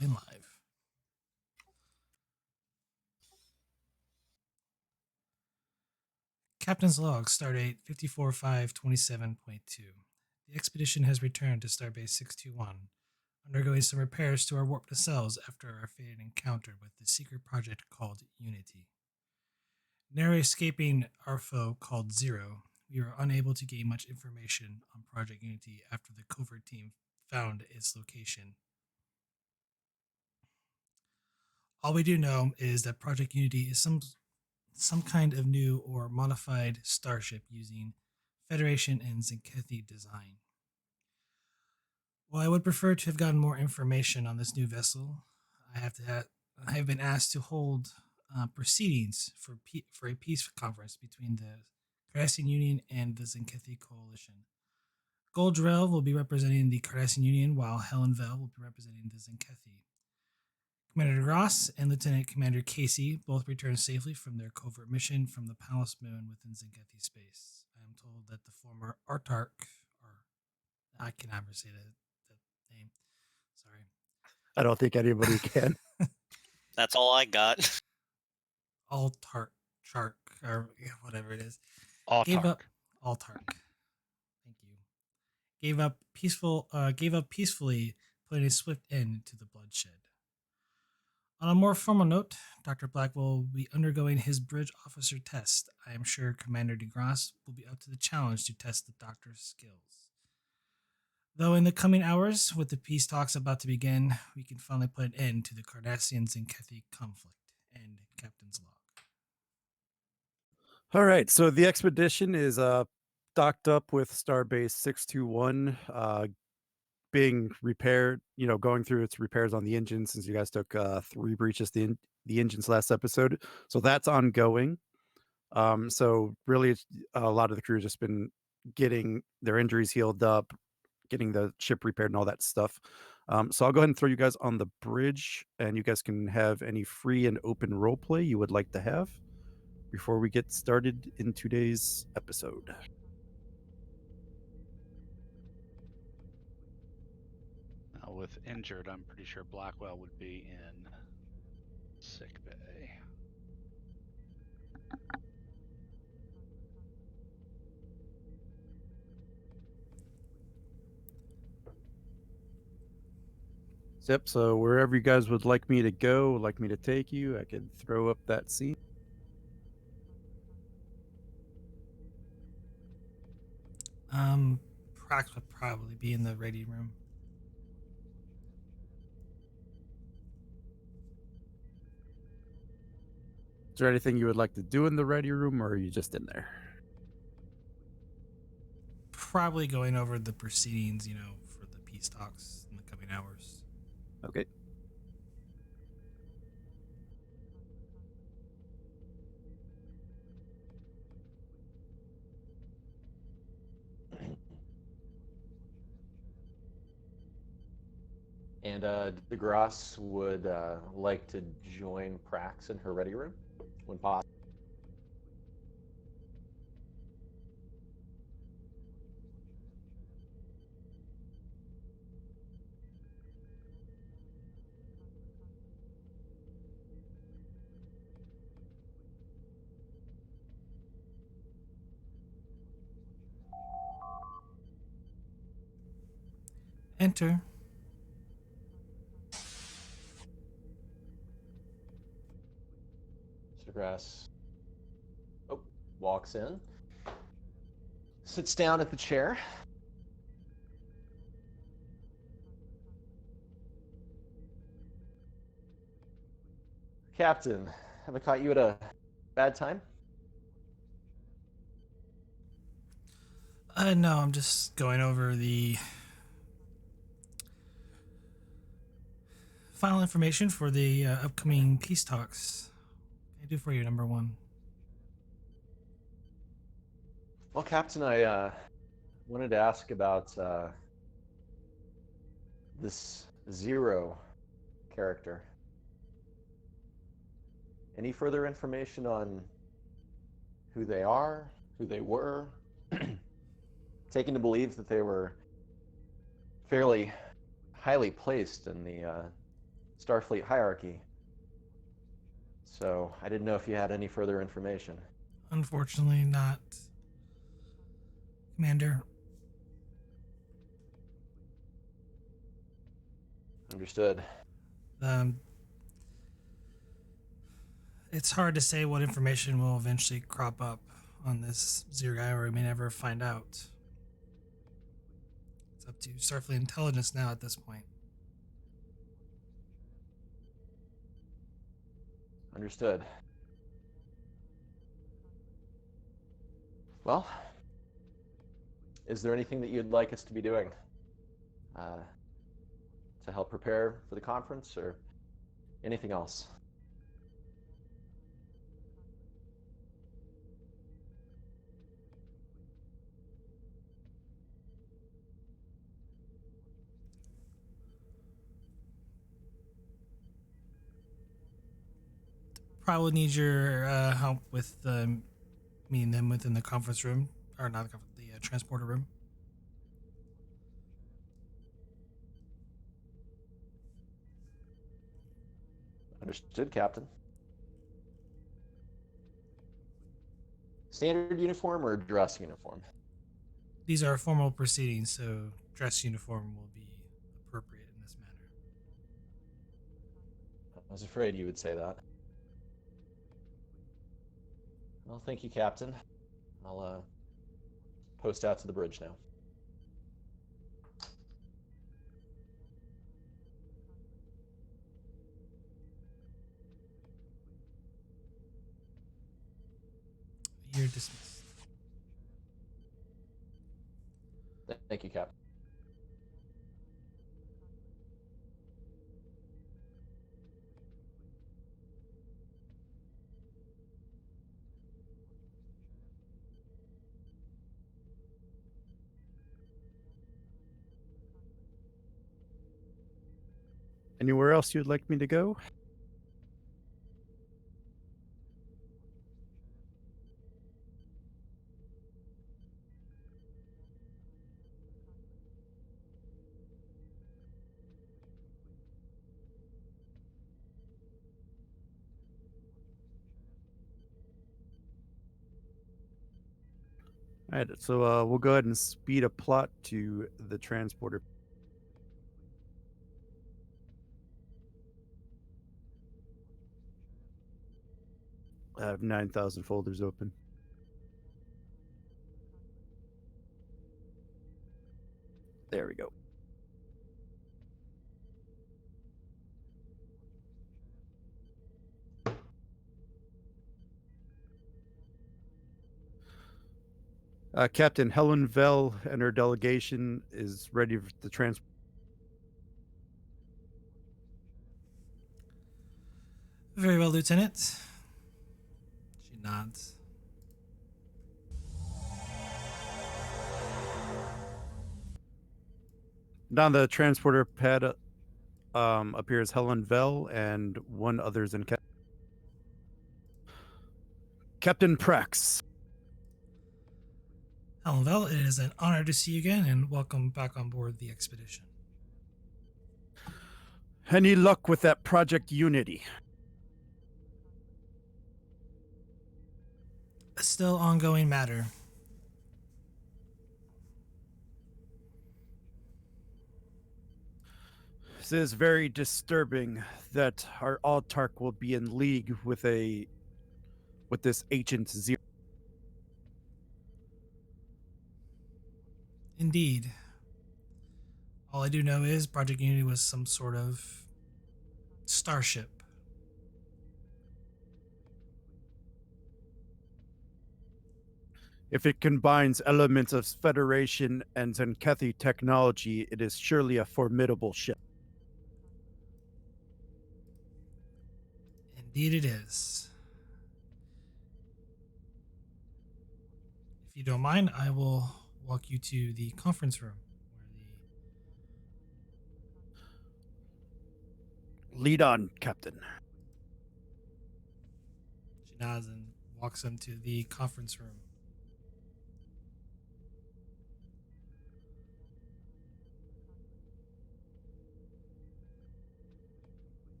Going live. Captain's log, stardate 54527.2. The expedition has returned to starbase 621, undergoing some repairs to our warp nacelles after our fated encounter with the secret project called Unity. Narrowly escaping our foe called Zero, we were unable to gain much information on Project Unity after the covert team found its location. All we do know is that Project Unity is some kind of new or modified starship using Federation and Zenkethi design. While I would prefer to have gotten more information on this new vessel, I have been asked to hold proceedings for a peace conference between the Cardassian Union and the Zenkethi Coalition. Gold Drel will be representing the Cardassian Union, while Hellen will be representing the Zenkethi. Commander Ross and Lieutenant Commander Casey both returned safely from their covert mission from the Palace Moon within Zenkethi space. I am told that the former Artark, or I can never say that name. Sorry. I don't think anybody can. That's all I got. Altark, Shark, or whatever it is. Autark. Gave up. Altark. Thank you. Gave up peacefully, putting a swift end to the bloodshed. On a more formal note, Dr. Blackwell will be undergoing his Bridge Officer test. I am sure Commander DeGrasse will be up to the challenge to test the doctor's skills. Though in the coming hours, with the peace talks about to begin, we can finally put an end to the Cardassians and Zenkethi conflict. And Captain's log. All right, so the expedition is docked up with Starbase 621, being repaired, going through its repairs on the engine since you guys took 3 breaches the engines last episode. So that's ongoing. So really, a lot of the crew has just been getting their injuries healed up, getting the ship repaired and all that stuff. So I'll go ahead and throw you guys on the bridge, and you guys can have any free and open roleplay you would like to have before we get started in today's episode. Now, with injured, I'm pretty sure Blackwell would be in sick bay. Yep, so wherever you guys would like me to go, like me to take you, I could throw up that scene. Prax would probably be in the ready room. Is there anything you would like to do in the ready room, or are you just in there? Probably going over the proceedings, for the peace talks in the coming hours. Okay. And DeGrasse would like to join Prax in her ready room when possible. Enter. DeGrasse walks in, sits down at the chair. Captain, have I caught you at a bad time? No, I'm just going over the final information for the upcoming peace talks. What can I do for you, number 1? Well, Captain, I wanted to ask about this Zero character. Any further information on who they are, who they were? Taken to believe that they were fairly highly placed in the Starfleet hierarchy. So I didn't know if you had any further information. Unfortunately, not, Commander. Understood. Um, it's hard to say what information will eventually crop up on this Zergai, or we may never find out. It's up to Starfleet intelligence now at this point. Understood. Well, is there anything that you'd like us to be doing to help prepare for the conference, or anything else? Probably need your help with meeting them within the conference room, or not the transporter room. Understood, Captain. Standard uniform or dress uniform? These are formal proceedings, so dress uniform will be appropriate in this manner. I was afraid you would say that. Well, thank you, Captain. I'll post out to the bridge now. You're dismissed. Thank you, Captain. Anywhere else you'd like me to go? All right, so we'll go ahead and speed a plot to the transporter. I have 9,000 folders open. There we go. Captain Hellen Vell and her delegation is ready for the transport. Very well, Lieutenant. She nods. On the transporter pad appears Hellen Vell and one others in Captain Prax. Helen Vell, it is an honor to see you again, and welcome back on board the expedition. Any luck with that Project Unity? A still ongoing matter. This is very disturbing that our Altark will be in league with this Agent Zero. Indeed. All I do know is Project Unity was some sort of starship. If it combines elements of Federation and Zenkethi technology, it is surely a formidable ship. Indeed it is. If you don't mind, I will walk you to the conference room where Lead on, Captain. she nods and walks him to the conference room.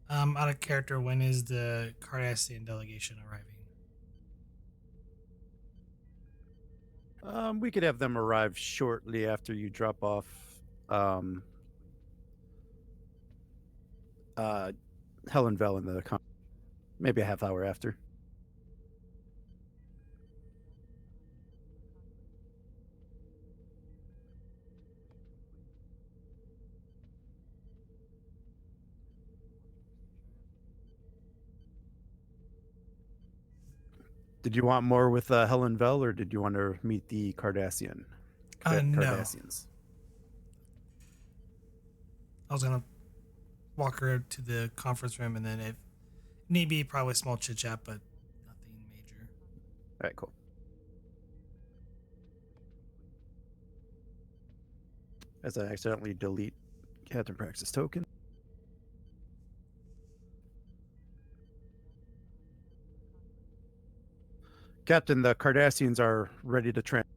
Out of character, when is the Cardassian delegation arriving? We could have them arrive shortly after you drop off Helen Vell in the maybe a half hour after. Did you want more with Helen Vell, or did you want to meet the Cardassian? No. Cardassians. I was gonna walk her to the conference room, and then if need be, probably a small chit chat, but nothing major. All right, cool. As I accidentally delete Captain Prax's token. Captain, the Cardassians are ready to transfer.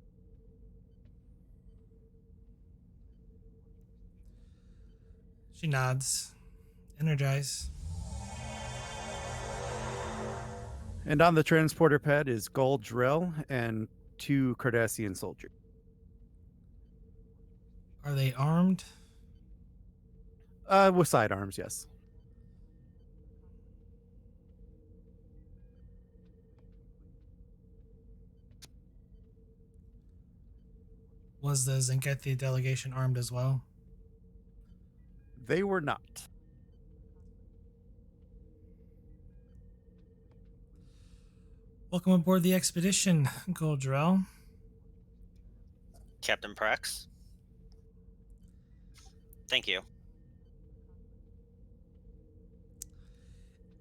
She nods. Energize. And on the transporter pad is Gold Drel and 2 Cardassian soldiers. Are they armed? With sidearms, yes. Was the Zenkethi delegation armed as well? They were not. Welcome aboard the expedition, Goldrell. Captain Prax. Thank you.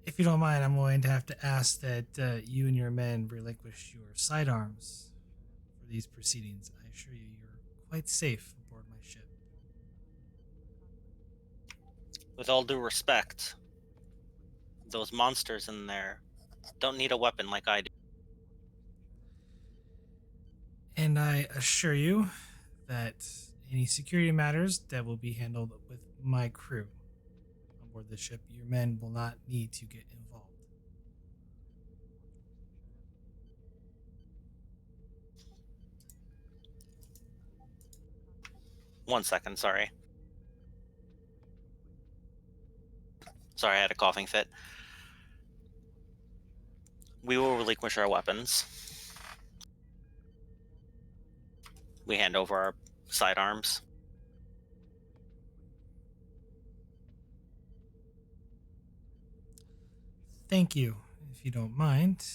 If you don't mind, I'm going to have to ask that you and your men relinquish your sidearms for these proceedings. I assure you, you're quite safe aboard my ship. With all due respect, those monsters in there don't need a weapon like I do. And I assure you that any security matters that will be handled with my crew on board the ship. Your men will not need to get involved. One second, sorry. Sorry, I had a coughing fit. We will relinquish our weapons. We hand over our sidearms. Thank you, if you don't mind.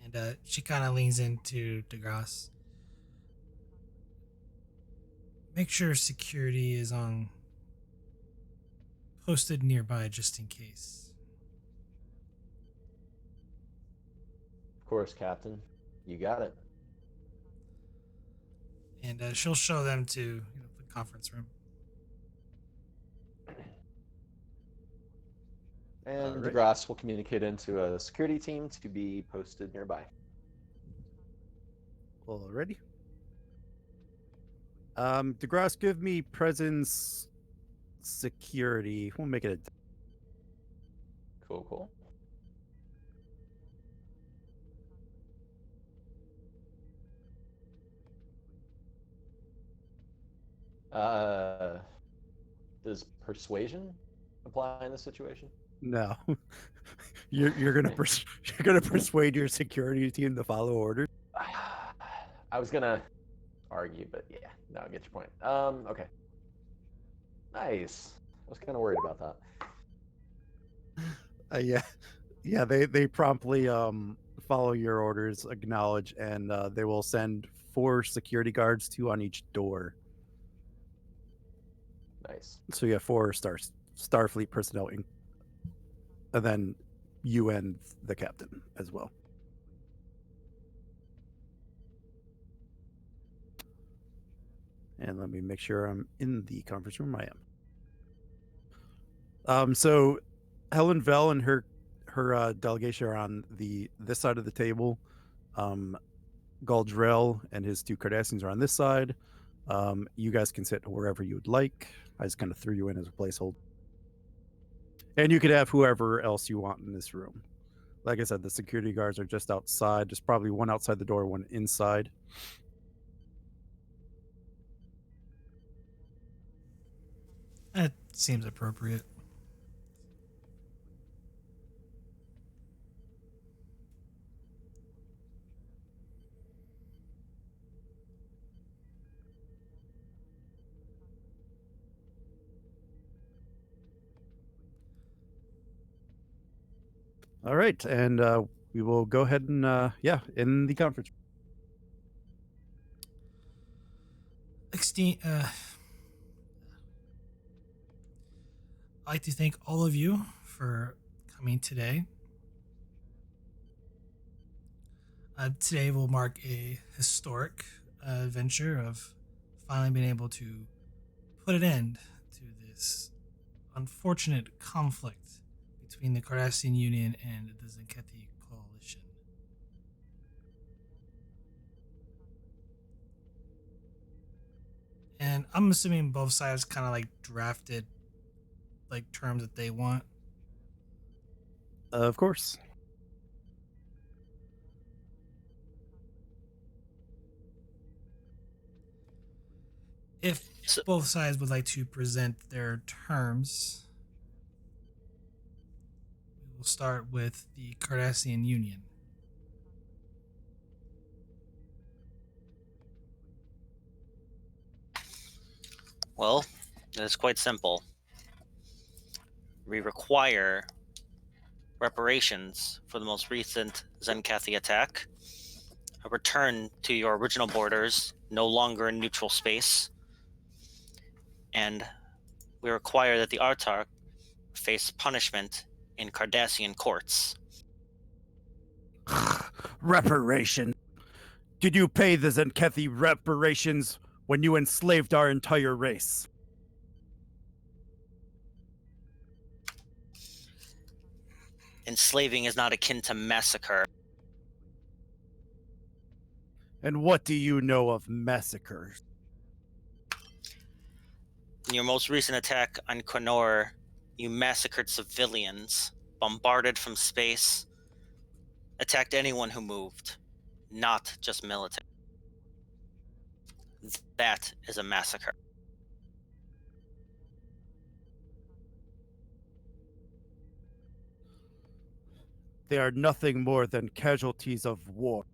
And she kind of leans into DeGrasse. Make sure security is posted nearby just in case. Of course, Captain. You got it. And she'll show them to the conference room. And Alright. DeGrasse will communicate into a security team to be posted nearby. Alrighty. DeGrasse, give me presence security. We'll make it a Cool, cool. Does persuasion apply in this situation? no. you're gonna you're gonna persuade your security team to follow orders. I was gonna argue, but yeah, no, I get your point. Okay. Nice. I was kind of worried about that. Yeah. They promptly follow your orders, acknowledge, and they will send 4 security guards, 2 on each door. Nice. So you have 4 Starfleet personnel, and then you and the captain as well. And let me make sure I'm in the conference room. I am. So Helen Vell and her her delegation are on this side of the table. Drel and his 2 Cardassians are on this side. You guys can sit wherever you would like. I just kind of threw you in as a placeholder. And you could have whoever else you want in this room. Like I said, the security guards are just outside. There's probably one outside the door, one inside. That seems appropriate. All right, and we will go ahead and in the conference. I'd like to thank all of you for coming today. Today will mark a historic adventure of finally being able to put an end to this unfortunate conflict between the Cardassian Union and the Zenkethi Coalition. And I'm assuming both sides kind of like drafted like terms that they want. Of course. If both sides would like to present their terms, we will start with the Cardassian Union. Well, it's quite simple. We require reparations for the most recent Zenkethi attack, a return to your original borders, no longer in neutral space, and we require that the Artark face punishment in Cardassian courts. Reparation. Did you pay the Zenkethi reparations when you enslaved our entire race? Enslaving is not akin to massacre. And what do you know of massacres? In your most recent attack on Quanor, you massacred civilians, bombarded from space, attacked anyone who moved, not just military. That is a massacre. They are nothing more than casualties of war.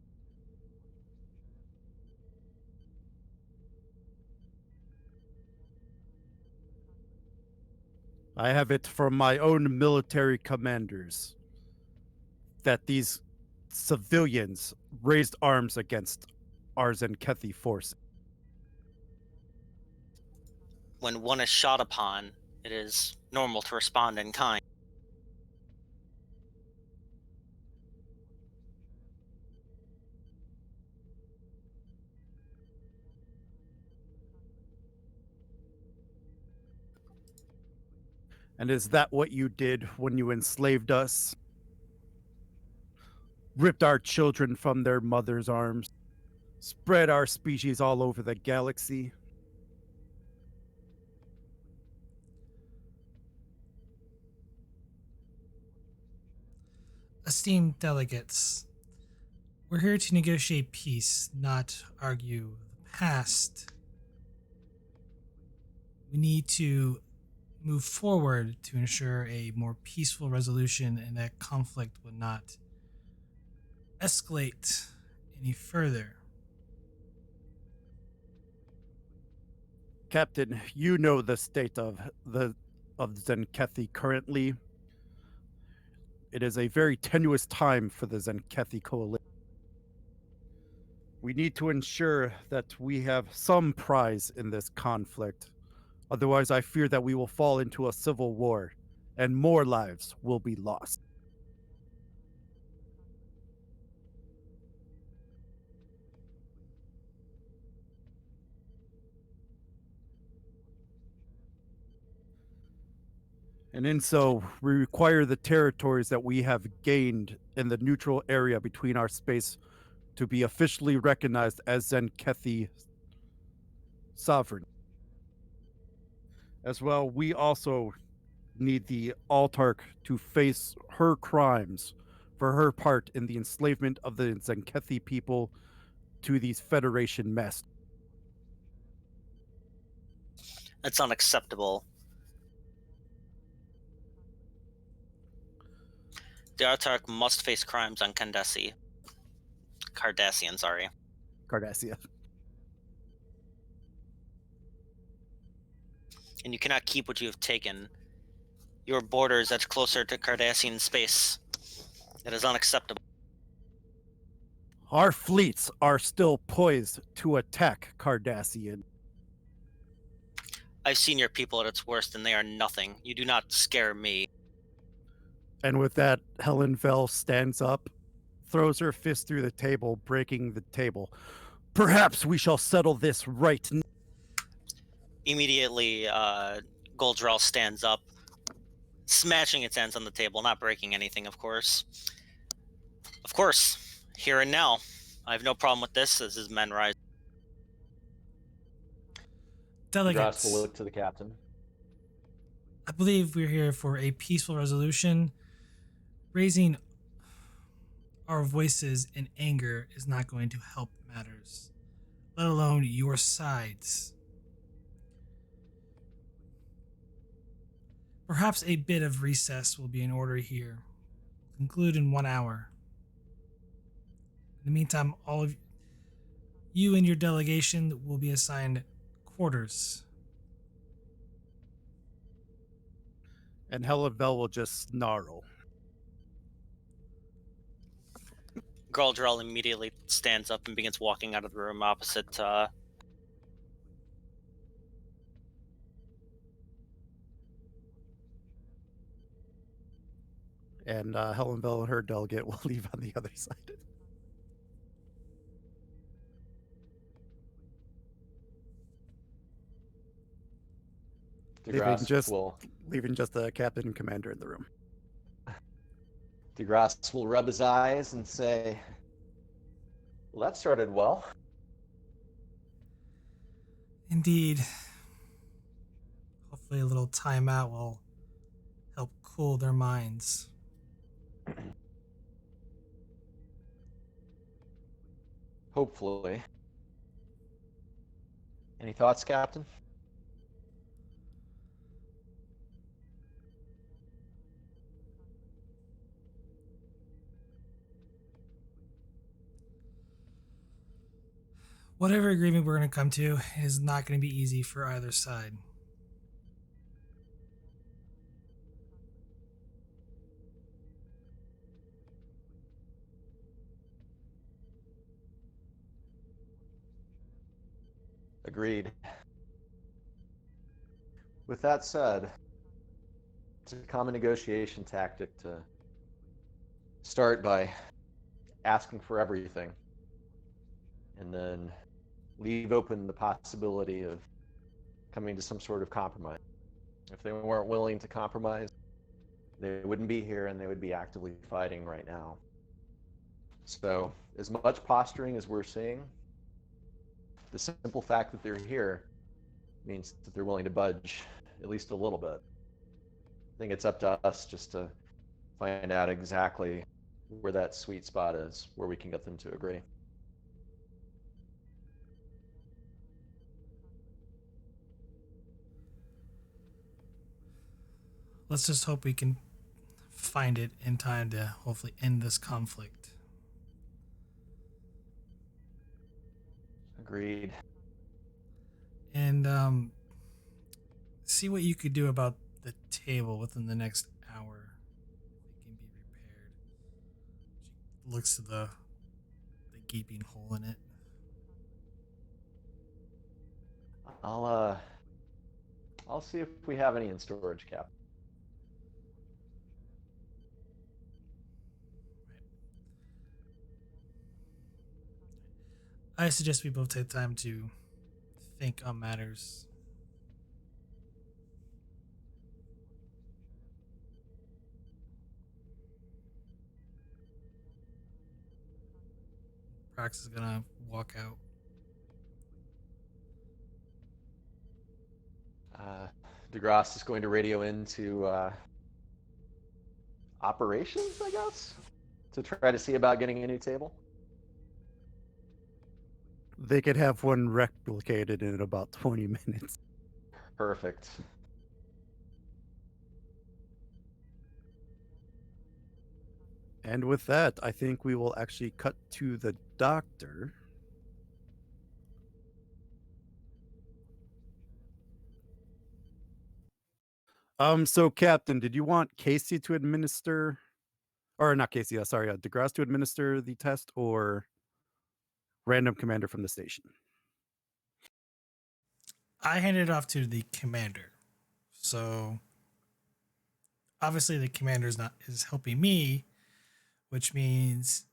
I have it from my own military commanders that these civilians raised arms against our Zenkethi forces. When one is shot upon, it is normal to respond in kind. And is that what you did when you enslaved us? Ripped our children from their mothers' arms? Spread our species all over the galaxy? Esteemed delegates, we're here to negotiate peace, not argue the past. We need to move forward to ensure a more peaceful resolution and that conflict would not escalate any further. Captain, you know the state of Zenkethi currently. It is a very tenuous time for the Zenkethi coalition. We need to ensure that we have some prize in this conflict. Otherwise, I fear that we will fall into a civil war, and more lives will be lost. And in so, we require the territories that we have gained in the neutral area between our space to be officially recognized as Zenkethi sovereign. As well, we also need the Altark to face her crimes for her part in the enslavement of the Zenkethi people to these Federation masters. That's unacceptable. The Artark must face crimes on Cardassian, sorry. Cardassia. And you cannot keep what you have taken. Your border is edged closer to Cardassian space. It is unacceptable. Our fleets are still poised to attack Cardassian. I've seen your people at its worst, and they are nothing. You do not scare me. And with that, Hellen Vell stands up, throws her fist through the table, breaking the table. Perhaps we shall settle this right now. Immediately, Drel stands up, smashing its ends on the table, not breaking anything, of course. Of course, here and now. I have no problem with this as his men rise. Delegates, Grass will look to the captain. I believe we're here for a peaceful resolution. Raising our voices in anger is not going to help matters, let alone your sides. Perhaps a bit of recess will be in order here. We'll conclude in 1 hour. In the meantime, all of you and your delegation will be assigned quarters. And Hellen Vell will just snarl. Drel immediately stands up and begins walking out of the room opposite. And Hellen Vell and her delegate will leave on the other side. Leaving just the captain and commander in the room. DeGrasse will rub his eyes and say, well, that started well. Indeed. Hopefully a little timeout will help cool their minds. Hopefully. Any thoughts, Captain? Whatever agreement we're going to come to is not going to be easy for either side. Agreed. With that said, it's a common negotiation tactic to start by asking for everything and then leave open the possibility of coming to some sort of compromise. If they weren't willing to compromise, they wouldn't be here and they would be actively fighting right now. So, as much posturing as we're seeing, the simple fact that they're here means that they're willing to budge at least a little bit. I think it's up to us just to find out exactly where that sweet spot is, where we can get them to agree. Let's just hope we can find it in time to hopefully end this conflict. Agreed. And see what you could do about the table within the next hour. If it can be repaired. She looks to the gaping hole in it. I'll see if we have any in storage, Cap. I suggest we both take time to think on matters. Prax is gonna walk out. DeGrasse is going to radio into operations, I guess, to try to see about getting a new table. They could have one replicated in about 20 minutes. Perfect. And with that, I think we will actually cut to the doctor. So Captain, did you want Casey to administer, or not Casey, sorry, DeGrasse to administer the test, or random commander from the station? I handed it off to the commander. So obviously the commander is helping me, which means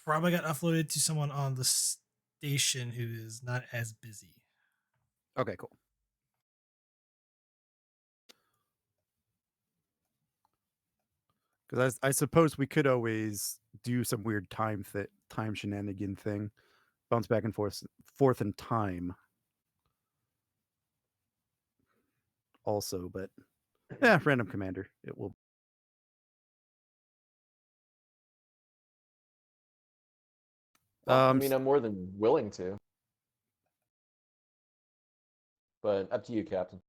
probably got uploaded to someone on the station who is not as busy. Okay, cool. Because I suppose we could always do some weird time shenanigan thing, bounce back and forth in time. Also, but yeah, random commander. It will. Well, I mean, I'm more than willing to. But up to you, Captain.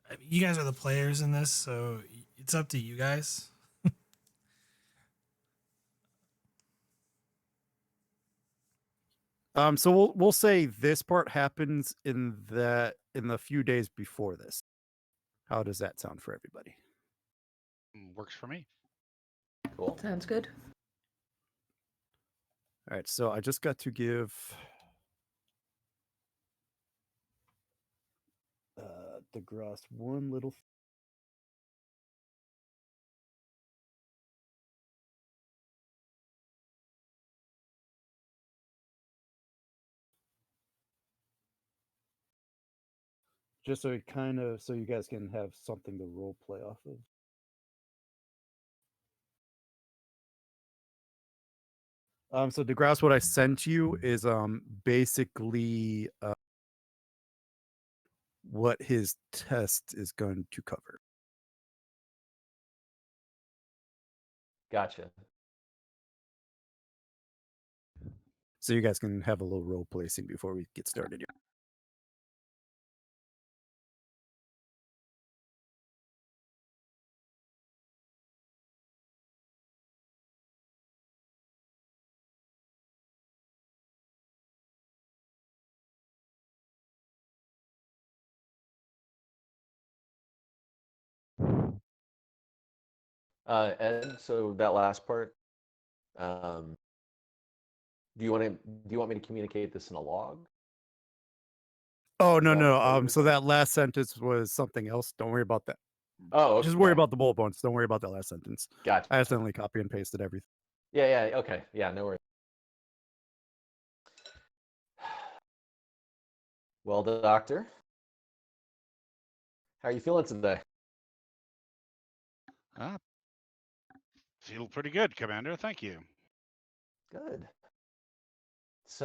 I mean, you guys are the players in this, so it's up to you guys. So we'll say this part happens in the few days before this. How does that sound for everybody? Works for me. Cool. Sounds good. All right, so I just got to give DeGrasse one little. Just so so you guys can have something to role play off of. So DeGrasse, what I sent you is basically what his test is going to cover. Gotcha. So you guys can have a little role play scene before we get started here. Ed, so that last part, do you want me to communicate this in a log? Oh, Is no, that no. what you were So saying? that last sentence was something else. Don't worry about that. Oh, Just worry okay. about the bullet points. Don't worry about that last sentence. Gotcha. I accidentally copy and pasted everything. Yeah, okay. Yeah, no worries. Well, Doctor, how are you feeling today? Feel pretty good, Commander. Thank you. Good. It's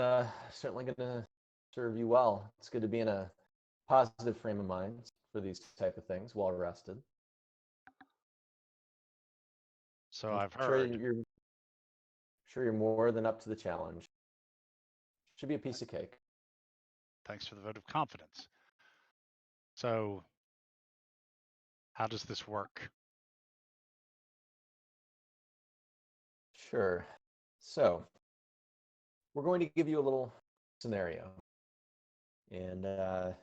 certainly going to serve you well. It's good to be in a positive frame of mind for these type of things, well rested. So I've heard. Sure you're more than up to the challenge. Should be a piece of cake. Thanks for the vote of confidence. So, how does this work? Sure. So, we're going to give you a little scenario. And, of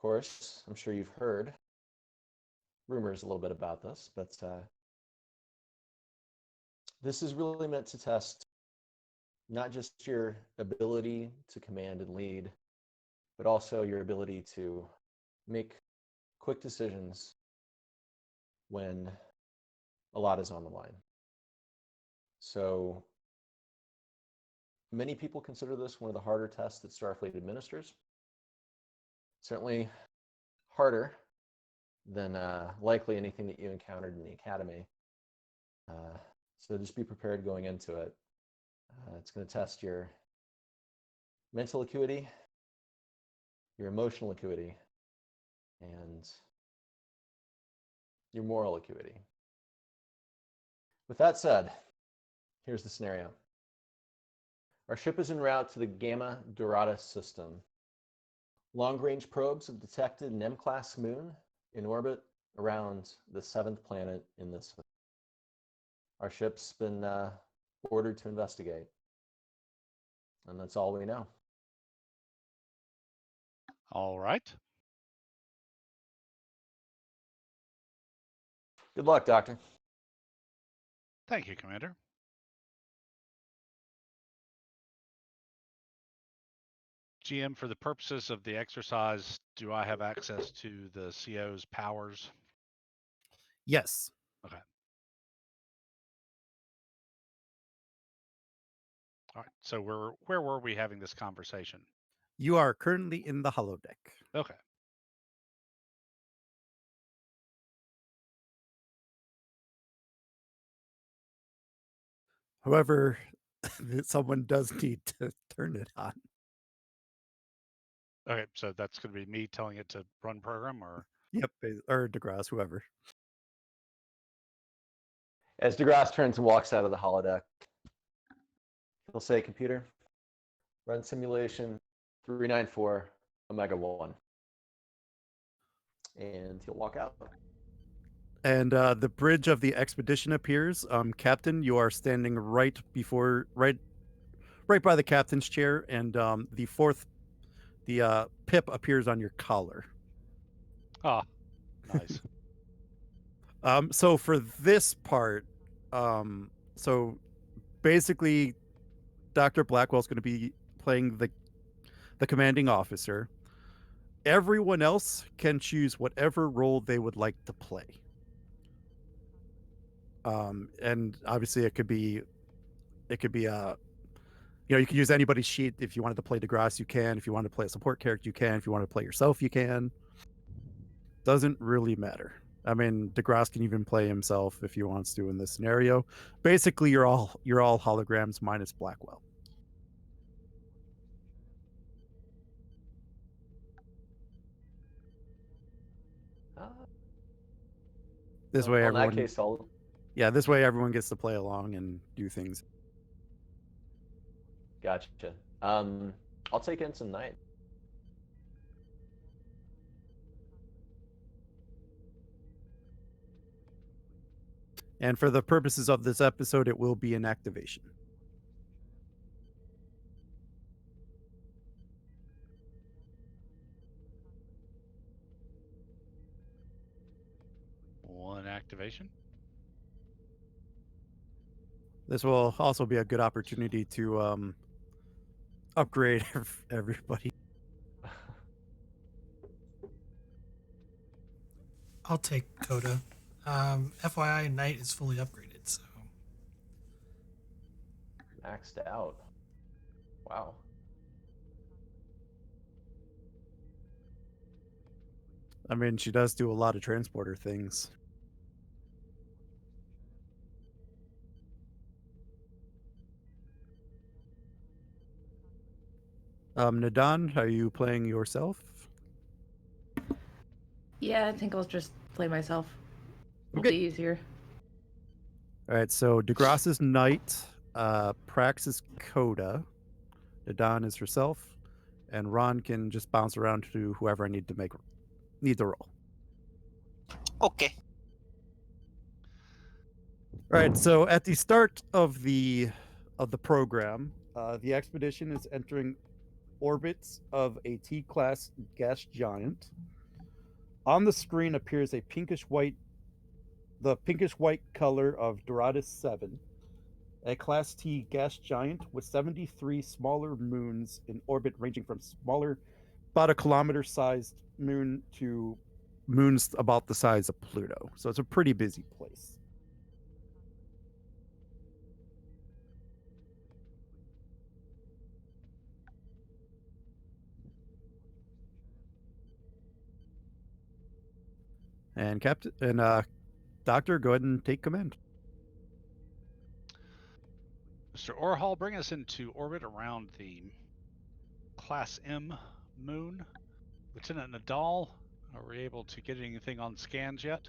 course, I'm sure you've heard rumors a little bit about this, but this is really meant to test not just your ability to command and lead, but also your ability to make quick decisions when a lot is on the line. So many people consider this one of the harder tests that Starfleet administers. Certainly harder than likely anything that you encountered in the academy. So just be prepared going into it. It's going to test your mental acuity, your emotional acuity, and your moral acuity. With that said, here's the scenario. Our ship is en route to the Gamma Doratus system. Long-range probes have detected an M-class moon in orbit around the 7th planet in this system. Our ship's been ordered to investigate. And that's all we know. All right. Good luck, Doctor. Thank you, Commander. GM, for the purposes of the exercise, do I have access to the CO's powers? Yes. Okay. All right. So where were we having this conversation? You are currently in the holodeck. Okay. However, someone does need to turn it on. Okay. So that's going to be me telling it to run program, or Yep, or DeGrasse, whoever. As DeGrasse turns and walks out of the holodeck, he'll say, "Computer, run simulation 394 Omega 1." And he'll walk out. And the bridge of the expedition appears. Captain, you are standing right by the captain's chair, and the pip appears on your collar. ah, nice. So for this part, so basically, Dr. Blackwell's going to be playing the commanding officer. Everyone else can choose whatever role they would like to play. And obviously it could be you can use anybody's sheet. If you wanted to play DeGrasse, you can. If you want to play a support character, you can. If you want to play yourself, you can. Doesn't really matter. I mean, DeGrasse can even play himself if he wants to in this scenario. Basically, you're all holograms minus Blackwell. This way, well, in everyone. that case, This way everyone gets to play along and do things. Gotcha. I'll take Ensign Knight. And for the purposes of this episode, it will be an activation. One activation. This will also be a good opportunity to upgrade everybody. I'll take Coda. FYI, Knight is fully upgraded, so Maxed out. Wow. I mean, she does do a lot of transporter things. Nadan, are you playing yourself? Yeah, I think I'll just play myself. It'll Okay. be easier. All right, so DeGrasse is Knight, Prax is Coda, Nadan is herself, and Ron can just bounce around to whoever I need the roll. Okay. All right, so at the start of the program, the expedition is entering orbits of a T-class gas giant. On the screen appears the pinkish white color of Doratus 7, a Class T gas giant with 73 smaller moons in orbit, ranging from smaller, about a kilometer-sized moon to moons about the size of Pluto. So it's a pretty busy place. And Doctor, go ahead and take command. Mr. Orhall, bring us into orbit around the Class M moon. Lieutenant Nadal, are we able to get anything on scans yet?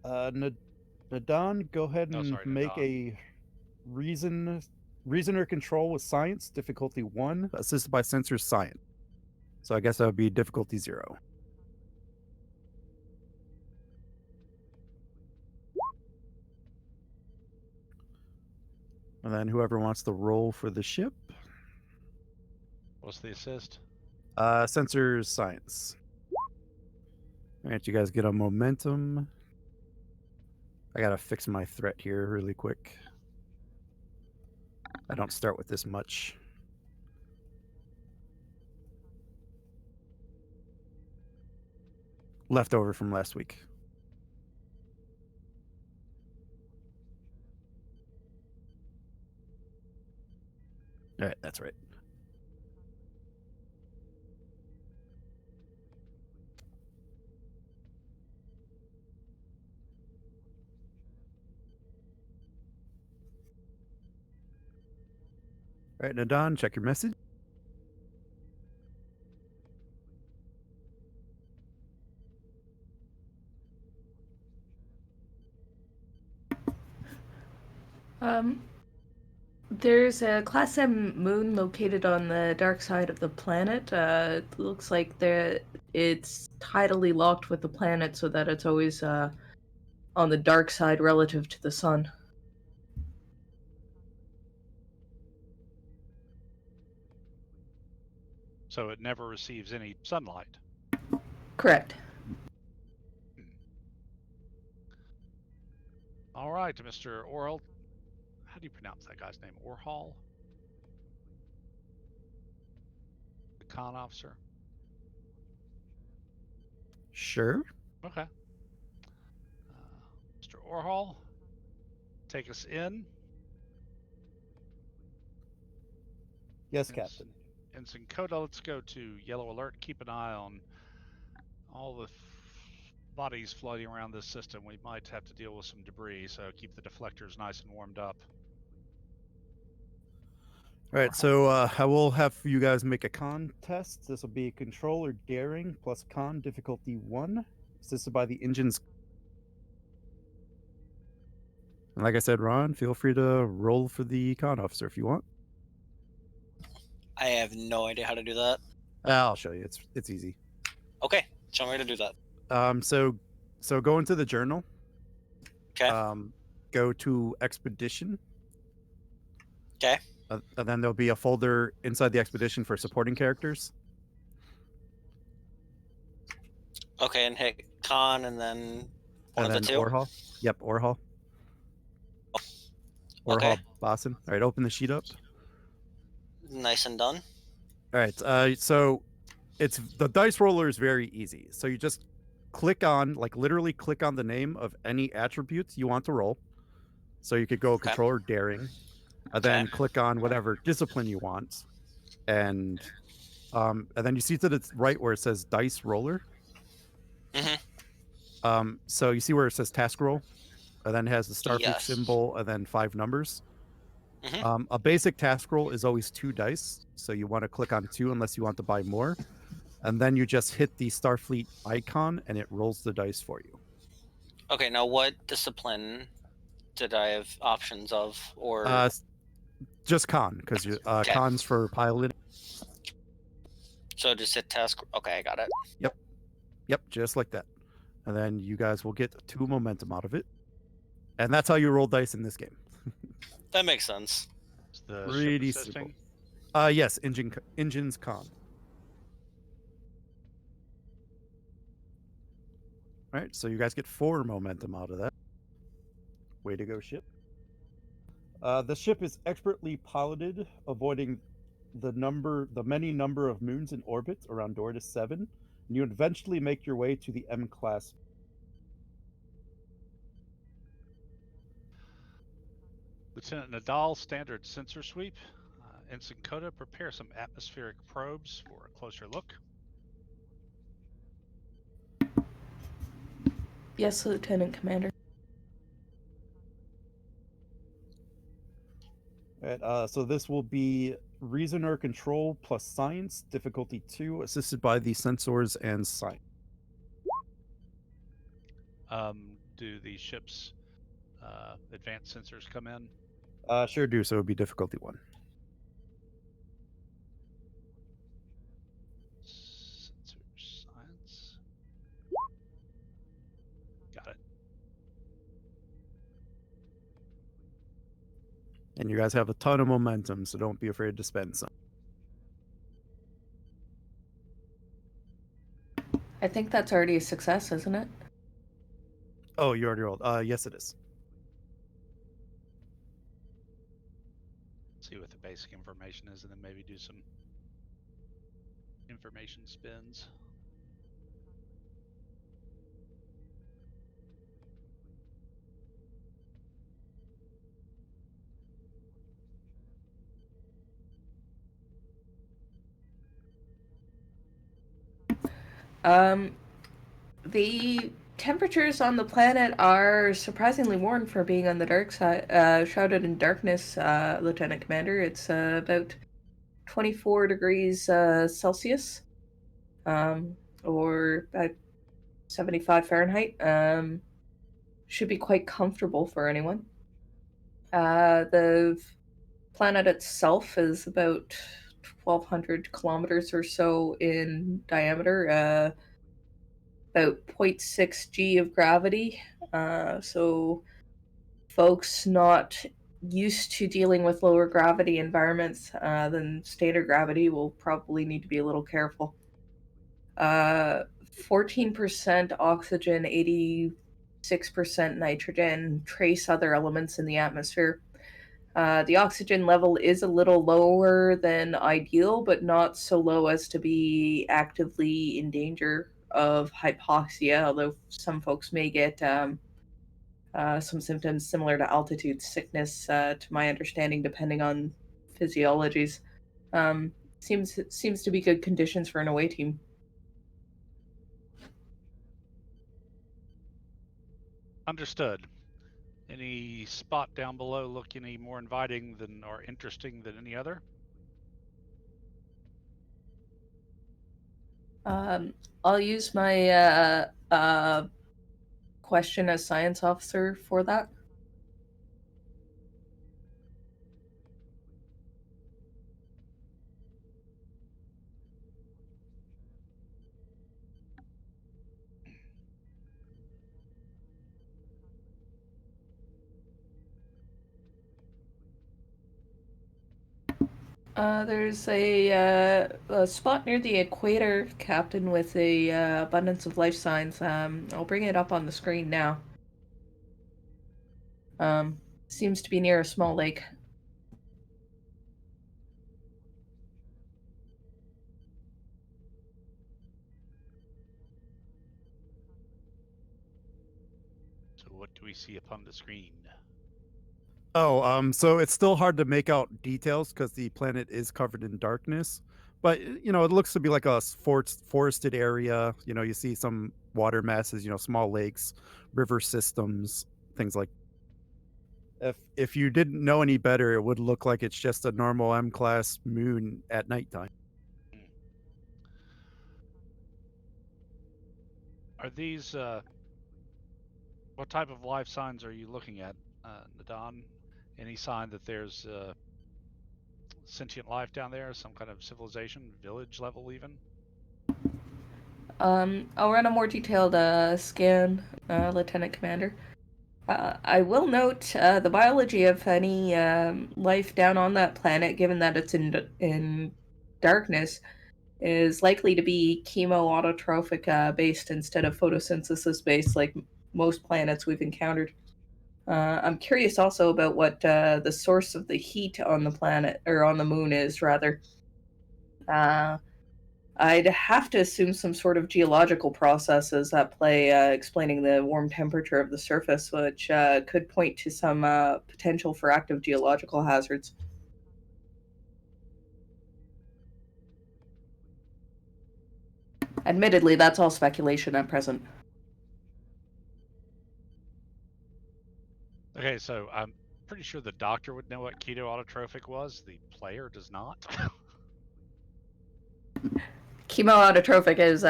Nadon, go ahead Oh, and sorry, make Nadon. a reasoner control with science, difficulty 1, assisted by sensors science. So I guess that would be difficulty 0. And then whoever wants to roll for the ship, What's the assist? sensors science. All right, you guys get a momentum. I gotta fix my threat here really quick. I don't start with this much. Leftover from last week. All right, that's right. All right, Nadon, check your message. There's a Class M moon located on the dark side of the planet. It looks like it's tidally locked with the planet so that it's always on the dark side relative to the sun. So it never receives any sunlight. Correct. All right, Mr. Orhall. How do you pronounce that guy's name? Orhall? The con officer? Sure. Okay. Mr. Orhall, take us in. Yes, Yes. Captain. And Sincoda, let's go to yellow alert. Keep an eye on all the bodies floating around this system. We might have to deal with some debris, so keep the deflectors nice and warmed up. All right, so I will have you guys make a con test. This will be control or daring plus con difficulty 1, assisted by the engines. And like I said, Ron, feel free to roll for the con officer if you want. I have no idea how to do that. I'll show you. It's easy. Okay, show me how to do that. So go into the journal. Okay. Go to expedition. Okay. And then there'll be a folder inside the expedition for supporting characters. Okay, and hit con and then one And of then the two. Orhall. Yep, Orhall. Okay. Orhall Boston. All right, open the sheet up. Nice and done. All right, so it's the dice roller is very easy. So you just click on, like literally click on the name of any attributes you want to roll. So you could go Okay. control or daring, and then click on whatever discipline you want, and then you see to the right where it says dice roller. So you see where it says task roll, and then it has the Starfleet Yes. symbol and then 5 numbers. Mhm. A basic task roll is always 2 dice, so you want to click on 2 unless you want to buy more, and then you just hit the Starfleet icon and it rolls the dice for you. Okay, now what discipline did I have options of, or Just con, because Okay. con's for pilot. so just hit task? Okay, I got it. Yep, just like that. And then you guys will get 2 momentum out of it, and that's how you roll dice in this game. That makes sense. Is the Pretty ship assisting? simple. Yes, engines con. All right, so you guys get 4 momentum out of that. Way to go, ship. The ship is expertly piloted, avoiding the many number of moons in orbit around Doradus 7, and you eventually make your way to the M class. Lieutenant Nadal, standard sensor sweep. Ensign Coda, prepare some atmospheric probes for a closer look. Yes, Lieutenant Commander. right. So this will be reason or control plus science, difficulty 2, assisted by the sensors and science. Do the ship's advanced sensors come in? Sure do. So it would be difficulty 1. Sensor science. Got it. And you guys have a ton of momentum, so don't be afraid to spend some. I think that's already a success, isn't it? Oh, you already rolled. Yes, it is. See what the basic information is, and then maybe do some information spins. The temperatures on the planet are surprisingly warm for being on the dark side. Shrouded in darkness, Lieutenant Commander. It's about 24 degrees Celsius, or about 75 Fahrenheit. Should be quite comfortable for anyone. The planet itself is about 1,200 kilometers or so in diameter. About 0.6 g of gravity. So folks not used to dealing with lower gravity environments than standard gravity will probably need to be a little careful. 14% oxygen, 86% nitrogen, trace other elements in the atmosphere. The oxygen level is a little lower than ideal, but not so low as to be actively in danger of hypoxia, although some folks may get some symptoms similar to altitude sickness, to my understanding, depending on physiologies. Seems to be good conditions for an away team. Understood. Any spot down below look any more inviting than or interesting than any other? I'll use my question as science officer for that. There's a spot near the equator, Captain, with a abundance of life signs. I'll bring it up on the screen now. Seems to be near a small lake. So what do we see upon the screen? Oh, so it's still hard to make out details because the planet is covered in darkness. But it looks to be like a forested area. You see some water masses, small lakes, river systems, things like. If you didn't know any better, it would look like it's just a normal M-class moon at nighttime. Are these what type of life signs are you looking at, Nadon? Any sign that there's sentient life down there, some kind of civilization, village level even? I'll run a more detailed scan, Lieutenant Commander. I will note the biology of any life down on that planet, given that it's in darkness, is likely to be chemo-autotrophic based instead of photosynthesis based, like most planets we've encountered. I'm curious also about what the source of the heat on the planet, or on the moon, is, rather. I'd have to assume some sort of geological processes at play, explaining the warm temperature of the surface, which could point to some potential for active geological hazards. Admittedly, that's all speculation at present. Okay, so pretty sure the doctor would know what ketoautotrophic was. The player does not. Chemoautotrophic is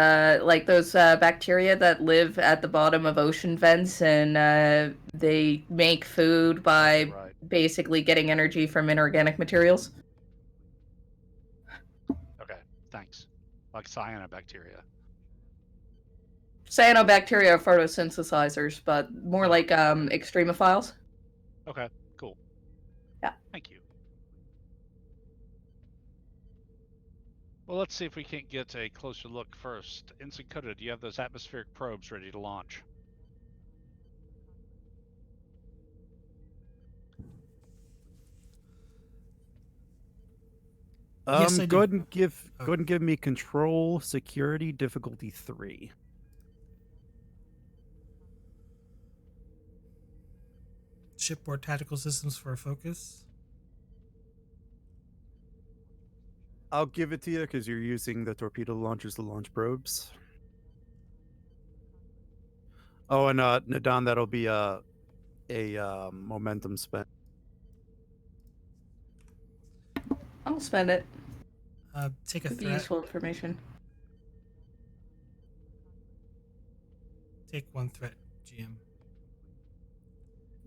like those bacteria that live at the bottom of ocean vents, and they make food by Right. basically getting energy from inorganic materials. Okay, thanks. Like cyanobacteria. Cyanobacteria are photosynthesizers, but more Oh, like okay. extremophiles. Okay, cool. Yeah. Thank you. Well, let's see if we can't get a closer look first. Ensign Coda, do you have those atmospheric probes ready to launch? Yes, I Go do. ahead and give Oh. go ahead and give me control security difficulty 3. Shipboard tactical systems for a focus. I'll give it to you because you're using the torpedo launchers to launch probes. Oh, and Nadon, that'll be a momentum spent. I'll spend it. Take a Could be threat. useful information. Take 1 threat, GM.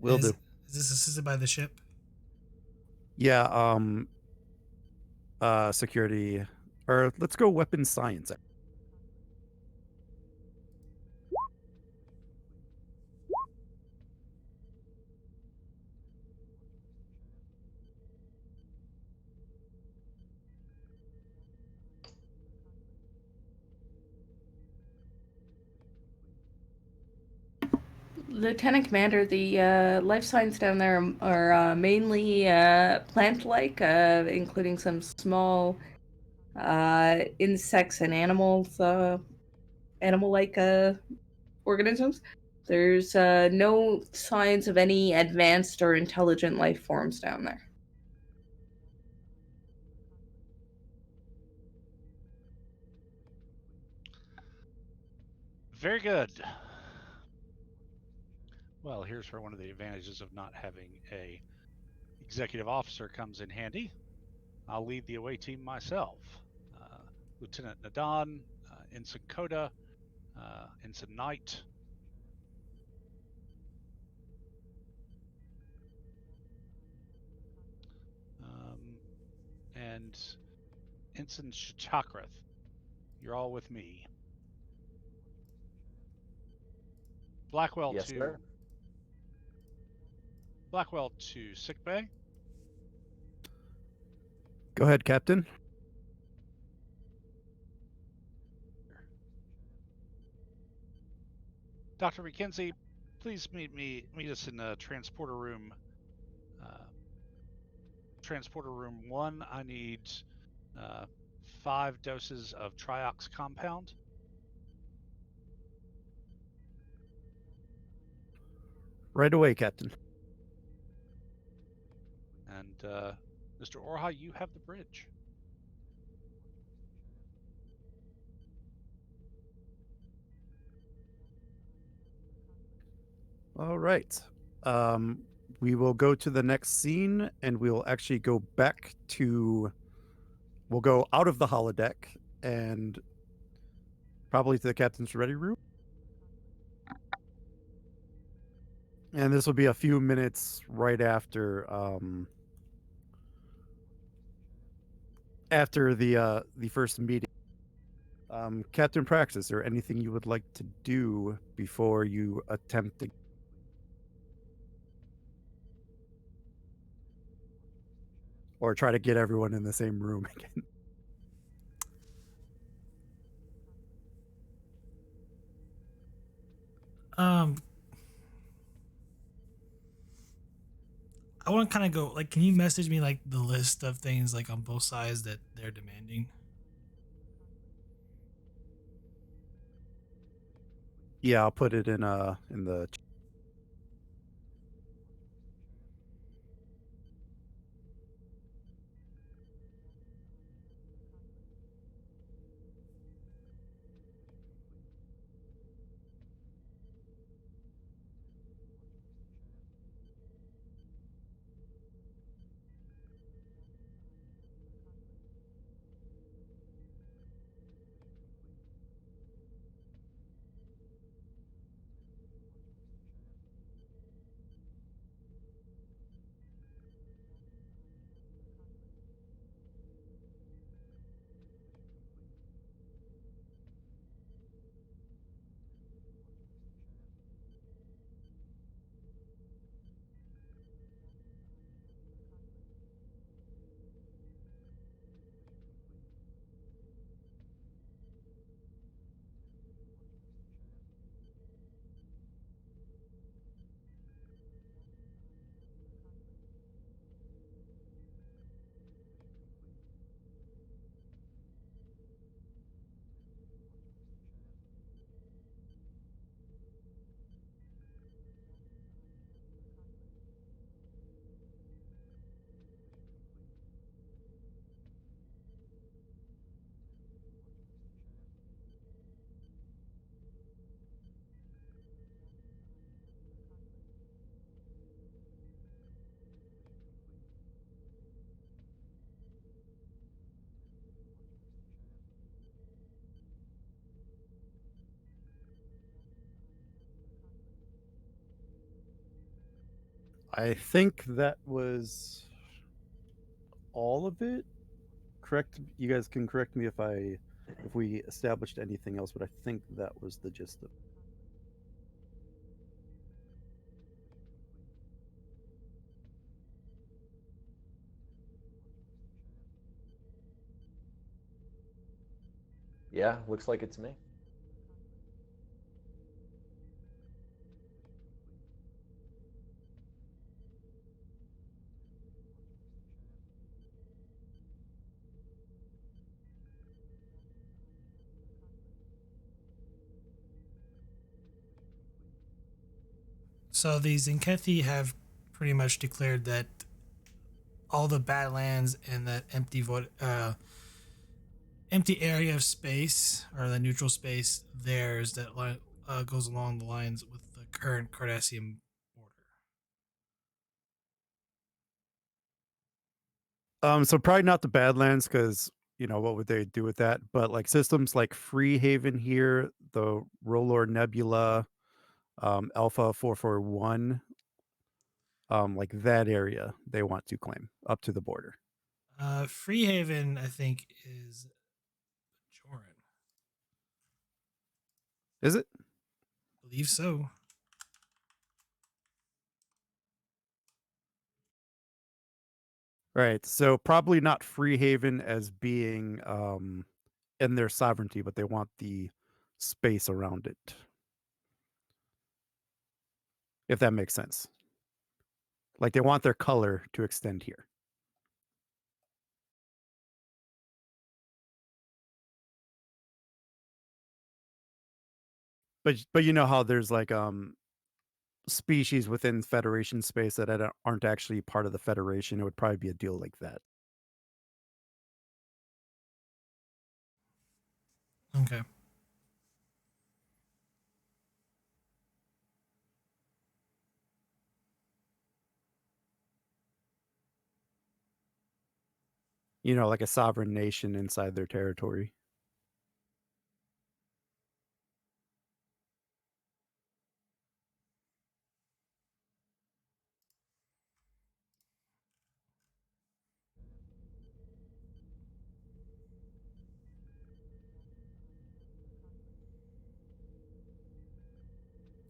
Will is, do. Is this assisted by the ship? Yeah. Security, or let's go weapons science. Lieutenant Commander, the life signs down there are mainly plant-like, including some small insects and animals, animal-like organisms. There's no signs of any advanced or intelligent life forms down there. Very good. Well, here's where one of the advantages of not having a executive officer comes in handy. I'll lead the away team myself. Lieutenant Nadon, Ensign Coda, Ensign Knight, and Ensign Chakrath. You're all with me. Blackwell Yes, to sir. Blackwell to sickbay. Go ahead, Captain. Dr. McKenzie, please meet us in transporter room. Transporter room 1. I need 5 doses of triox compound. Right away, Captain. And Mr. Orha, you have the bridge. All right. We will go to the next scene, and we will actually go back to. We'll go out of the holodeck and probably to the captain's ready room. And this will be a few minutes right after the first meeting. Captain Prax, is there anything you would like to do before you attempt to? Or try to get everyone in the same room again? I want to kind of go like, can you message me like the list of things like on both sides that they're demanding? Yeah, I'll put it in the. I think that was all of it. Correct. You guys can correct me if we established anything else, but I think that was the gist of it. Yeah, looks like it's me. So the Zenkethi have pretty much declared that all the Badlands and that empty area of space or the neutral space theirs that goes along the lines with the current Cardassian border. So probably not the Badlands, because what would they do with that? But like systems like Free Haven here, the Rolor Nebula, Alpha 441, like that area they want to claim up to the border. Freehaven, I think, is Joran. Is it? Believe so. Right. So probably not Free Haven as being in their sovereignty, but they want the space around it. If that makes sense. Like they want their color to extend here. But you know how there's like species within Federation space that aren't actually part of the Federation. It would probably be a deal like that. Okay. Like a sovereign nation inside their territory.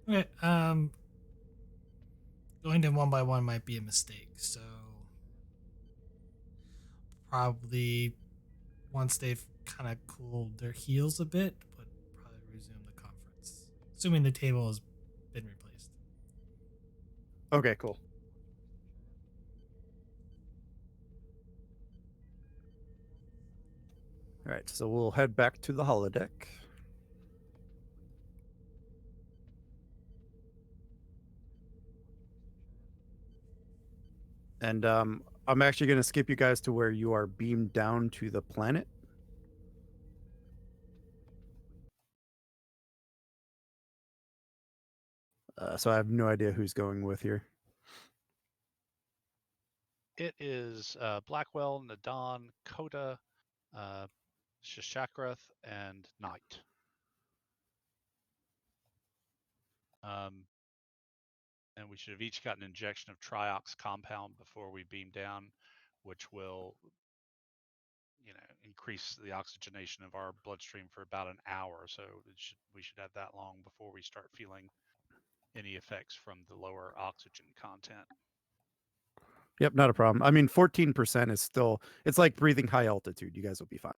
Okay. Going to one by one might be a mistake. So probably once they've kind of cooled their heels a bit, but probably resume the conference, assuming the table has been replaced. Okay, cool. All right, so we'll head back to the holodeck. And I'm actually going to skip you guys to where you are beamed down to the planet. So I have no idea who's going with here. It is Blackwell, Nadon, Coda, Shishakrath, and Knight. And we should have each got an injection of triox compound before we beam down, which will, increase the oxygenation of our bloodstream for about an hour. So we should have that long before we start feeling any effects from the lower oxygen content. Yep, not a problem. I mean, 14% is still, it's like breathing high altitude. You guys will be fine.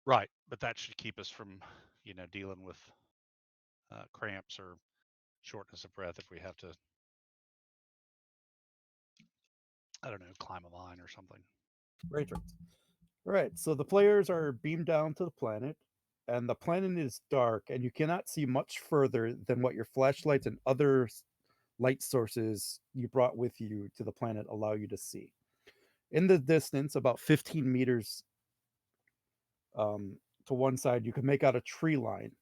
Right, but that should keep us from, dealing with cramps or shortness of breath if we have to, I don't know, climb a line or something. Right. All right, so the players are beamed down to the planet, and the planet is dark, and you cannot see much further than what your flashlights and other light sources you brought with you to the planet allow you to see. In the distance, about 15 meters to one side, you can make out a tree line,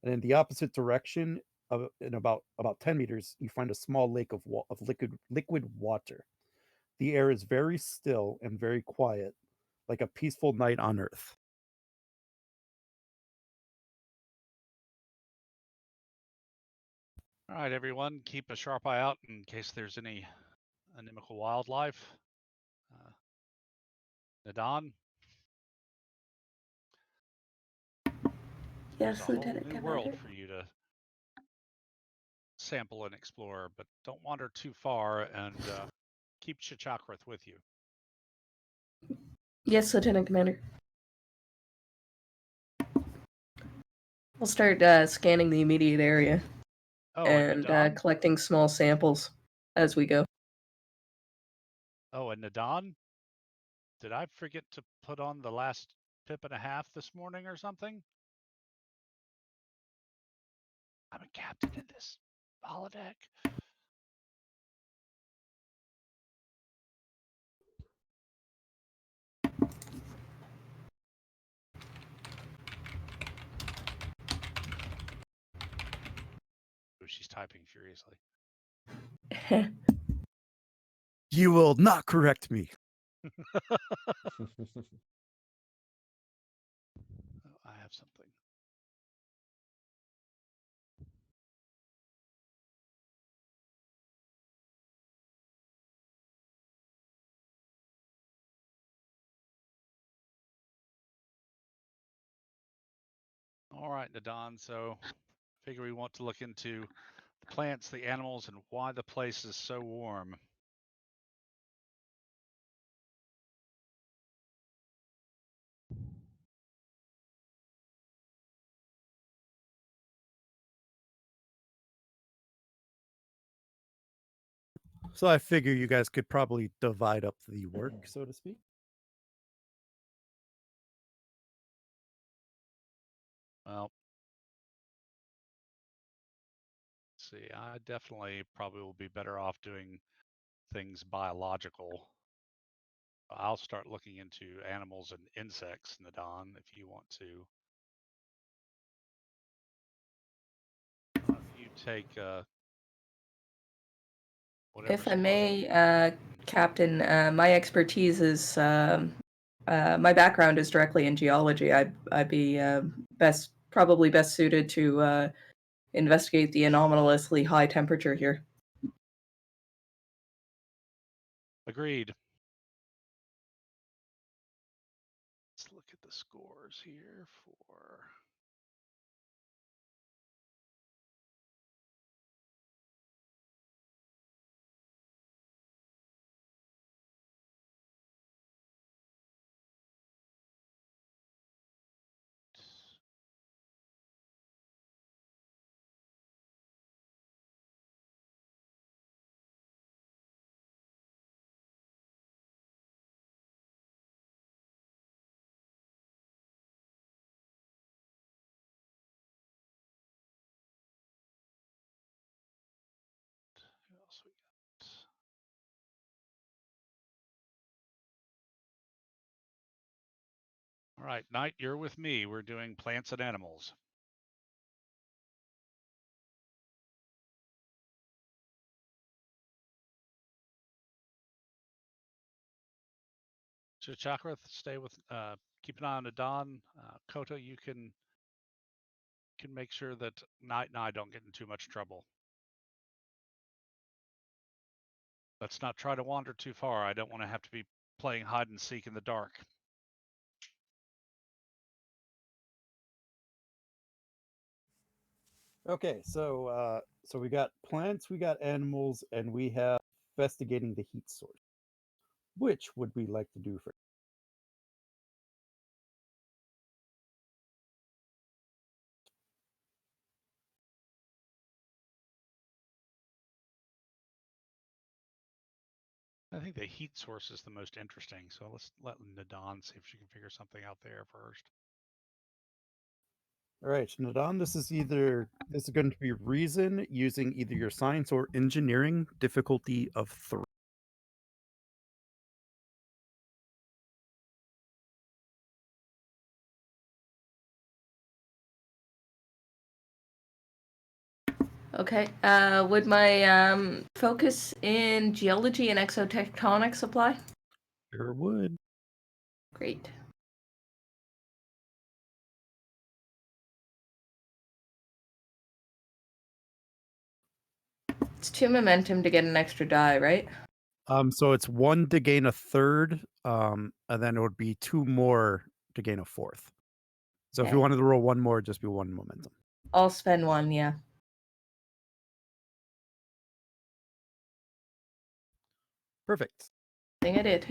and in the opposite direction, in about 10 meters, you find a small lake of liquid water. The air is very still and very quiet, like a peaceful night on Earth. All right, everyone, keep a sharp eye out in case there's any inimical wildlife. Nadon? There's Yes, a whole Lieutenant new world Commander. for you to sample and explore, but don't wander too far, and keep Chachakrath with you. Yes, Lieutenant Commander. I'll start scanning the immediate area Oh, and Nadon? collecting small samples as we go. Oh, and Nadon? Did I forget to put on the last pip and a half this morning or something? I'm a captain in this holodeck. Oh, she's typing furiously. You will not correct me. Oh, I have something. All right, Nadon. So, figure we want to look into the plants, the animals, and why the place is so warm. So I figure you guys could probably divide up the work, so to speak. Well, let's see, I definitely probably will be better off doing things biological. I'll start looking into animals and insects, Nadon, if you want to. You take whatever. If I may, Captain, my expertise is my background is directly in geology. I'd be probably best suited to investigate the anomalously high temperature here. Agreed. Let's look at the scores here for. Who else we got? All right, Knight, you're with me. We're doing plants and animals. So Chakrath, stay with. Keep an eye on Nadon. Koto, you can make sure that Knight and I don't get in too much trouble. Let's not try to wander too far. I don't want to have to be playing hide and seek in the dark. Okay, so we got plants, we got animals, and we have investigating the heat source. Which would we like to do first? I think the heat source is the most interesting. So let's let Nadon see if she can figure something out there first. All right, Nadon, this is going to be reason using either your science or engineering difficulty of 3. Okay. Would my focus in geology and exotectonics apply? Sure would. Great. It's 2 momentum to get an extra die, right? So it's 1 to gain a third, and then it would be 2 more to gain a fourth. So if you Okay. wanted to roll 1 more, it'd just be 1 momentum. I'll spend 1, yeah. Perfect. Thing I did.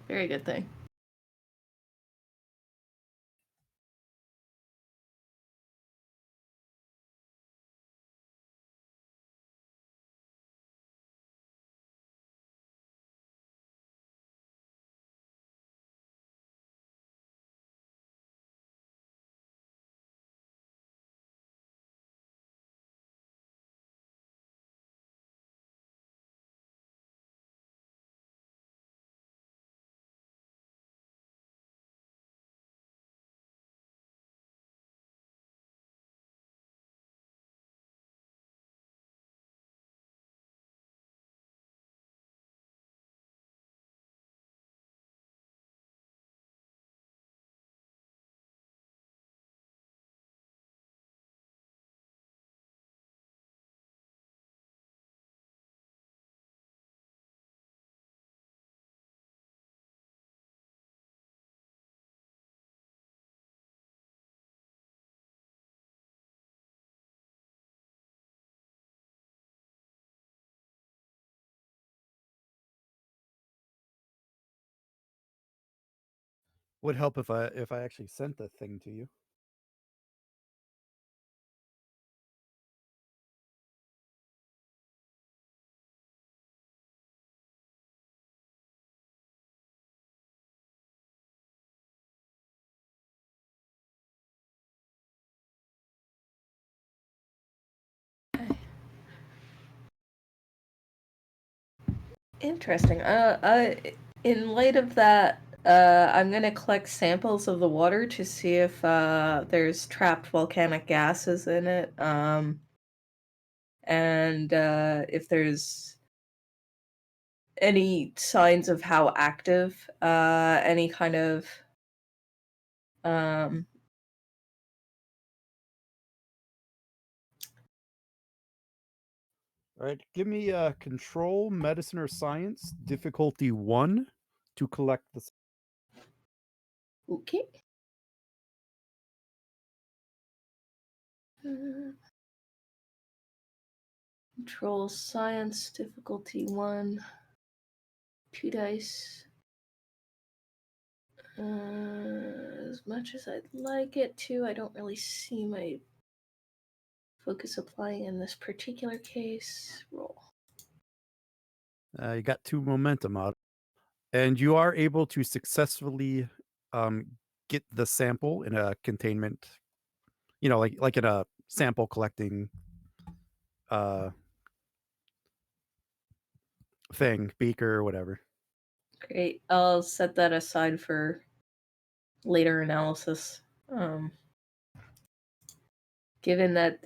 Very good thing. Would help if I actually sent the thing to you. Interesting. In light of that, I'm gonna collect samples of the water to see if there's trapped volcanic gases in it, and if there's any signs of how active any kind of um, All right, give me control, medicine, or science, difficulty 1 to collect the. okay. Uh, Control science difficulty 1. 2 dice. As much as I'd like it to, I don't really see my focus applying in this particular case. Roll. You got 2 momentum out, and you are able to successfully get the sample in a containment, like in a sample collecting thing, beaker or whatever. Great. I'll set that aside for later analysis. Given that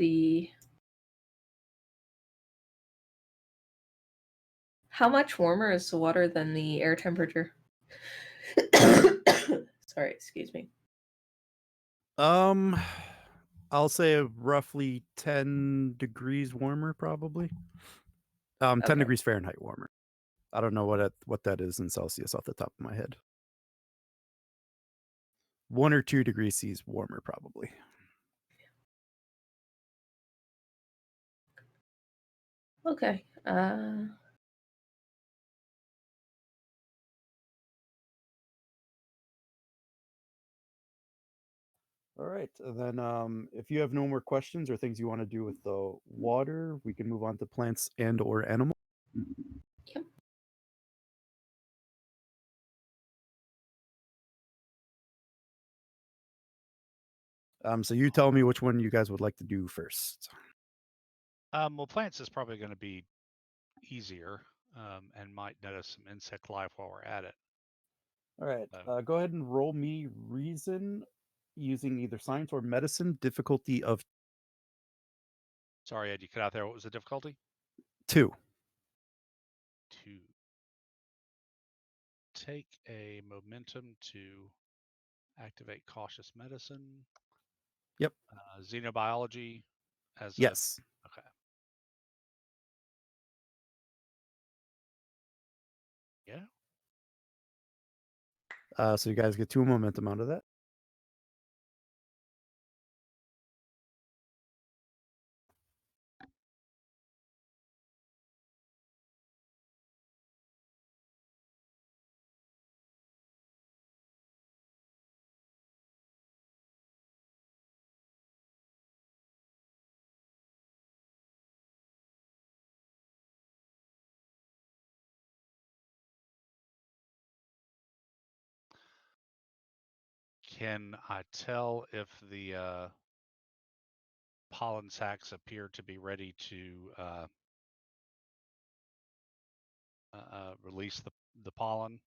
how much warmer is the water than the air temperature? Sorry, excuse me. I'll say roughly 10 degrees warmer, probably. 10 Okay. degrees Fahrenheit warmer. I don't know what that is in Celsius off the top of my head. 1 or 2 degrees C's warmer, probably. Okay. All right. And then if you have no more questions or things you want to do with the water, we can move on to plants and or animals. Yep. So you tell me which one you guys would like to do first. Well, plants is probably going to be easier, and might notice some insect life while we're at it. All right. Go ahead and roll me reason using either science or medicine, difficulty of Sorry, Ed, you cut out there. What was the difficulty? 2. 2. Take a momentum to activate cautious medicine. Yep. Xenobiology as Yes. Okay. So you guys get 2 momentum out of that. Can I tell if the pollen sacs appear to be ready to release the pollen?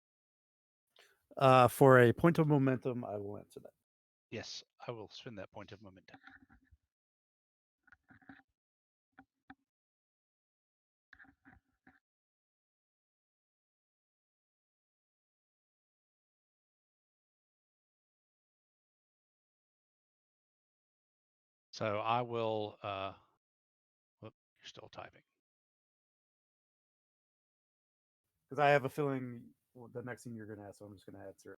For a point of momentum, I will answer that. Yes, I will spend that point of momentum. So I will. Whoop, you're still typing. Because I have a feeling the next thing you're going to ask, so I'm just going to answer it.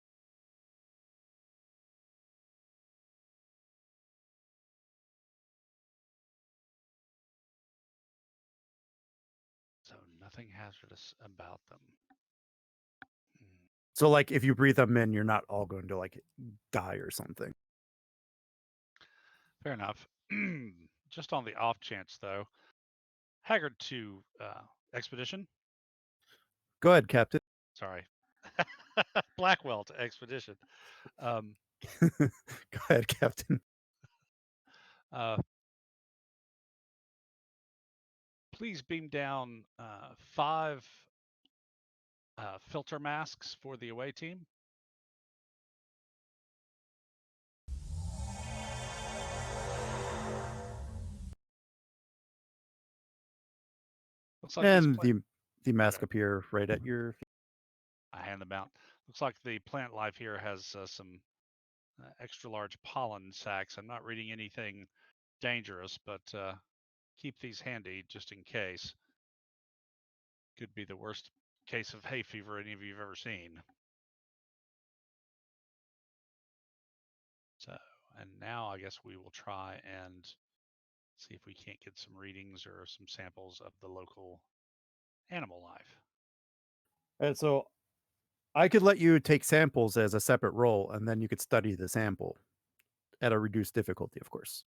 So nothing hazardous about them. So, like, if you breathe them in, you're not all going to like die or something. Fair enough. Just on the off chance, though, Haggard to Expedition. Go ahead, Captain. Sorry, Blackwell to Expedition. Go ahead, Captain. Please beam down 5 filter masks for the away team. Looks like And the mask okay. appear right at your feet. I hand them out. Looks like the plant life here has some extra large pollen sacs. I'm not reading anything dangerous, but keep these handy just in case. Could be the worst case of hay fever any of you have ever seen. So, and now I guess we will try and see if we can't get some readings or some samples of the local animal life. And so I could let you take samples as a separate role, and then you could study the sample at a reduced difficulty, of course.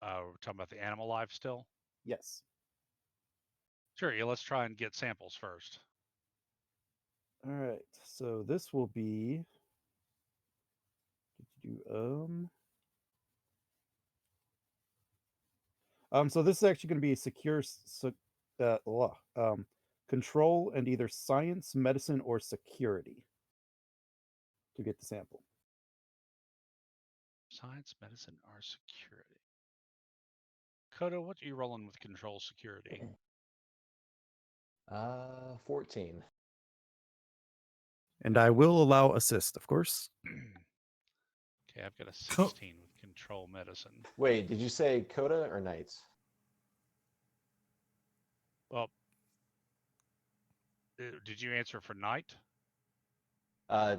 We're talking about the animal life still? Yes. Sure, yeah, let's try and get samples first. All right. So this will be so this is actually going to be a secure control and either science, medicine, or security to get the sample. Science, medicine, or security. Kodo, what are you rolling with control security? 14. And I will allow assist, of course. Okay, I've got a 16 with control medicine. Wait, did you say Coda or Knights? Well, did you answer for Knight?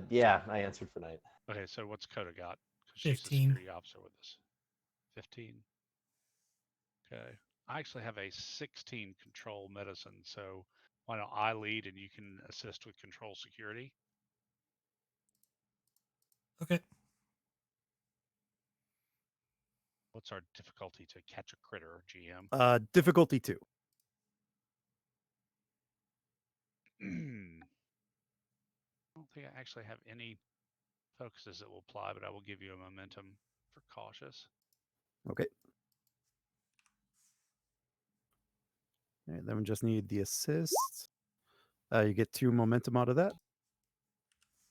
Yeah, I answered for Knight. Okay, so what's Coda got? She's the 15. security officer with us. 15. Okay. I actually have a 16 control medicine, so why don't I lead and you can assist with control security? Okay. What's our difficulty to catch a critter, GM? Difficulty 2. I don't think I actually have any focuses that will apply, but I will give you a momentum for cautious. Okay. All right, then we just need the assist. You get 2 momentum out of that.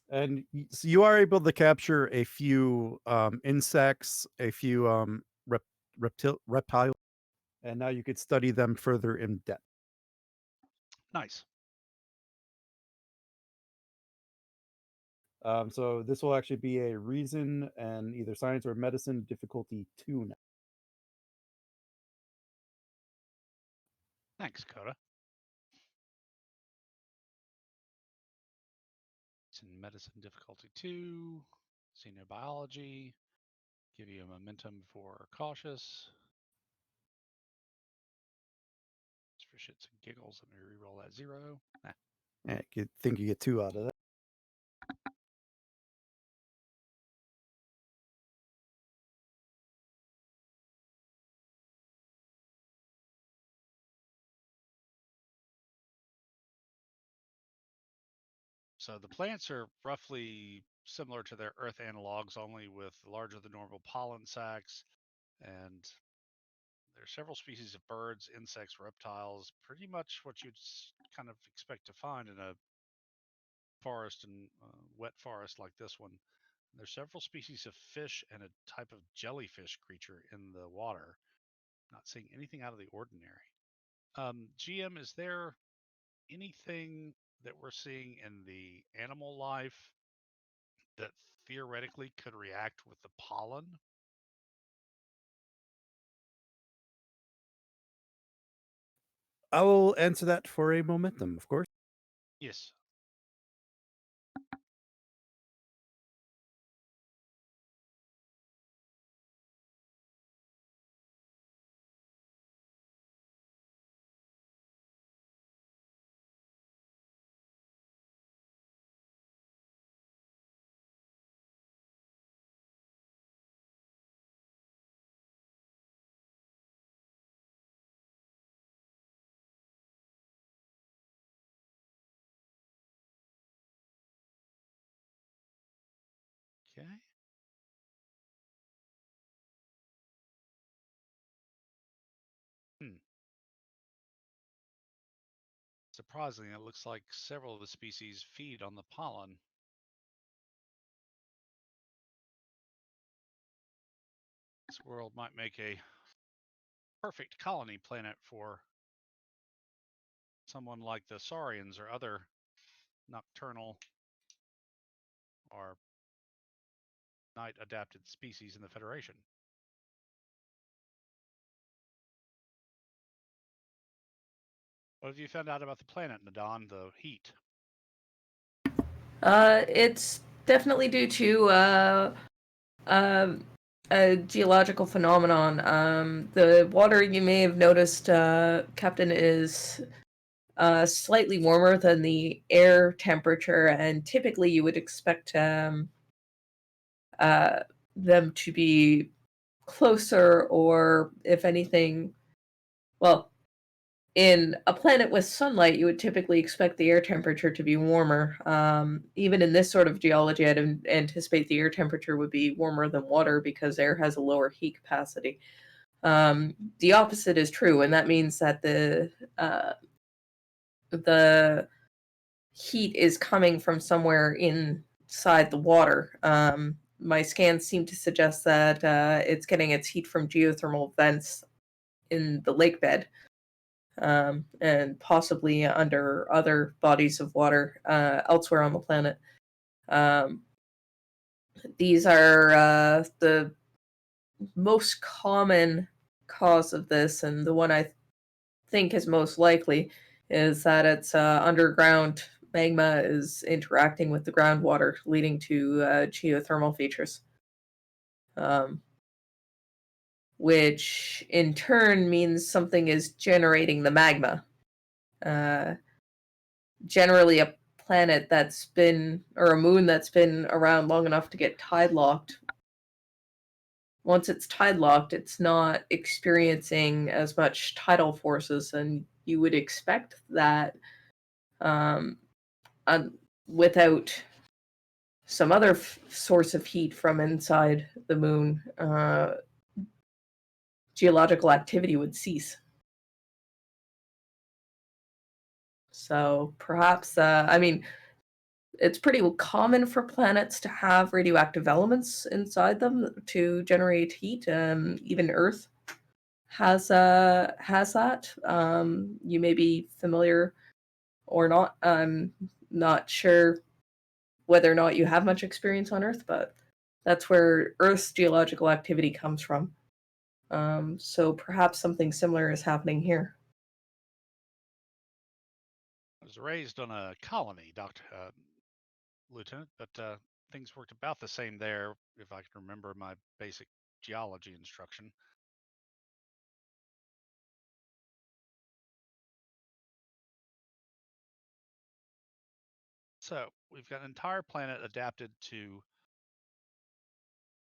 And so you are able to capture a few insects, a few reptiles, and now you could study them further in depth. Nice. So this will actually be a reason and either science or medicine difficulty 2 now. Thanks, Coda. It's in medicine difficulty 2, senior biology, give you a momentum for cautious. Just for shits and giggles, let me reroll that 0. Yeah, you think you get 2 out of that. So the plants are roughly similar to their Earth analogs, only with larger than normal pollen sacs, and there are several species of birds, insects, reptiles, pretty much what you'd kind of expect to find in a forest and wet forest like this one. There's several species of fish and a type of jellyfish creature in the water. Not seeing anything out of the ordinary. GM, is there anything that we're seeing in the animal life that theoretically could react with the pollen? I will answer that for a momentum, of course. Yes. Okay. Surprisingly, it looks like several of the species feed on the pollen. This world might make a perfect colony planet for someone like the saurians or other nocturnal or night adapted species in the Federation. What have you found out about the planet, Nadon, the heat? It's definitely due to a geological phenomenon. The water, you may have noticed, Captain, is slightly warmer than the air temperature, and typically you would expect them to be closer, or if anything, well, in a planet with sunlight, you would typically expect the air temperature to be warmer. Even in this sort of geology, I'd anticipate the air temperature would be warmer than water because air has a lower heat capacity. The opposite is true, and that means that the heat is coming from somewhere inside the water. My scans seem to suggest that it's getting its heat from geothermal vents in the lake bed. And possibly under other bodies of water elsewhere on the planet. These are the most common cause of this, and the one I think is most likely is that it's underground magma is interacting with the groundwater, leading to geothermal features. Which in turn means something is generating the magma. Generally, a planet that's been, or a moon that's been around long enough to get tide locked, once it's tide locked, it's not experiencing as much tidal forces, and you would expect that without some other source of heat from inside the moon, geological activity would cease. So perhaps, I mean, it's pretty common for planets to have radioactive elements inside them to generate heat. Even Earth has that. You may be familiar or not. I'm not sure whether or not you have much experience on Earth, but that's where Earth's geological activity comes from. So perhaps something similar is happening here. I was raised on a colony, Lieutenant, but things worked about the same there, if I can remember my basic geology instruction. So we've got an entire planet adapted to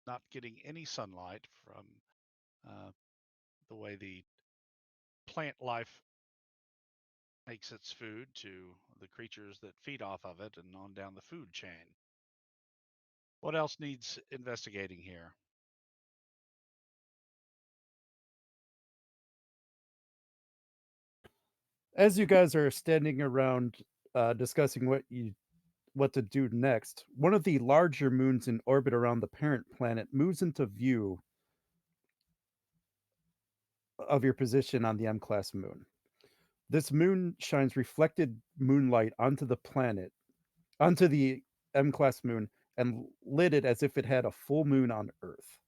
not getting any sunlight from the way the plant life makes its food to the creatures that feed off of it and on down the food chain. What else needs investigating here? As you guys are standing around discussing what to do next, one of the larger moons in orbit around the parent planet moves into view of your position on the M-class moon. This moon shines reflected moonlight onto the planet, onto the M-class moon, and lit it as if it had a full moon on Earth.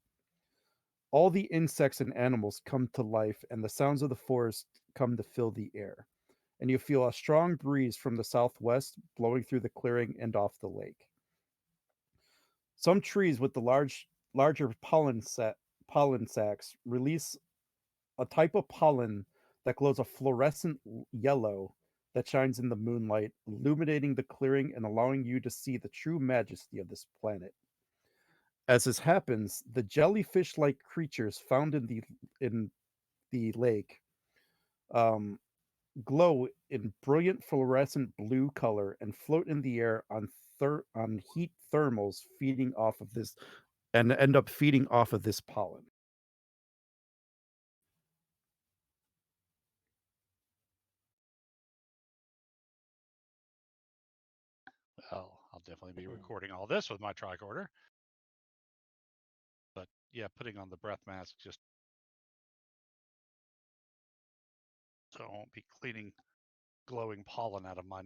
All the insects and animals come to life, and the sounds of the forest come to fill the air. And you feel a strong breeze from the southwest blowing through the clearing and off the lake. Some trees with the larger pollen sacs release a type of pollen that glows a fluorescent yellow that shines in the moonlight, illuminating the clearing and allowing you to see the true majesty of this planet. As this happens, the jellyfish-like creatures found in the lake um, glow in brilliant fluorescent blue color and float in the air on heat thermals feeding off of this and end up feeding off of this pollen. Well, I'll definitely be recording all this with my tricorder. But yeah, putting on the breath mask just so I won't be cleaning glowing pollen out of my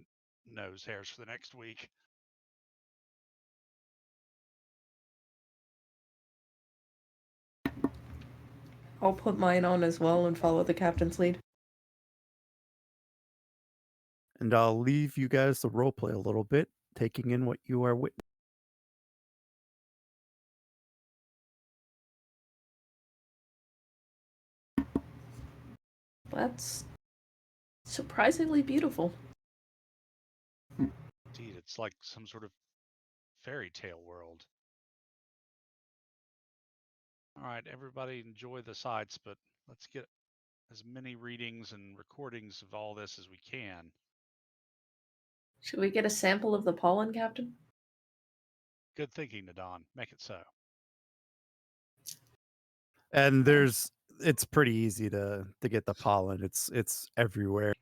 nose hairs for the next week. I'll put mine on as well and follow the captain's lead. And I'll leave you guys to roleplay a little bit, taking in what you are witnessing. That's surprisingly beautiful. Indeed, it's like some sort of fairy tale world. All right, everybody enjoy the sights, but let's get as many readings and recordings of all this as we can. Should we get a sample of the pollen, Captain? Good thinking, Nadon. Make it so. And it's pretty easy to get the pollen. It's everywhere.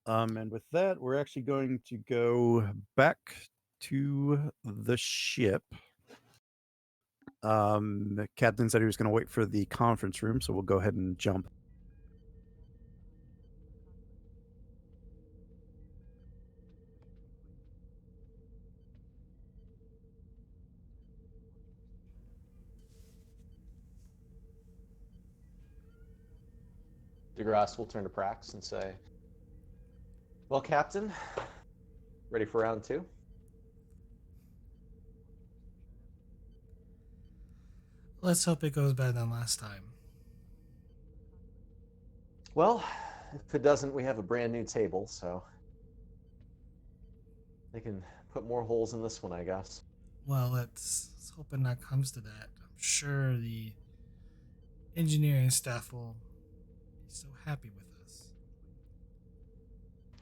And with that, we're actually going to go back to the ship. The captain said he was going to wait for the conference room, so we'll go ahead and jump. DeGrasse will turn to Prax and say, "Well, Captain, ready for round 2? Let's hope it goes better than last time. Well, if it doesn't, we have a brand new table, so they can put more holes in this one, I guess." Well, let's hope it not comes to that. I'm sure the engineering staff will be so happy with us.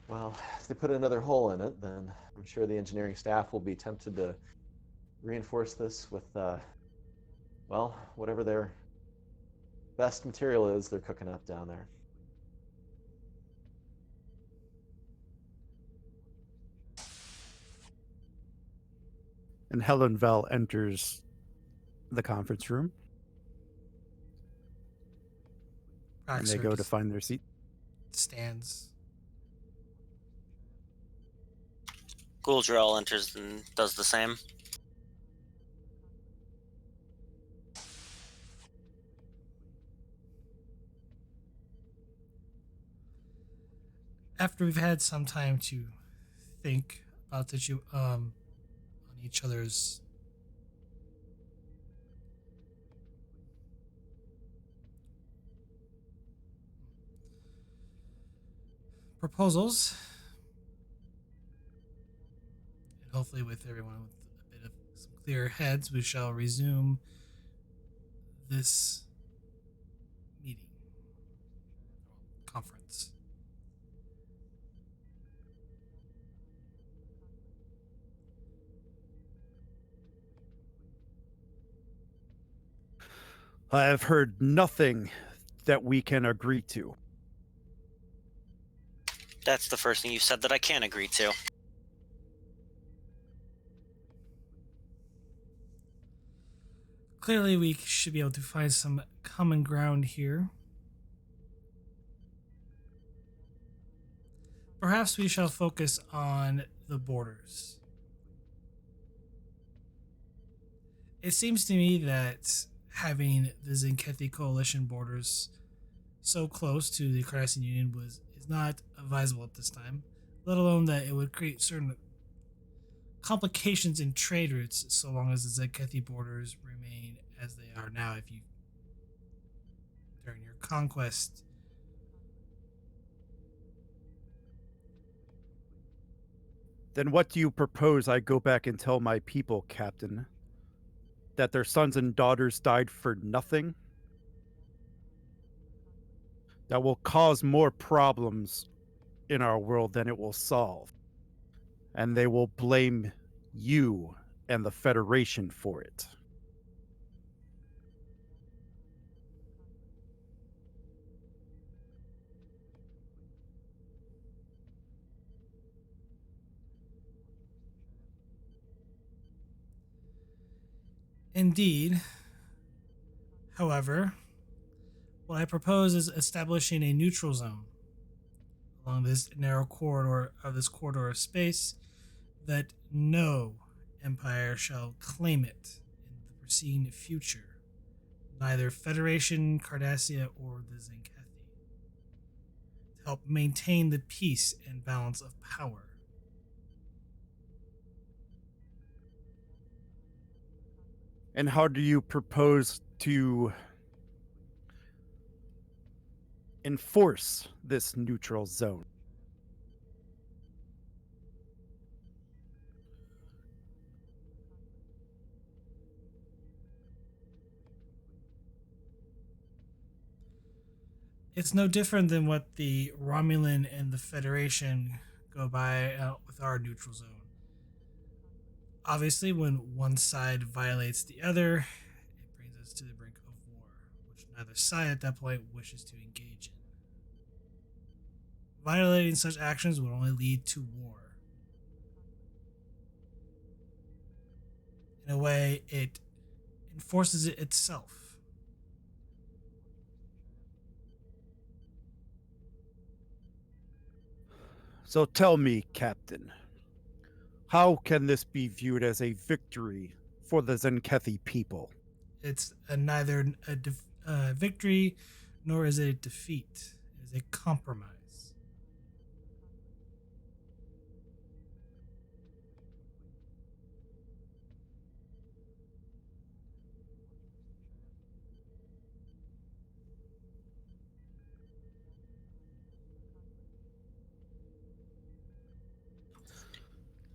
Well, if they put another hole in it, then I'm sure the engineering staff will be tempted to reinforce this with, well, whatever their best material is they're cooking up down there. And Helen Val enters the conference room, and they Praxer go to just find their seat. stands. Drel enters and does the same. After we've had some time to think about on each other's proposals, and hopefully with everyone with a bit of some clearer heads, we shall resume this meeting conference. I have heard nothing that we can agree to. That's the first thing you said that I can't agree to. Clearly, we should be able to find some common ground here. Perhaps we shall focus on the borders. It seems to me that having the Zenkethi coalition borders so close to the Cardassian Union is not advisable at this time, let alone that it would create certain complications in trade routes so long as the Zenkethi borders remain as they are now. If you, during your conquest, Then what do you propose I go back and tell my people, Captain? That their sons and daughters died for nothing? That will cause more problems in our world than it will solve. And they will blame you and the Federation for it. indeed. However, what I propose is establishing a neutral zone along this narrow corridor of space that no empire shall claim it in the preceding future, neither Federation, Cardassia, or the Zenkethi, to help maintain the peace and balance of power. And how do you propose to enforce this neutral zone? It's no different than what the Romulan and the Federation go by with our neutral zone. Obviously, when one side violates the other, it brings us to the brink of war, which neither side at that point wishes to engage in. Violating such actions would only lead to war. In a way, it enforces it itself. So tell me, Captain, how can this be viewed as a victory for the Zenkethi people? It's neither a victory nor is it a defeat. It is a compromise.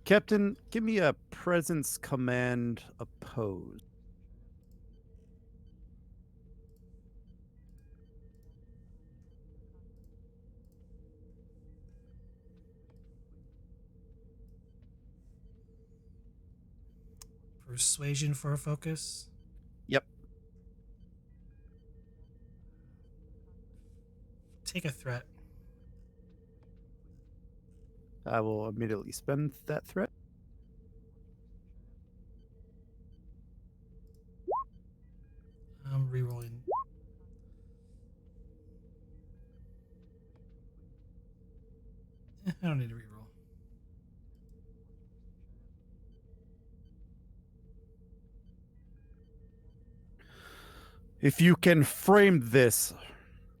Captain, give me a presence command opposed. Persuasion for a focus. Yep. Take a threat. I will immediately spend that threat. I'm rerolling. I don't need to reroll. If you can frame this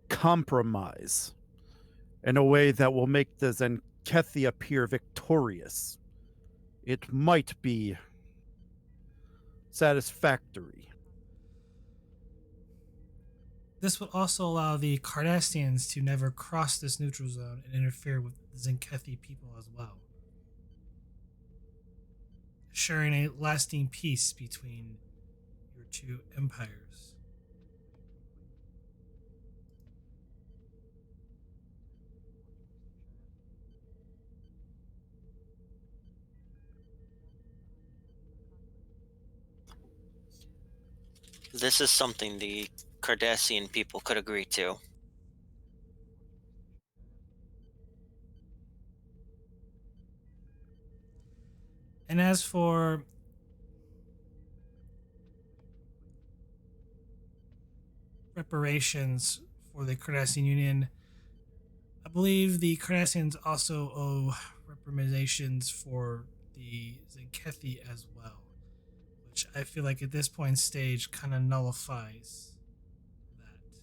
compromise in a way that will make the Zenkethi appear victorious. It might be satisfactory. This would also allow the Cardassians to never cross this neutral zone and interfere with the Zenkethi people as well, assuring a lasting peace between your two empires. This is something the Cardassian people could agree to. And as for reparations for the Cardassian Union, I believe the Cardassians also owe reparations for the Zenkethi as well, which I feel like at this point stage kind of nullifies that.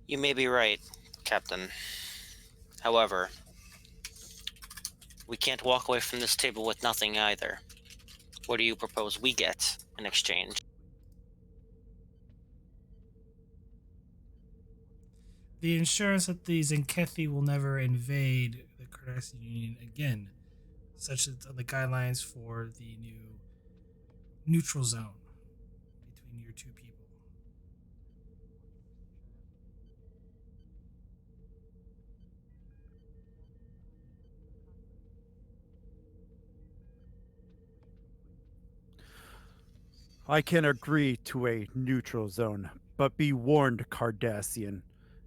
You may be right, Captain. However, we can't walk away from this table with nothing either. What do you propose we get in exchange? The assurance that the Zenkethi will never invade the Cardassian Union again, such as the guidelines for the new neutral zone between your two people. I can agree to a neutral zone, but be warned, Cardassian.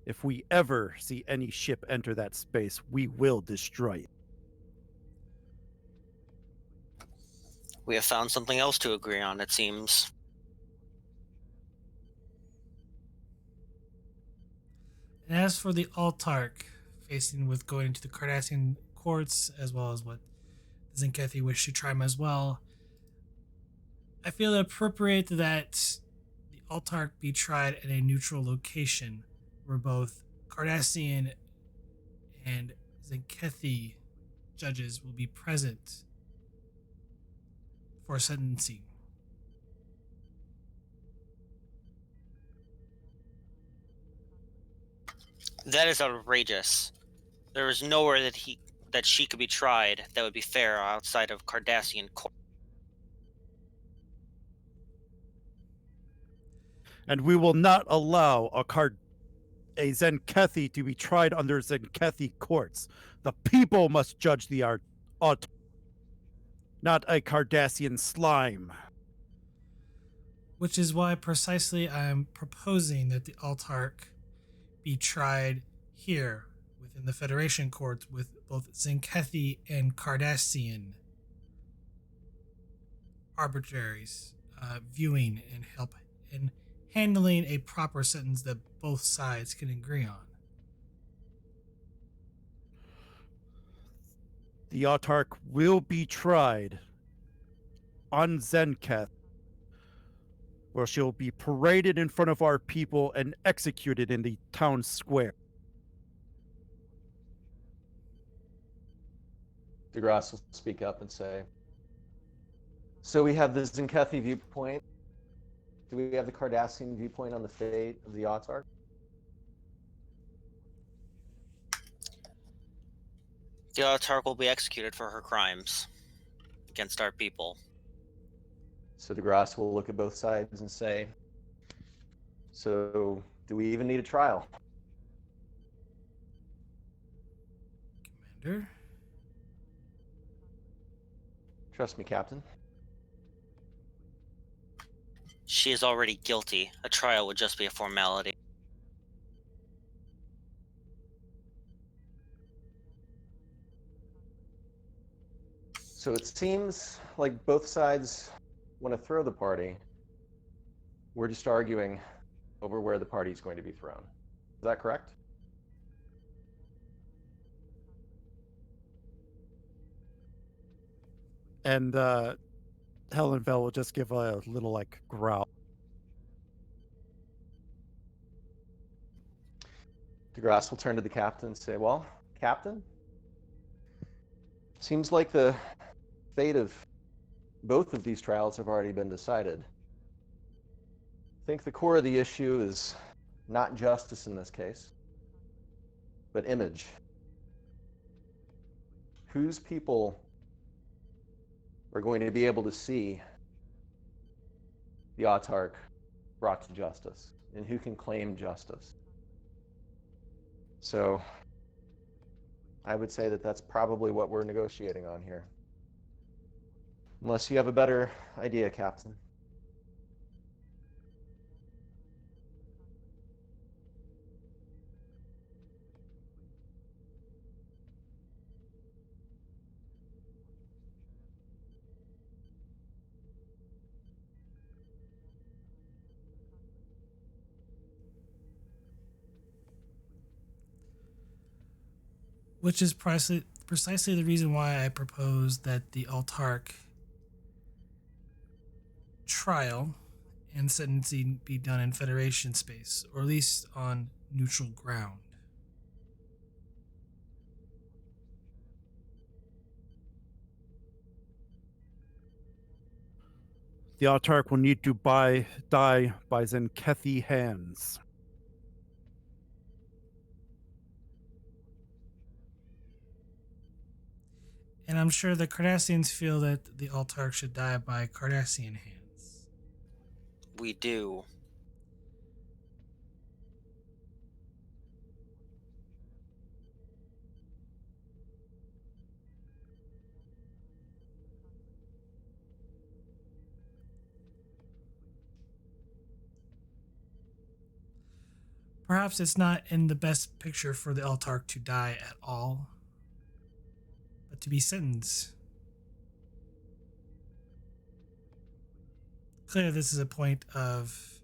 If we ever see any ship enter that space, we will destroy it. We have found something else to agree on, it seems. And as for the Altark, facing with going into the Cardassian courts, as well as what the Zenkethi wish to try him as well, I feel it appropriate that the Altark be tried at a neutral location where both Cardassian and Zenkethi judges will be present for sentencing. That is outrageous. There is nowhere that she could be tried that would be fair outside of Cardassian court. And we will not allow a Zenkethi to be tried under Zenkethi courts. The people must judge the art, not a Cardassian slime. Which is why precisely I am proposing that the Altark be tried here within the Federation courts with both Zenkethi and Cardassian arbitraries viewing and help in handling a proper sentence that both sides can agree on. The Autark will be tried on Zenketh, where she'll be paraded in front of our people and executed in the town square. DeGrasse will speak up and say, so we have the Zenkethi viewpoint. Do we have the Cardassian viewpoint on the fate of the Autark? The Autark will be executed for her crimes against our people. So DeGrasse will look at both sides and say, so do we even need a trial? Commander? Trust me, Captain. She is already guilty. A trial would just be a formality. So it seems like both sides want to throw the party. We're just arguing over where the party is going to be thrown. Is that correct? And Helen Bell will just give a little like growl. DeGrasse will turn to the captain and say, "Well, Captain, seems like the fate of both of these trials have already been decided. I think the core of the issue is not justice in this case, but image. Whose people are going to be able to see the autarch brought to justice, and who can claim justice? So I would say that that's probably what we're negotiating on here. Unless you have a better idea, Captain." Which is precisely the reason why I propose that the autarch trial and sentencing be done in Federation space, or at least on neutral ground. The autarch will need to die by Zenkethi hands. And I'm sure the Cardassians feel that the autarch should die by Cardassian hands. We do. Perhaps it's not in the best picture for the autarch to die at all, but to be sentenced. Clearly, this is a point of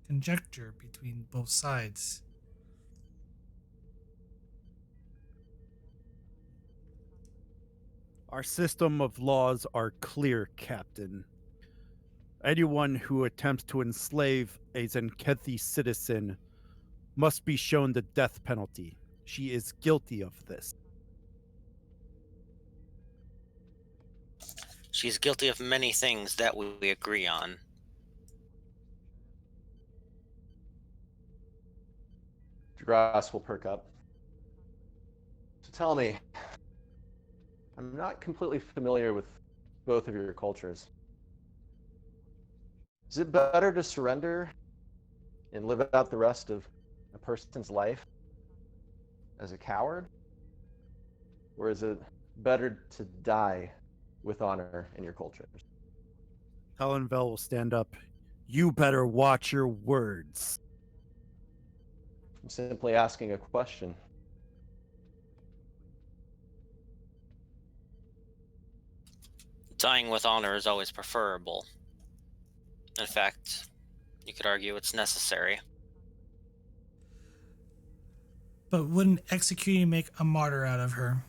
conjecture between both sides. Our system of laws are clear, Captain. Anyone who attempts to enslave a Zenkethi citizen must be shown the death penalty. She is guilty of this. She's guilty of many things that we agree on. DeGrasse will perk up. So tell me, I'm not completely familiar with both of your cultures. Is it better to surrender and live out the rest of a person's life as a coward? Or is it better to die with honor in your cultures? Helen Bell will stand up. You better watch your words. I'm simply asking a question. Dying with honor is always preferable. In fact, you could argue it's necessary. But wouldn't executing make a martyr out of her?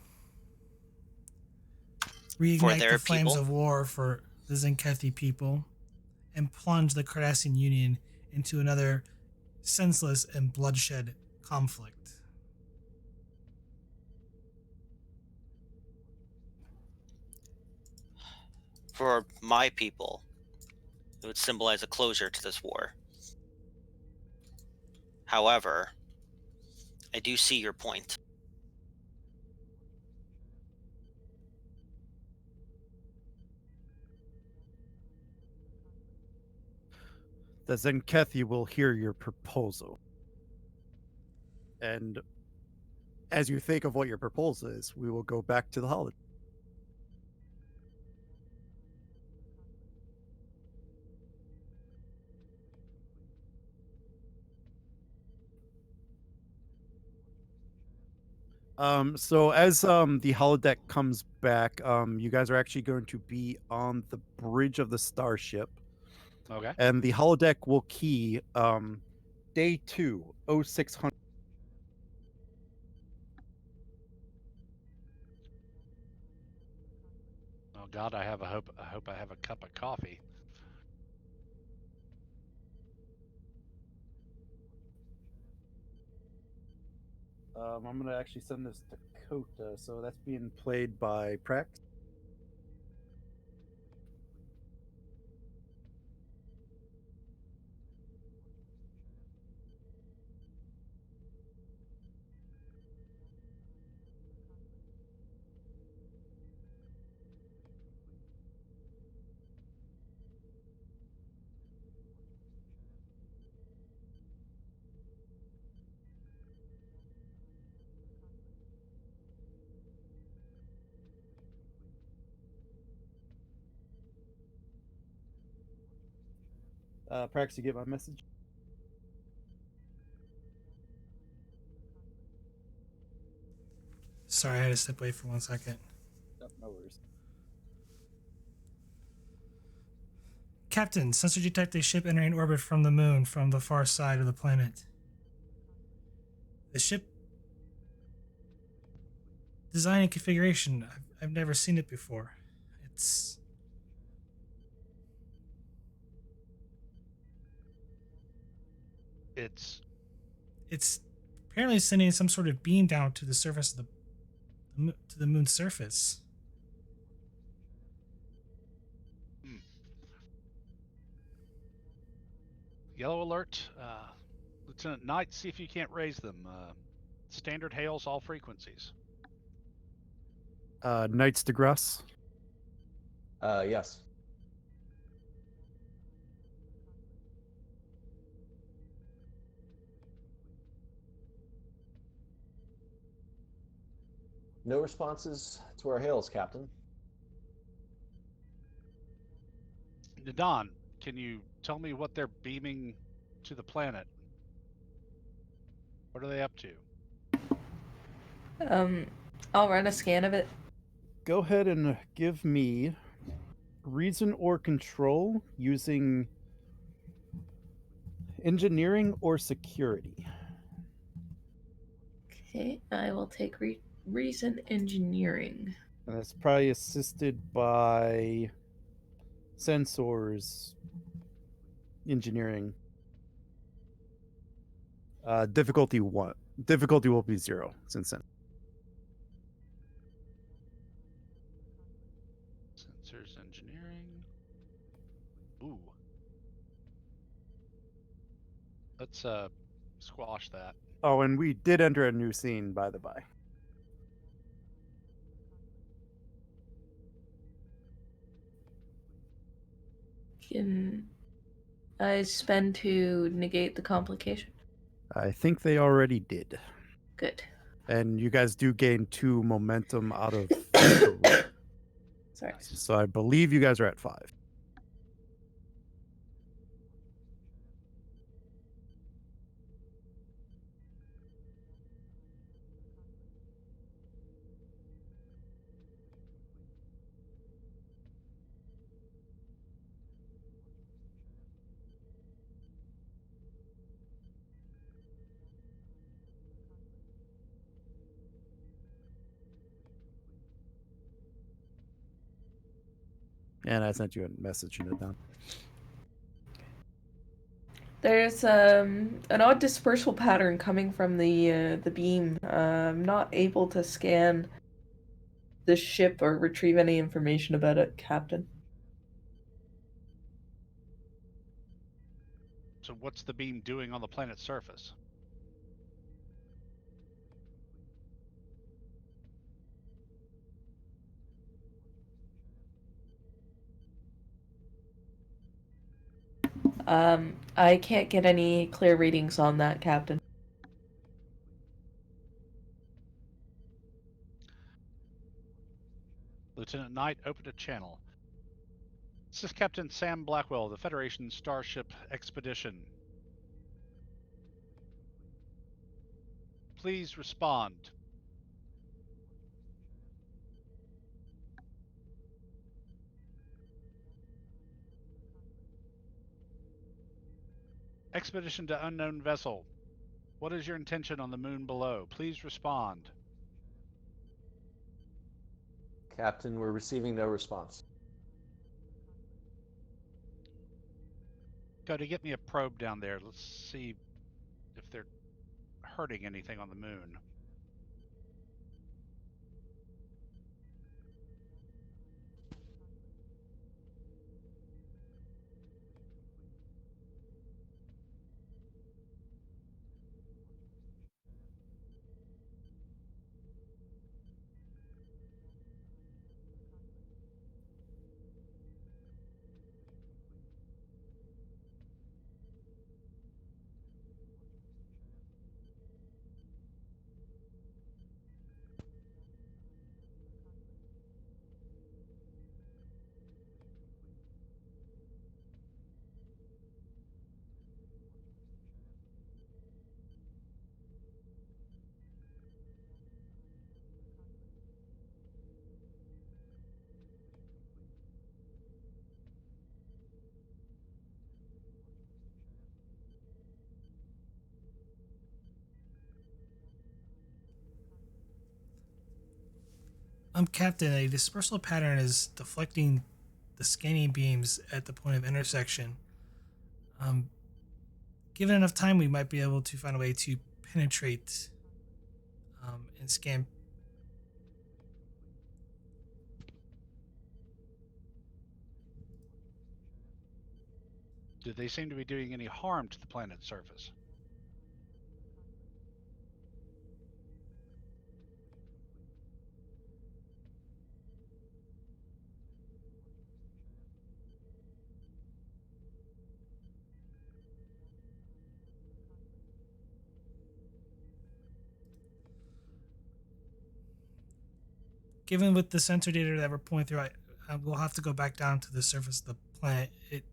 Reignite their the flames people? of war for the Zenkethi people, and plunge the Cardassian Union into another senseless and bloodshed conflict. For my people, it would symbolize a closure to this war. However, I do see your point. The Zenkethi will hear your proposal. And as you think of what your proposal is, we will go back to the holiday. So as the holodeck comes back, you guys are actually going to be on the bridge of the starship, Okay. and the holodeck will key day 2, 0600. God, I hope I have a cup of coffee. I'm gonna actually send this to Kota, so that's being played by Prax. Prax, you get my message? Sorry, I had to step away for 1 second. No worries. Captain, sensor detect a ship entering orbit from the moon from the far side of the planet. The ship design and configuration, I've never seen it before. It's it's apparently sending some sort of beam down to the surface of to the moon's surface. Yellow alert. Lieutenant Knight, see if you can't raise them. Standard hails all frequencies. Knights de Grasse. Yes. No responses to our hails, Captain. Nadon, can you tell me what they're beaming to the planet? What are they up to? I'll run a scan of it. Go ahead and give me reason or control using engineering or security. Okay, I will take reason engineering. And that's probably assisted by sensors engineering. Difficulty 1. Difficulty will be 0 since then. Sensors engineering. Ooh. Let's squash that. Oh, and we did enter a new scene, by the by. Can I spend to negate the complication? I think they already did. Good. And you guys do gain 2 momentum out of 3. Sorry. So I believe you guys are at 5. And I sent you a message in it down. There's an odd dispersal pattern coming from the beam. I'm not able to scan the ship or retrieve any information about it, Captain. So what's the beam doing on the planet's surface? I can't get any clear readings on that, Captain. Lieutenant Knight, open a channel. This is Captain Sam Blackwell, the Federation Starship Expedition. Please respond. Expedition to unknown vessel. What is your intention on the moon below? Please respond. Captain, we're receiving no response. Go to get me a probe down there. Let's see if they're hurting anything on the moon. Captain, a dispersal pattern is deflecting the scanning beams at the point of intersection. Given enough time, we might be able to find a way to penetrate and scan. Did they seem to be doing any harm to the planet's surface? Given with the sensor data that we're pulling through, we'll have to go back down to the surface of the planet. It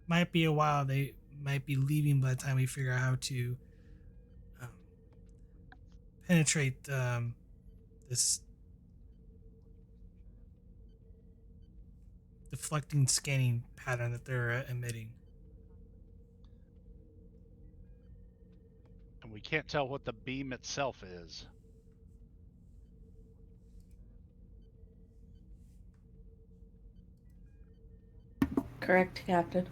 might be a while. They might be leaving by the time we figure out how to penetrate this deflecting scanning pattern that they're emitting. And we can't tell what the beam itself is. Correct, Captain.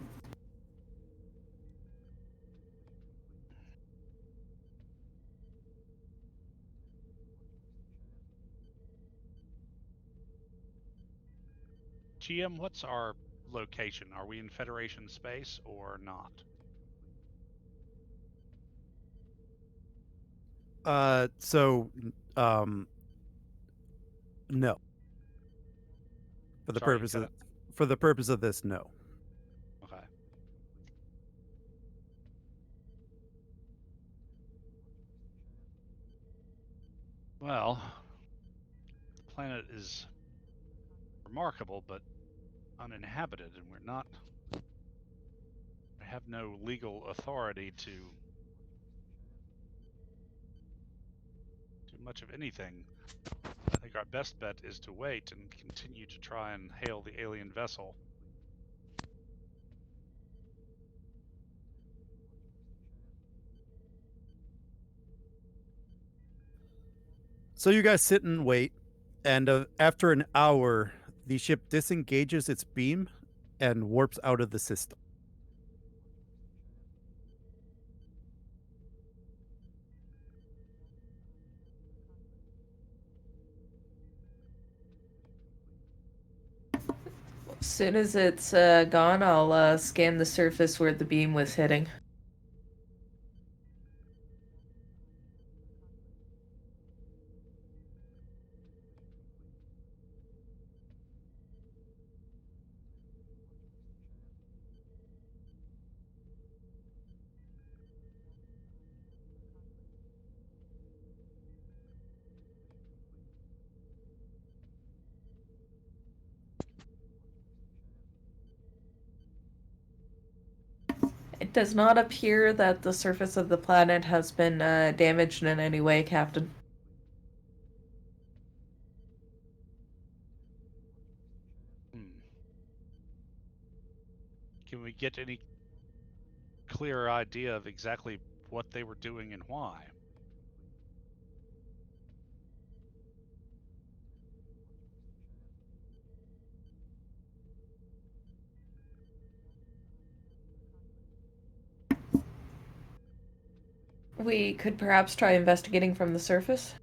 GM, what's our location? Are we in Federation space or not? No. For the Sorry, purpose of this, no. Okay. Well, the planet is remarkable, but uninhabited, and we have no legal authority to do much of anything. I think our best bet is to wait and continue to try and hail the alien vessel. So you guys sit and wait, and after an hour, the ship disengages its beam and warps out of the system. As soon as it's gone, I'll scan the surface where the beam was hitting. It does not appear that the surface of the planet has been damaged in any way, Captain. Can we get any clearer idea of exactly what they were doing and why? We could perhaps try investigating from the surface.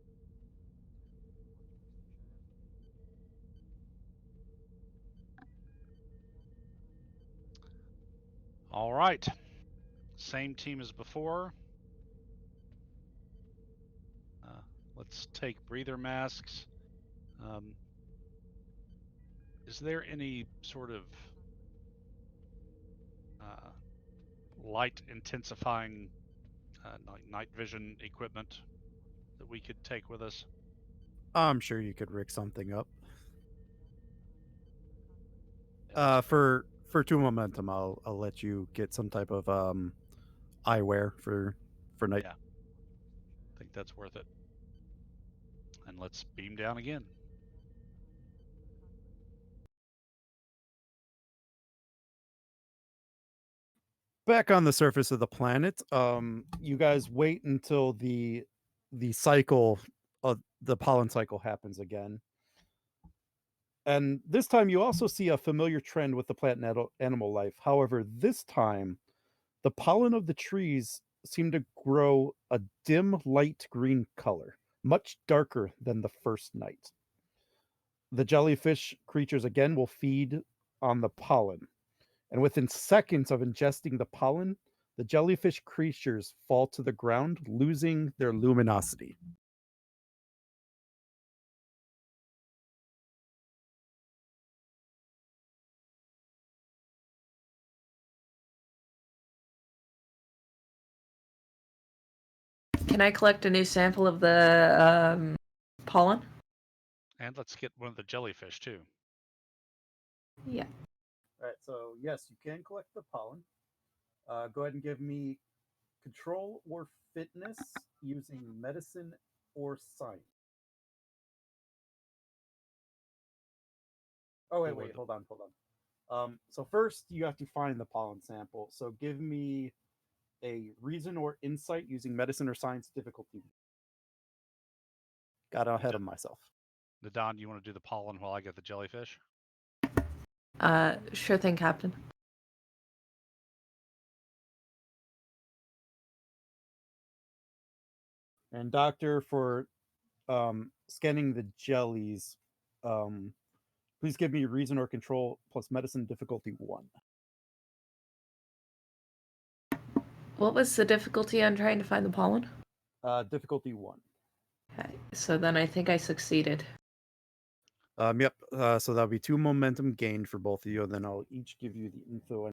All right. Same team as before. Let's take breather masks. Is there any sort of light intensifying night vision equipment that we could take with us? I'm sure you could rig something up. Yeah, For 2 momentum, I'll let you get some type of eyewear for night. Yeah. I think that's worth it. And let's beam down again. Back on the surface of the planet, you guys wait until the cycle of the pollen cycle happens again. And this time you also see a familiar trend with the plant and animal life. However, this time the pollen of the trees seem to grow a dim light green color, much darker than the first night. The jellyfish creatures again will feed on the pollen, and within seconds of ingesting the pollen, the jellyfish creatures fall to the ground, losing their luminosity. Can I collect a new sample of the pollen? And let's get one of the jellyfish too. Yeah. All right, so yes, you can collect the pollen. Go ahead and give me control or fitness using medicine or science. Oh wait, hold on. So first you have to find the pollen sample. So give me a reason or insight using medicine or science difficulty. Got ahead of myself. Nadon, you want to do the pollen while I get the jellyfish? Sure thing, Captain. And doctor, for scanning the jellies, please give me reason or control plus medicine difficulty 1. What was the difficulty on trying to find the pollen? Difficulty 1. Okay, so then I think I succeeded. Yep. So that'll be 2 momentum gained for both of you, and then I'll each give you the info.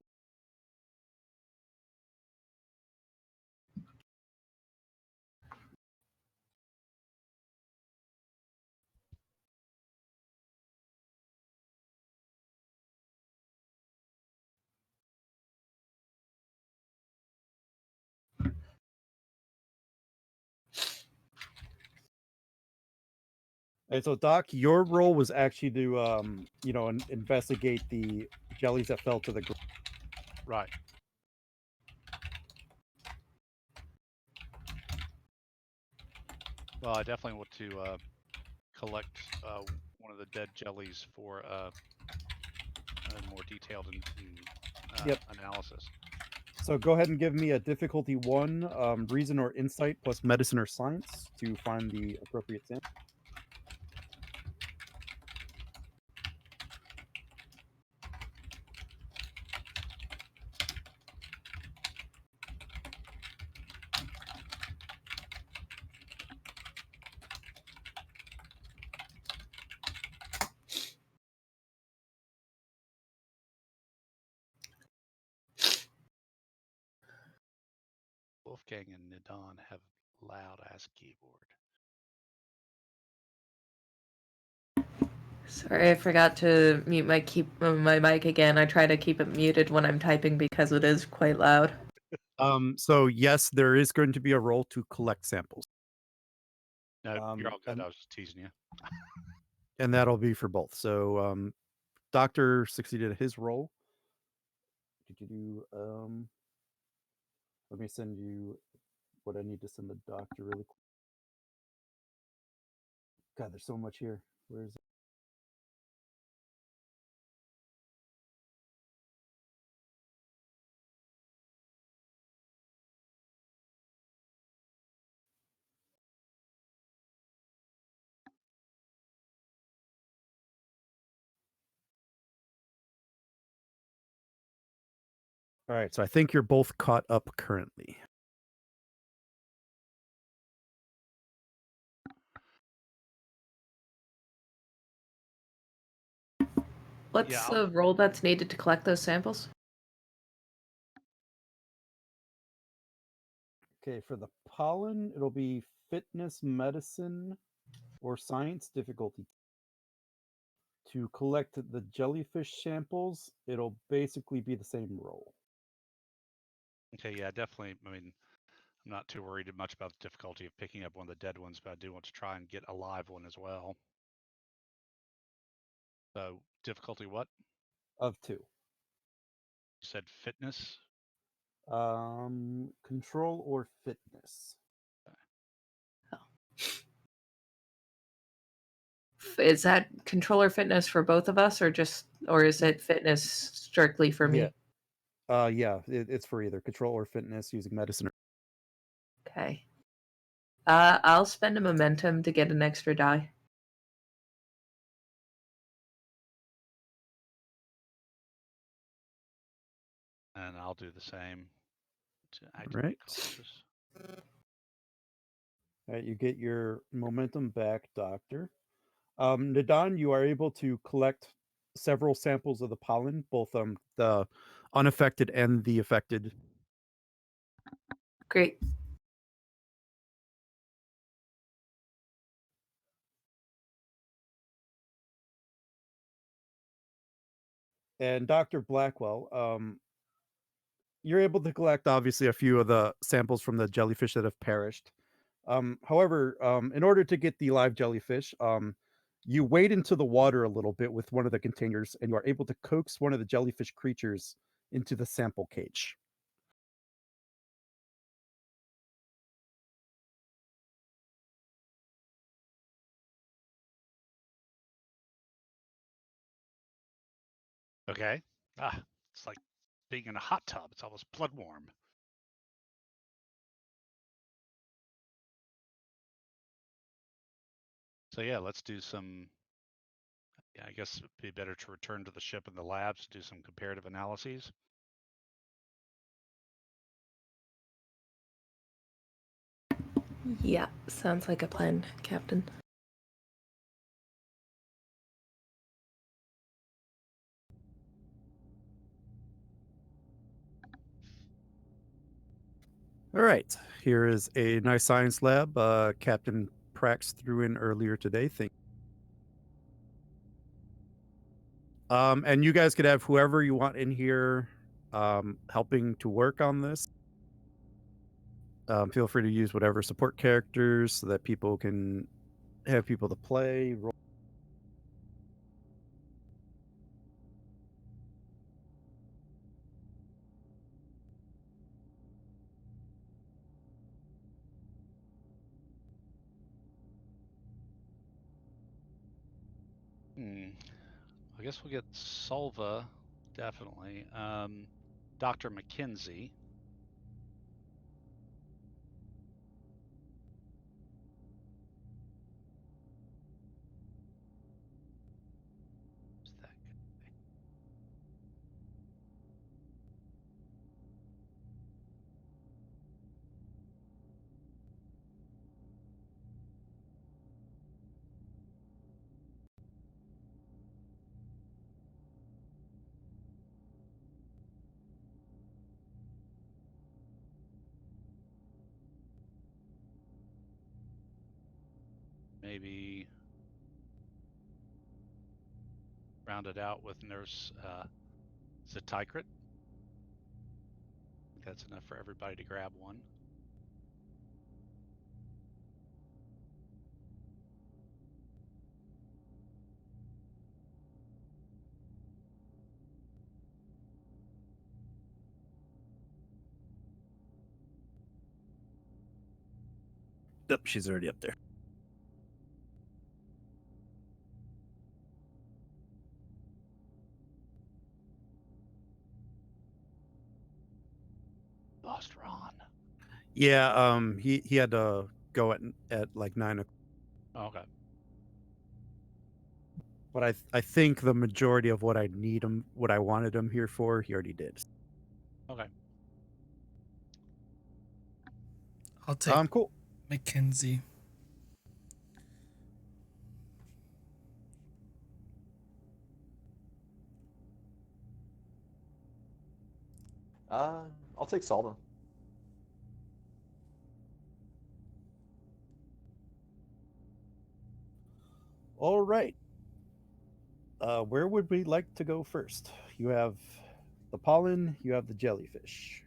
And so, Doc, your role was actually to, investigate the jellies that fell to the ground. Right. Well, I definitely want to collect one of the dead jellies for a more detailed analysis. So go ahead and give me a difficulty 1, reason or insight plus medicine or science to find the appropriate sample. Wolfgang and Nadon have loud ass keyboard. Sorry, I forgot to mute my mic again. I try to keep it muted when I'm typing because it is quite loud. So yes, there is going to be a role to collect samples. No, you're all good. I was just teasing you. And that'll be for both. So Doctor succeeded at his role. Let me send you what I need to send the doctor really quick. God, there's so much here. Where is it? All right, so I think you're both caught up currently. What's Yeah, the role that's needed to collect those samples? Okay, for the pollen, it'll be fitness, medicine, or science difficulty. To collect the jellyfish samples, it'll basically be the same role. Okay, yeah, definitely. I mean, I'm not too worried much about the difficulty of picking up one of the dead ones, but I do want to try and get a live one as well. So, difficulty what? Of 2. You said fitness? Control or fitness. Is that controller fitness for both of us, or is it fitness strictly for me? Yeah, it's for either control or fitness using medicine. Okay. I'll spend a momentum to get an extra die. And I'll do the same to activate cautious. All right, you get your momentum back, Doctor. Nadon, you are able to collect several samples of the pollen, both the unaffected and the affected. Great. And Dr. Blackwell, you're able to collect obviously a few of the samples from the jellyfish that have perished. However, in order to get the live jellyfish, you wade into the water a little bit with one of the containers, and you are able to coax one of the jellyfish creatures into the sample cage. Okay. It's like being in a hot tub. It's almost blood warm. So yeah, let's do some. Yeah, I guess it'd be better to return to the ship and the labs to do some comparative analyses. Yeah, sounds like a plan, Captain. All right, here is a nice science lab Captain Prax threw in earlier today. And you guys could have whoever you want in here helping to work on this. Feel free to use whatever support characters so that people can have people to play. I guess we'll get Solva, definitely. Dr. McKenzie. Who's that guy? Maybe round it out with Nurse Zetikrit. I think that's enough for everybody to grab one. Yep, she's already up there. Lost Ron. Yeah, he had to go at like 9 o'clock. Oh, okay. But I think the majority of what I wanted him here for, he already did. Okay. I'll take Cool. Mackenzie. I'll take Salma. All right. Where would we like to go first? You have the pollen, you have the jellyfish.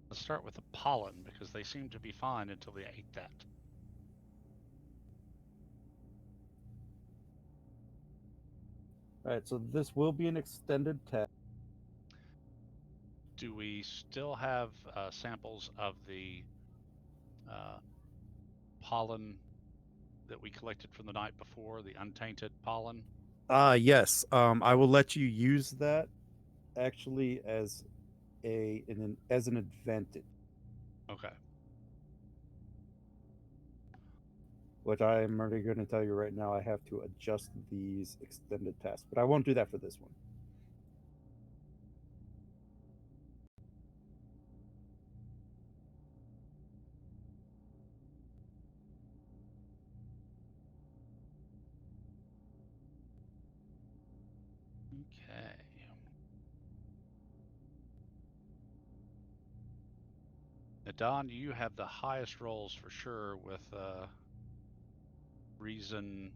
Let's start with the pollen because they seemed to be fine until they ate that. All right, so this will be an extended test. Do we still have samples of the pollen that we collected from the night before, the untainted pollen? Yes. I will let you use that actually as as an advantage, Okay. which I am already going to tell you right now. I have to adjust these extended tests, but I won't do that for this one. Okay. Now, Don, you have the highest rolls for sure with reason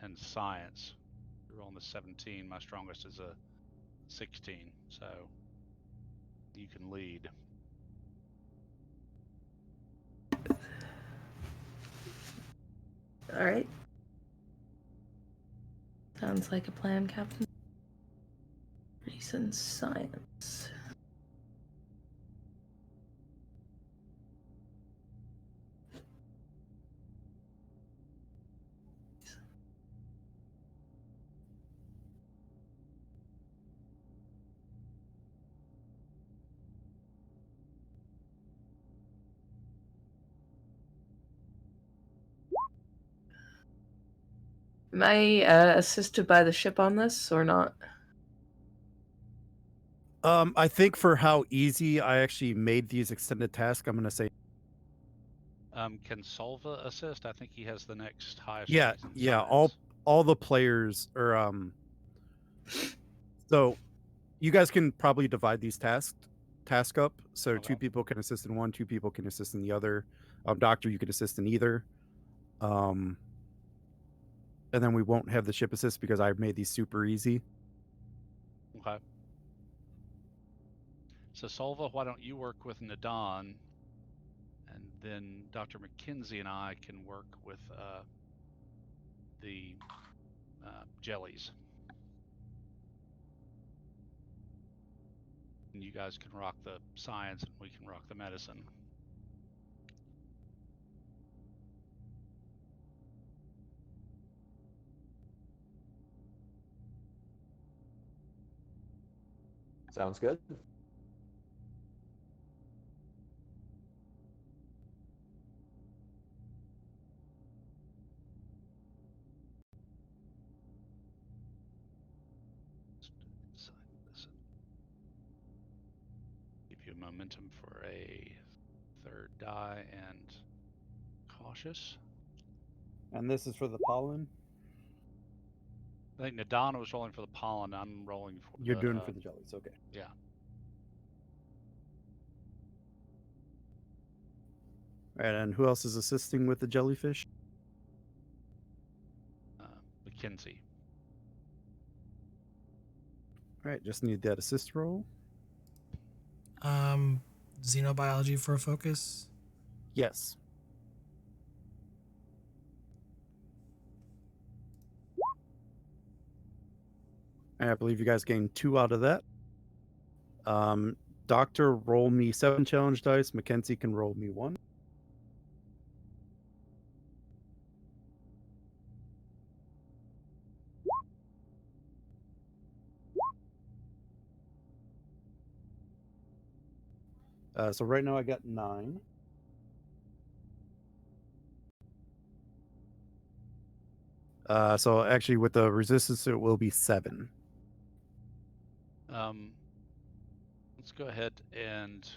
and science. You're rolling the 17. My strongest is a 16, so you can lead. All right. Sounds like a plan, Captain. Reason science. Am I assisted by the ship on this or not? I think for how easy I actually made these extended tasks, I'm going to say Can Solva assist? I think he has the next highest yeah, reason yeah. science. All the players are so you guys can probably divide these task up. So Okay. 2 people can assist in one, 2 people can assist in the other. Doctor, you can assist in either. And then we won't have the ship assist because I made these super easy. Okay. So Solva, why don't you work with Nadon, and then Dr. McKenzie and I can work with the jellies. And you guys can rock the science and we can rock the medicine. Sounds good. Give you momentum for a third die and cautious. And this is for the pollen. I think Nadana was rolling for the pollen. I'm rolling for You're the doing for the jellies. Okay. yeah. All right, and who else is assisting with the jellyfish? McKenzie. All right, just need that assist roll. Xenobiology for a focus. Yes. I believe you guys gained 2 out of that. Doctor, roll me 7 challenge dice. Mackenzie can roll me 1. So right now I got 9. So actually, with the resistance, it will be 7. Let's go ahead and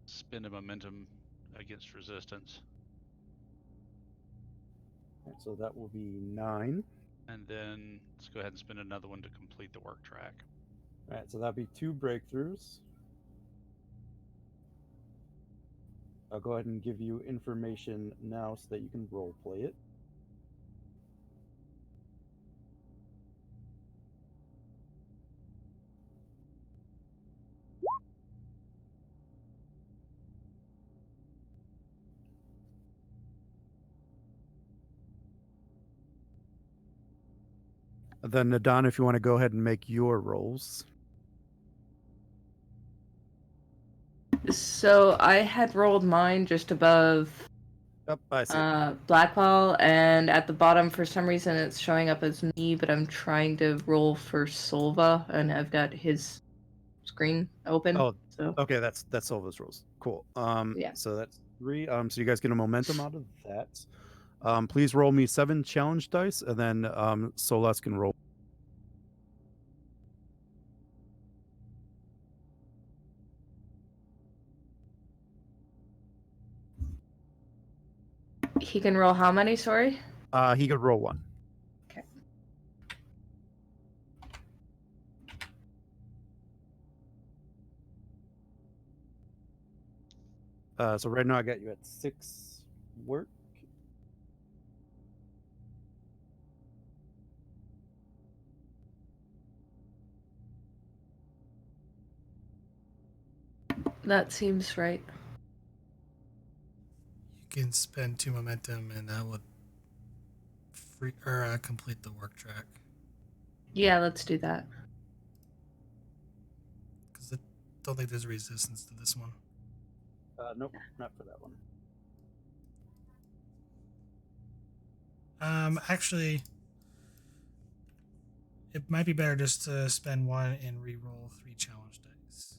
spend a momentum against resistance. Right, so that will be 9. And then let's go ahead and spend another one to complete the work track. All right, so that'd be 2 breakthroughs. I'll go ahead and give you information now so that you can role play it. Then Nadon, if you want to go ahead and make your rolls. So I had rolled mine just above Yep, I see it. Blackwell, and at the bottom for some reason it's showing up as me, but I'm trying to roll for Solva, and I've got his screen open. Oh, so okay, that's Silva's rolls. Cool. Yeah. So that's 3. So you guys get a momentum out of that. Please roll me 7 challenge dice, and then Solas can roll. he can roll how many? Sorry. He could roll 1. Okay. So right now I got you at 6 work. That seems right. You can spend 2 momentum, and that would complete the work track. Yeah, let's do that. Because I don't think there's resistance to this one. Nope, not for that one. Actually, it might be better just to spend 1 and re-roll 3 challenge dice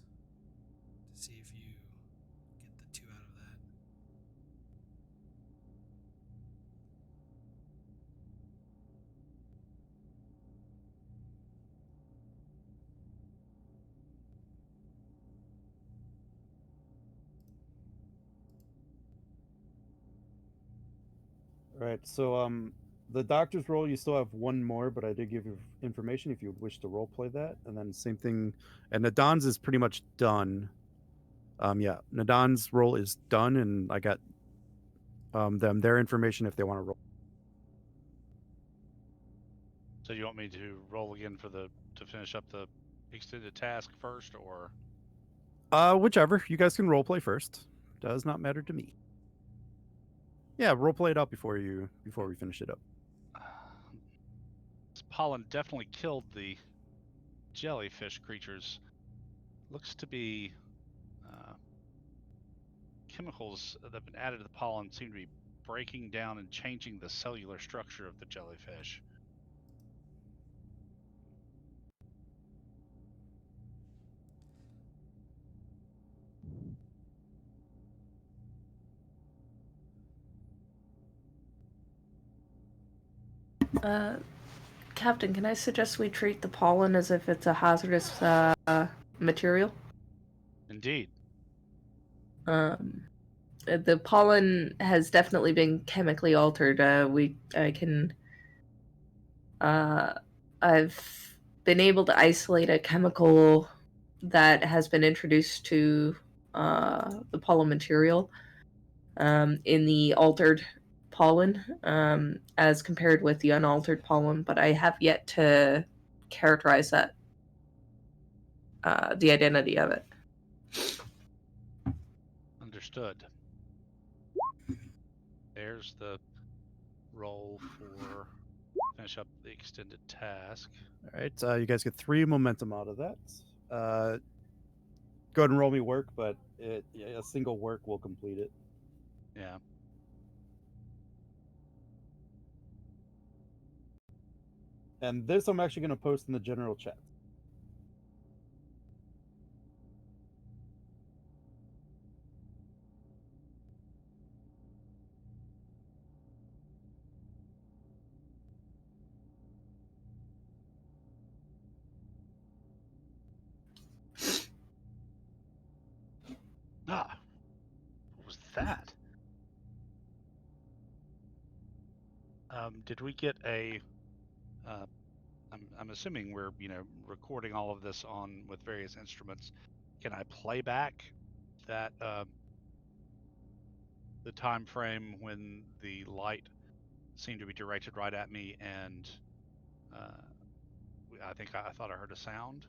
to see if you get the 2 out of that. Right. So the doctor's roll, you still have 1 more, but I did give you information if you would wish to role play that. And then same thing, and Nadon's is pretty much done. Yeah, Nadon's roll is done, and I got them their information if they want to roll. So you want me to roll again to finish up the extended task first, or? Whichever. You guys can role play first. Does not matter to me. Yeah, role play it out before we finish it up. This pollen definitely killed the jellyfish creatures. Looks to be chemicals that have been added to the pollen seem to be breaking down and changing the cellular structure of the jellyfish. Captain, can I suggest we treat the pollen as if it's a hazardous material? Indeed. The pollen has definitely been chemically altered. I've been able to isolate a chemical that has been introduced to the pollen material in the altered pollen as compared with the unaltered pollen, but I have yet to characterize that, the identity of it. Understood. There's the roll for finish up the extended task. All right, you guys get 3 momentum out of that. Go ahead and roll me work, but a single work will complete it. Yeah. And this I'm actually going to post in the general chat. that? Did we get a? I'm assuming we're recording all of this on with various instruments. Can I play back that the time frame when the light seemed to be directed right at me, and I thought I heard a sound.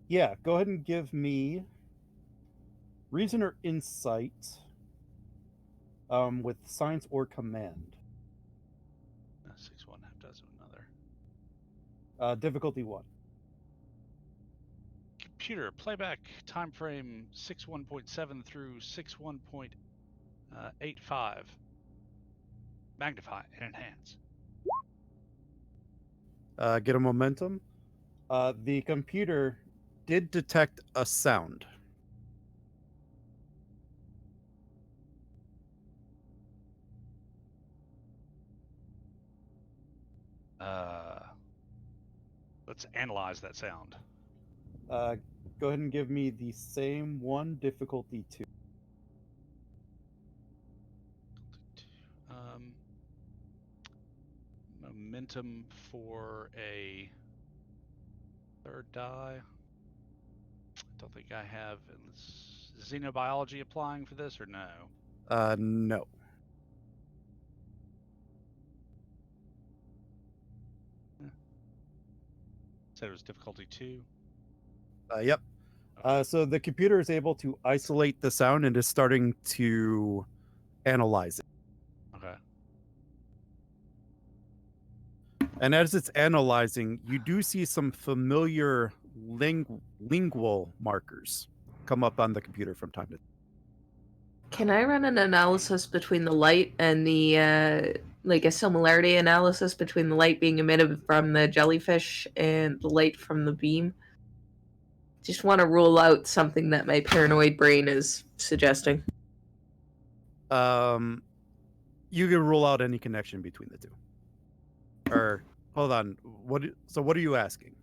Yeah, go ahead and give me reason or insight with science or command. 6 1 half dozen another. Difficulty 1. Computer, playback time frame 6.1.7 through 6.1.85. Magnify and enhance. Get a momentum. The computer did detect a sound. Let's analyze that sound. Go ahead and give me the same one, difficulty 2. Momentum for a third die. Don't think I have. Is xenobiology applying for this or no? No. Said it was difficulty 2. Yep. So the computer is able to isolate the sound and is starting to analyze it. Okay. And as it's analyzing, you do see some familiar lingual markers come up on the computer from time to time. Can I run an analysis between the light and the, like a similarity analysis between the light being emitted from the jellyfish and the light from the beam? Just want to rule out something that my paranoid brain is suggesting. You can rule out any connection between the two. Or, hold on. What are you asking?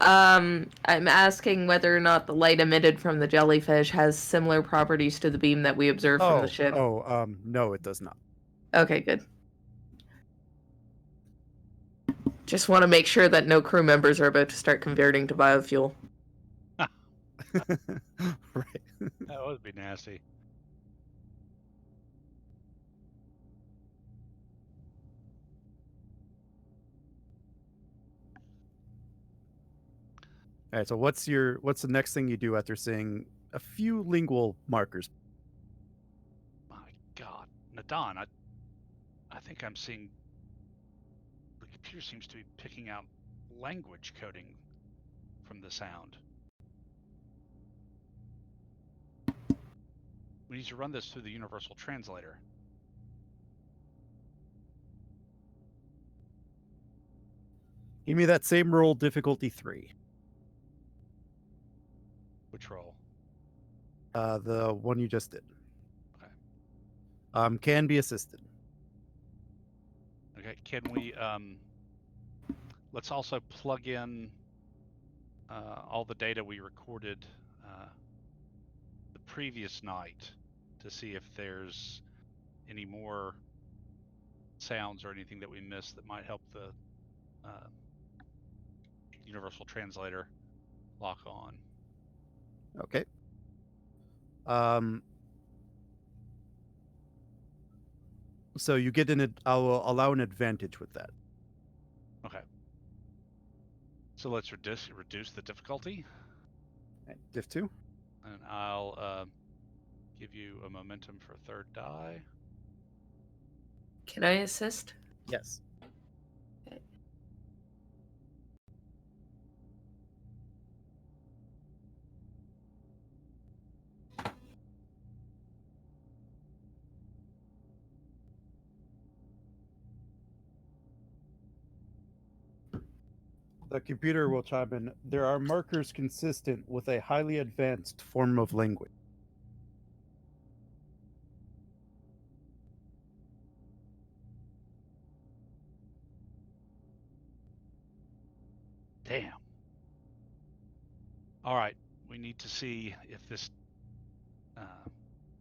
I'm asking whether or not the light emitted from the jellyfish has similar properties to the beam that we observe from the ship. No, it does not. Okay, good. Just want to make sure that no crew members are about to start converting to biofuel. Right. That would be nasty. All right, so what's the next thing you do after seeing a few lingual markers? My God, Nadon, I think I'm seeing the computer seems to be picking out language coding from the sound. We need to run this through the universal translator. Give me that same roll, difficulty 3. Which roll? The one you just did. Okay. Can be assisted. Okay, can we let's also plug in all the data we recorded the previous night to see if there's any more sounds or anything that we missed that might help the universal translator lock on. Okay. So you get I'll allow an advantage with that. Okay. So let's reduce the difficulty. Okay, diff 2. And I'll give you a momentum for a third die. Can I assist? Yes. Okay. The computer will chime in. There are markers consistent with a highly advanced form of language. Damn. All right, we need to see if this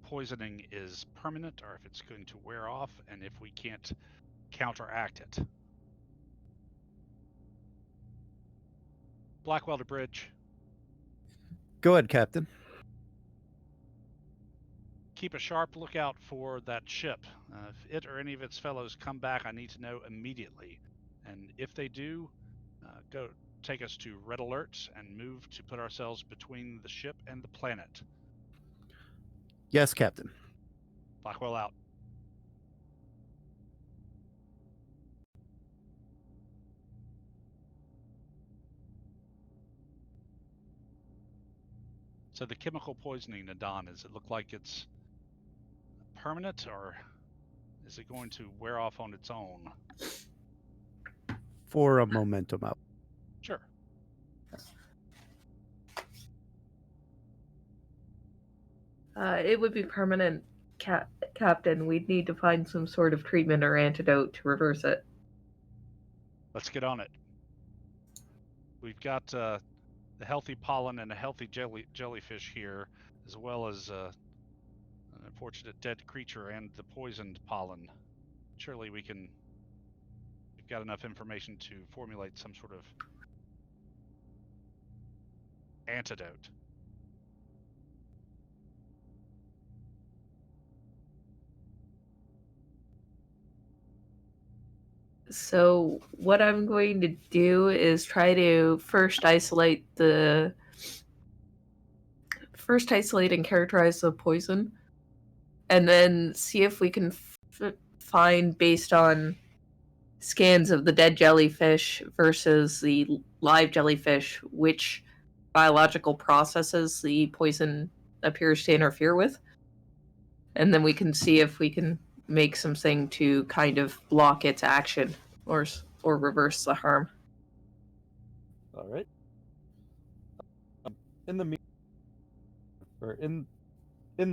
poisoning is permanent or if it's going to wear off, and if we can't counteract it. Blackwell to Bridge. Go ahead, Captain. Keep a sharp lookout for that ship. If it or any of its fellows come back, I need to know immediately. And if they do, go take us to red alert and move to put ourselves between the ship and the planet. Yes, Captain. Blackwell out. So the chemical poisoning, Nadon, does it look like it's permanent, or is it going to wear off on its own? For a momentum out. Sure. It would be permanent, Captain. We'd need to find some sort of treatment or antidote to reverse it. Let's get on it. We've got the healthy pollen and a healthy jellyfish here, as well as an unfortunate dead creature and the poisoned pollen. Surely we've got enough information to formulate some sort of antidote. So what I'm going to do is try to first isolate and characterize the poison, and then see if we can find, based on scans of the dead jellyfish versus the live jellyfish, which biological processes the poison appears to interfere with. And then we can see if we can make something to kind of block its action or reverse the harm. All right. In the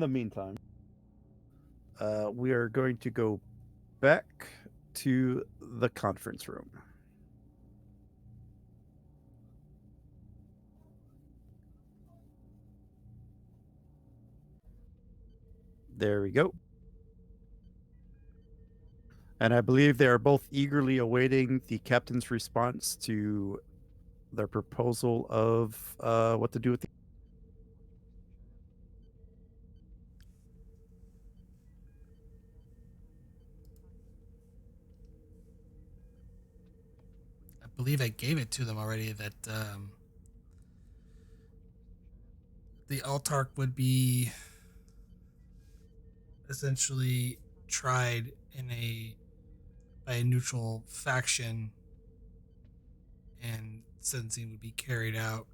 meantime, we are going to go back to the conference room. There we go. And I believe they are both eagerly awaiting the captain's response to their proposal of what to do with the. I believe I gave it to them already that the Altark would be essentially tried by a neutral faction, and sentencing would be carried out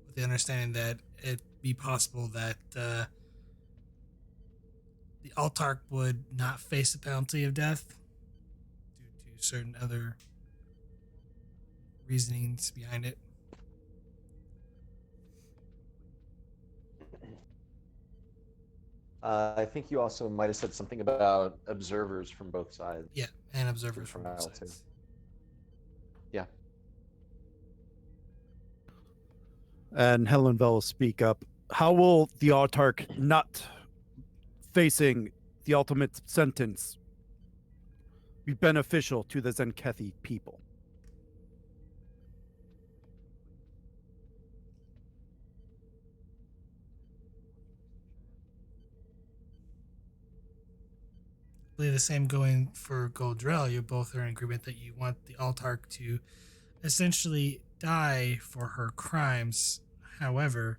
with the understanding that it'd be possible that the Altark would not face the penalty of death due to certain other reasonings behind it. I think you also might have said something about observers from both sides. Yeah, and observers from both sides. Too. Yeah. And Hellen will speak up. How will the Autarch not facing the ultimate sentence be beneficial to the Zenkethi people? I believe the same going for Drel. You both are in agreement that you want the Altark to essentially die for her crimes. However,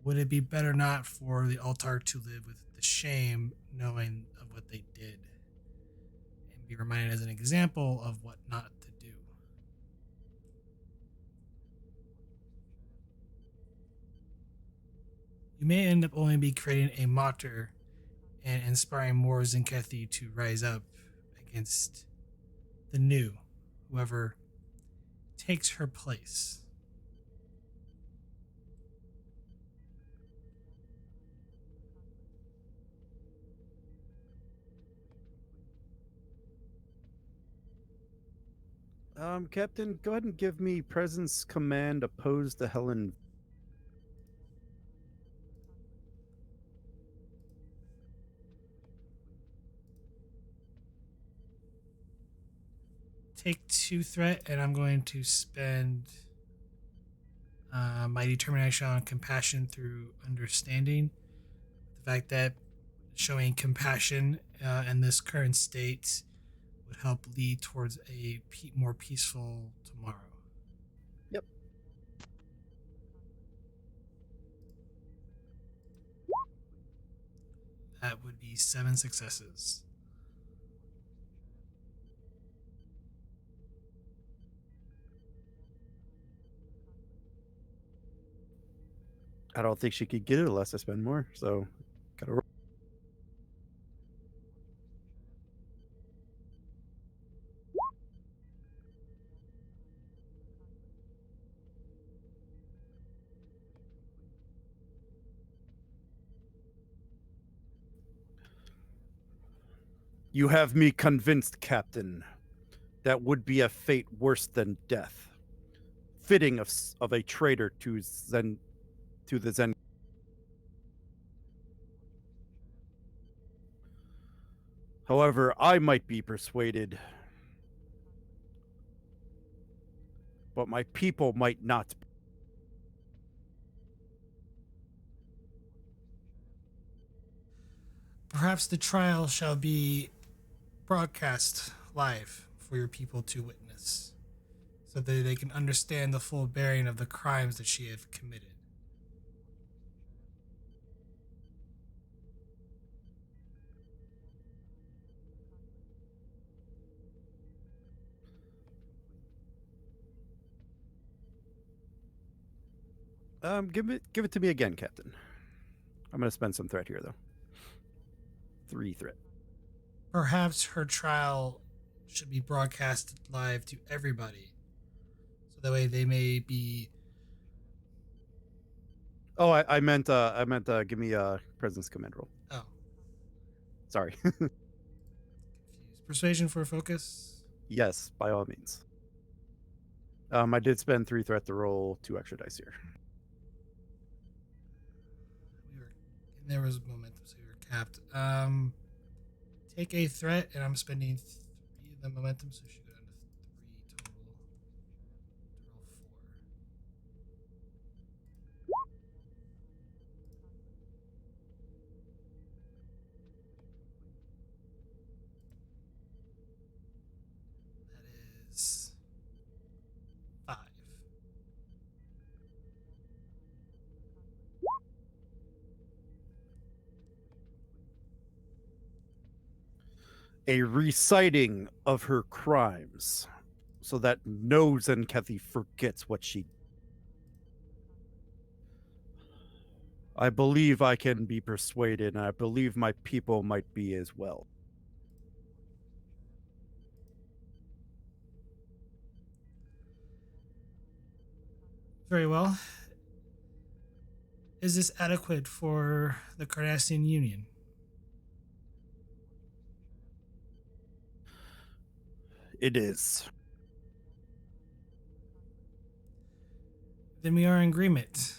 would it be better not for the Altark to live with the shame knowing of what they did and be reminded as an example of what not to do? You may end up only be creating a martyr and inspiring more Zenkethi to rise up against the new, whoever takes her place. Captain, go ahead and give me presence command opposed to Hellen. Take 2 threat, and I'm going to spend my determination on compassion through understanding. The fact that showing compassion in this current state would help lead towards a more peaceful tomorrow. Yep. That would be 7 successes. I don't think she could get it unless I spend more, so gotta roll. You have me convinced, Captain. That would be a fate worse than death. Fitting of a traitor to the Zen. However, I might be persuaded, but my people might not. Perhaps the trial shall be broadcast live for your people to witness, so that they can understand the full bearing of the crimes that she have committed. Give it to me again, Captain. I'm gonna spend some threat here, though. 3 threat. Perhaps her trial should be broadcast live to everybody, so that way they may be. Oh, I meant give me a presence command roll. Oh, Sorry. confused. Persuasion for focus. Yes, by all means. I did spend 3 threat to roll 2 extra dice here. There was momentum, so we were capped. Take a threat, and I'm spending 3 of the momentum, so it should go down to 3 total. To roll 4. That is 5. A reciting of her crimes, so that no Zenkethi forgets what she. I believe I can be persuaded, and I believe my people might be as well. Very well. Is this adequate for the Cardassian Union? It is. Then we are in agreement.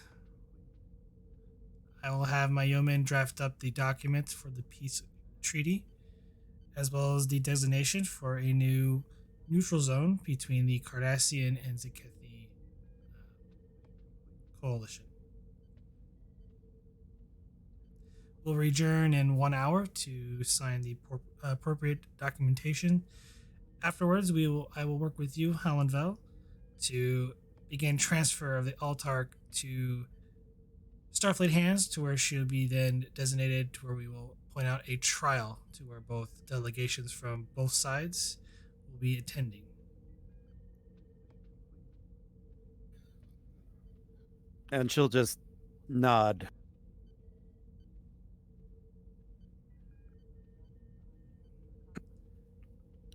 I will have my yeoman draft up the document for the peace treaty, as well as the designation for a new neutral zone between the Cardassian and Zenkethi coalition. We'll adjourn in 1 hour to sign the appropriate documentation. Afterwards, I will work with you, Hellen Vel, to begin transfer of the Altark to Starfleet hands, to where she'll be then designated to where we will point out a trial to where both delegations from both sides will be attending. And she'll just nod.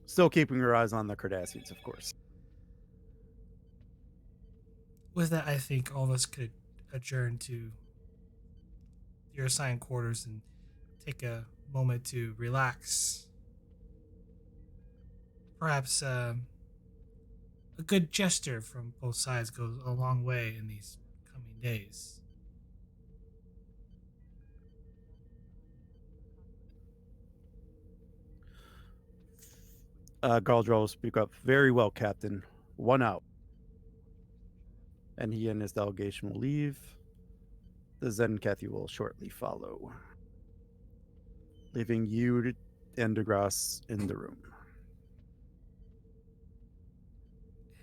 Still keeping her eyes on the Cardassians, of course. With that, I think all of us could adjourn to your assigned quarters and take a moment to relax. Perhaps a good gesture from both sides goes a long way in these coming days. Galdrel will speak up. Very well, Captain. One out. And he and his delegation will leave. The Zen Kathy will shortly follow, leaving you and DeGrasse in the room.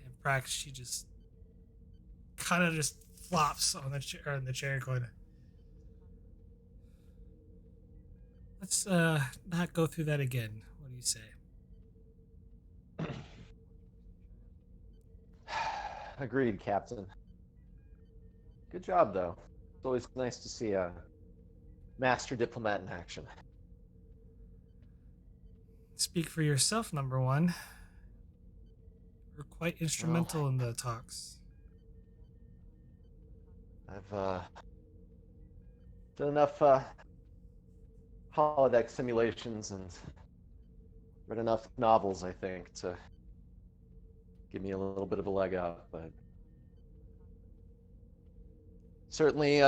And Prax, she just kind of just flops on the chair, in the chair, going, "Let's not go through that again. What do you say?" Agreed, Captain. Good job, though. It's always nice to see a master diplomat in action. Speak for yourself, number one. You're quite instrumental in the talks. I've done enough holodeck simulations and read enough novels, I think, to give me a little bit of a leg up, but certainly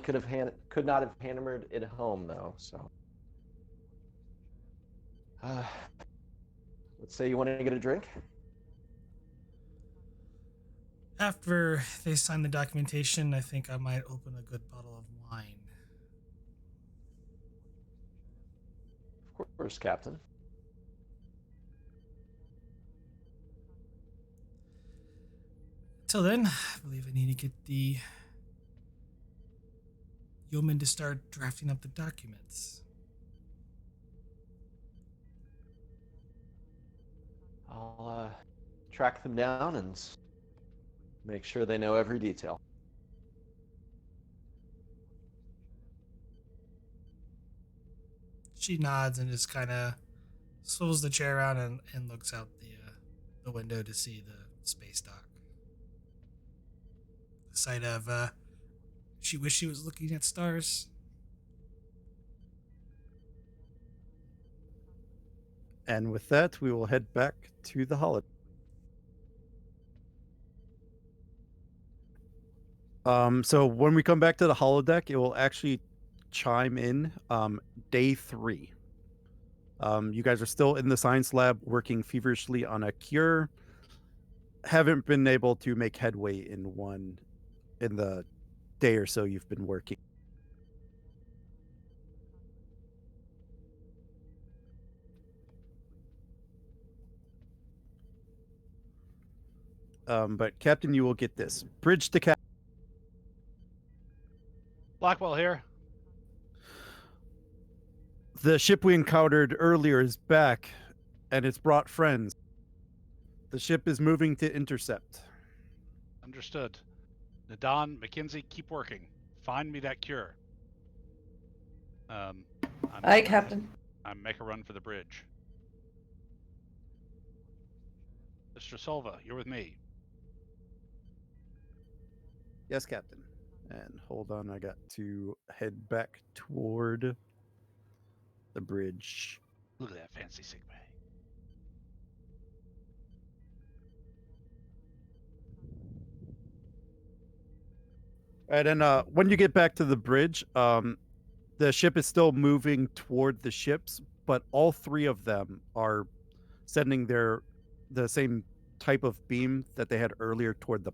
could not have hammered it home, though. So let's say you want to get a drink. After they sign the documentation, I think I might open a good bottle of wine. Of course, Captain. Till then, I believe I need to get the yeoman to start drafting up the documents. I'll track them down and make sure they know every detail. She nods and just kind of swivels the chair around and looks out the window to see the space dock. The sight of she wished she was looking at stars. And with that, we will head back to the holiday. So when we come back to the holodeck, it will actually chime in day 3. You guys are still in the science lab working feverishly on a cure. Haven't been able to make headway in the day or so you've been working. But Captain, you will get this. Bridge to Captain. Blackwell here. The ship we encountered earlier is back, and it's brought friends. The ship is moving to intercept. Understood. Nadon, McKenzie, keep working. Find me that cure. Aye, Captain. I make a run for the bridge. Mr. Silva, you're with me. Yes, Captain. And hold on, I got to head back toward the bridge. Look at that fancy sick bay. All right, and when you get back to the bridge, the ship is still moving toward the ships, but all 3 of them are sending the same type of beam that they had earlier toward the.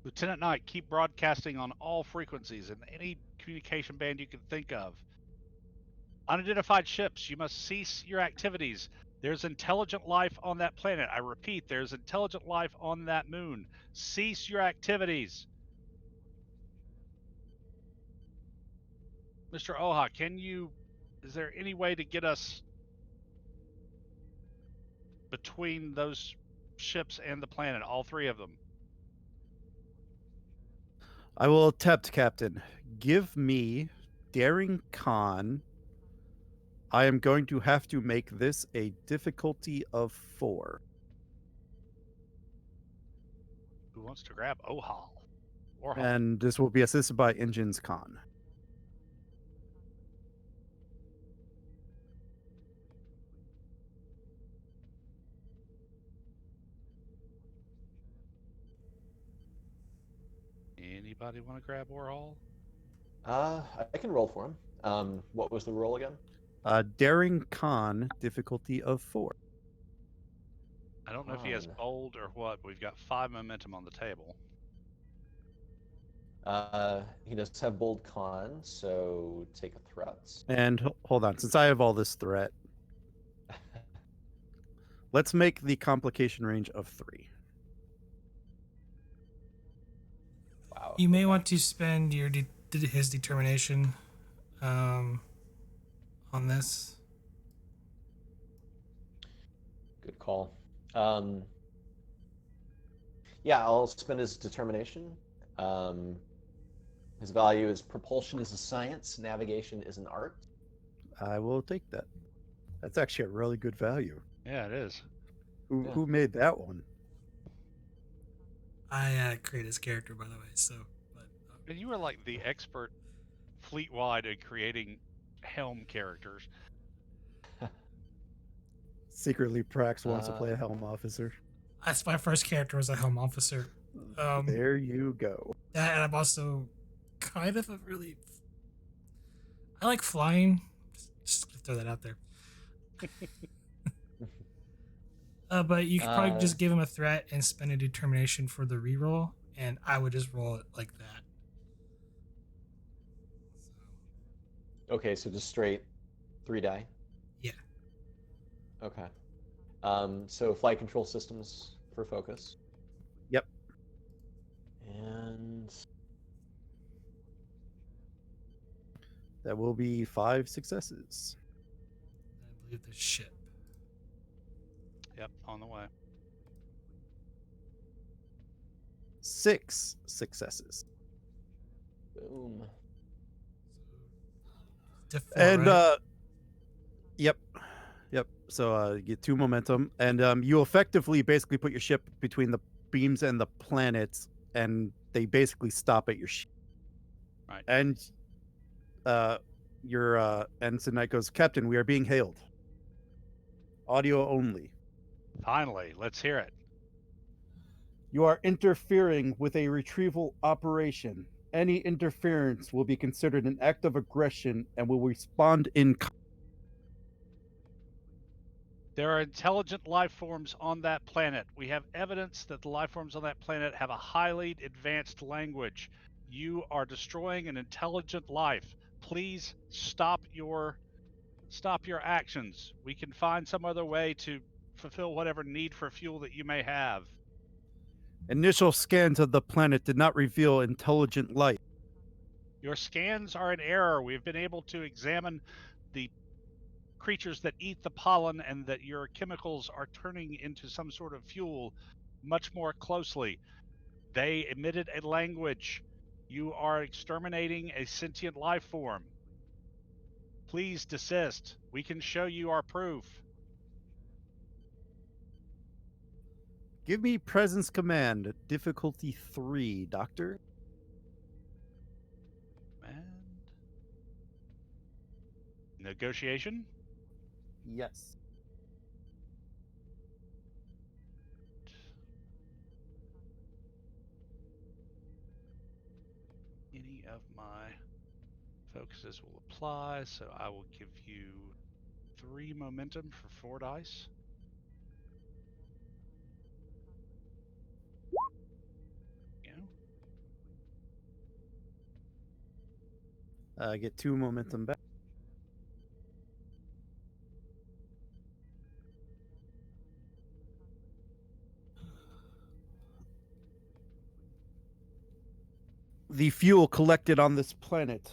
Lieutenant Knight, keep broadcasting on all frequencies and any communication band you can think of. Unidentified ships, you must cease your activities. There's intelligent life on that planet. I repeat, there's intelligent life on that moon. Cease your activities. Mr. Oha, is there any way to get us between those ships and the planet, all 3 of them? I will attempt, Captain. Give me Daring Con. I am going to have to make this a difficulty of 4. Who wants to grab Ohal? Warhol. And this will be assisted by Engines Con. Anybody want to grab Warhol? I can roll for him. What was the roll again? Daring Con, difficulty of 4. I don't know if he has Con. bold or what, but we've got 5 momentum on the table. He does have bold con, so take a threat. And hold on, since I have all this threat, let's make the complication range of 3. Wow. You may okay. want to spend your his determination on this. Good call. Yeah, I'll spend his determination. His value is propulsion is a science, navigation is an art. I will take that. That's actually a really good value. Yeah, it is. Who made that one? I created his character, by the way. So, but And you are like the expert fleet-wide at creating helm characters. Secretly, Prax wants to play a helm officer. that's my first character was a helm officer. There you go. That, and I'm also kind of a really. I like flying. Just to throw that out there. But you could probably just give him a threat and spend a determination for the reroll, and I would just roll it like that. Okay, so just straight 3 die. Yeah. Okay. So flight control systems for focus. Yep. And That will be 5 successes. I believe the ship. Yep, on the way. 6 successes. boom. And right? Yep. So you get 2 momentum, and you effectively basically put your ship between the beams and the planets, and they basically stop at your ship. Right. And your ensign knight goes, "Captain, we are being hailed. Audio only. Finally, let's hear it. You are interfering with a retrieval operation. Any interference will be considered an act of aggression and will respond in kind." There are intelligent life forms on that planet. We have evidence that the life forms on that planet have a highly advanced language. You are destroying an intelligent life. Please stop your actions. We can find some other way to fulfill whatever need for fuel that you may have. Initial scans of the planet did not reveal intelligent life. Your scans are in error. We've been able to examine the creatures that eat the pollen and that your chemicals are turning into some sort of fuel much more closely. They emitted a language. You are exterminating a sentient life form. Please desist. We can show you our proof. Give me presence command, difficulty 3, Doctor. And negotiation. Yes. Any of my focuses will apply, so I will give you 3 momentum for 4 dice. I get 2 momentum back. The fuel collected on this planet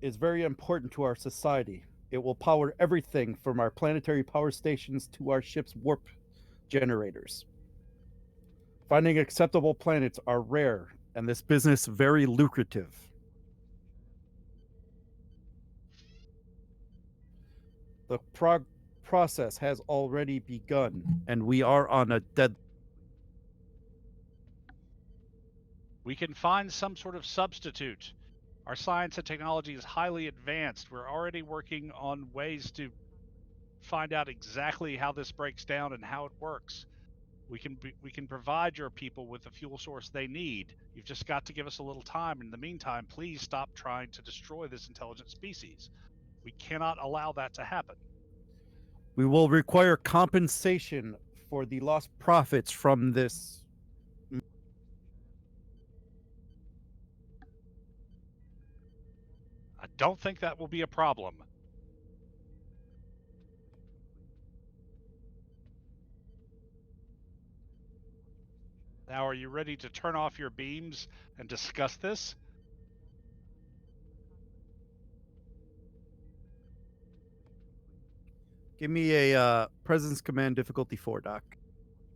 is very important to our society. It will power everything from our planetary power stations to our ship's warp generators. Finding acceptable planets are rare, and this business very lucrative. The process has already begun, and we are on a deadline. We can find some sort of substitute. Our science and technology is highly advanced. We're already working on ways to find out exactly how this breaks down and how it works. We can provide your people with the fuel source they need. You've just got to give us a little time. In the meantime, please stop trying to destroy this intelligent species. We cannot allow that to happen. We will require compensation for the lost profits from this. I don't think that will be a problem. Now, are you ready to turn off your beams and discuss this? Give me a Presence Command difficulty 4, Doc.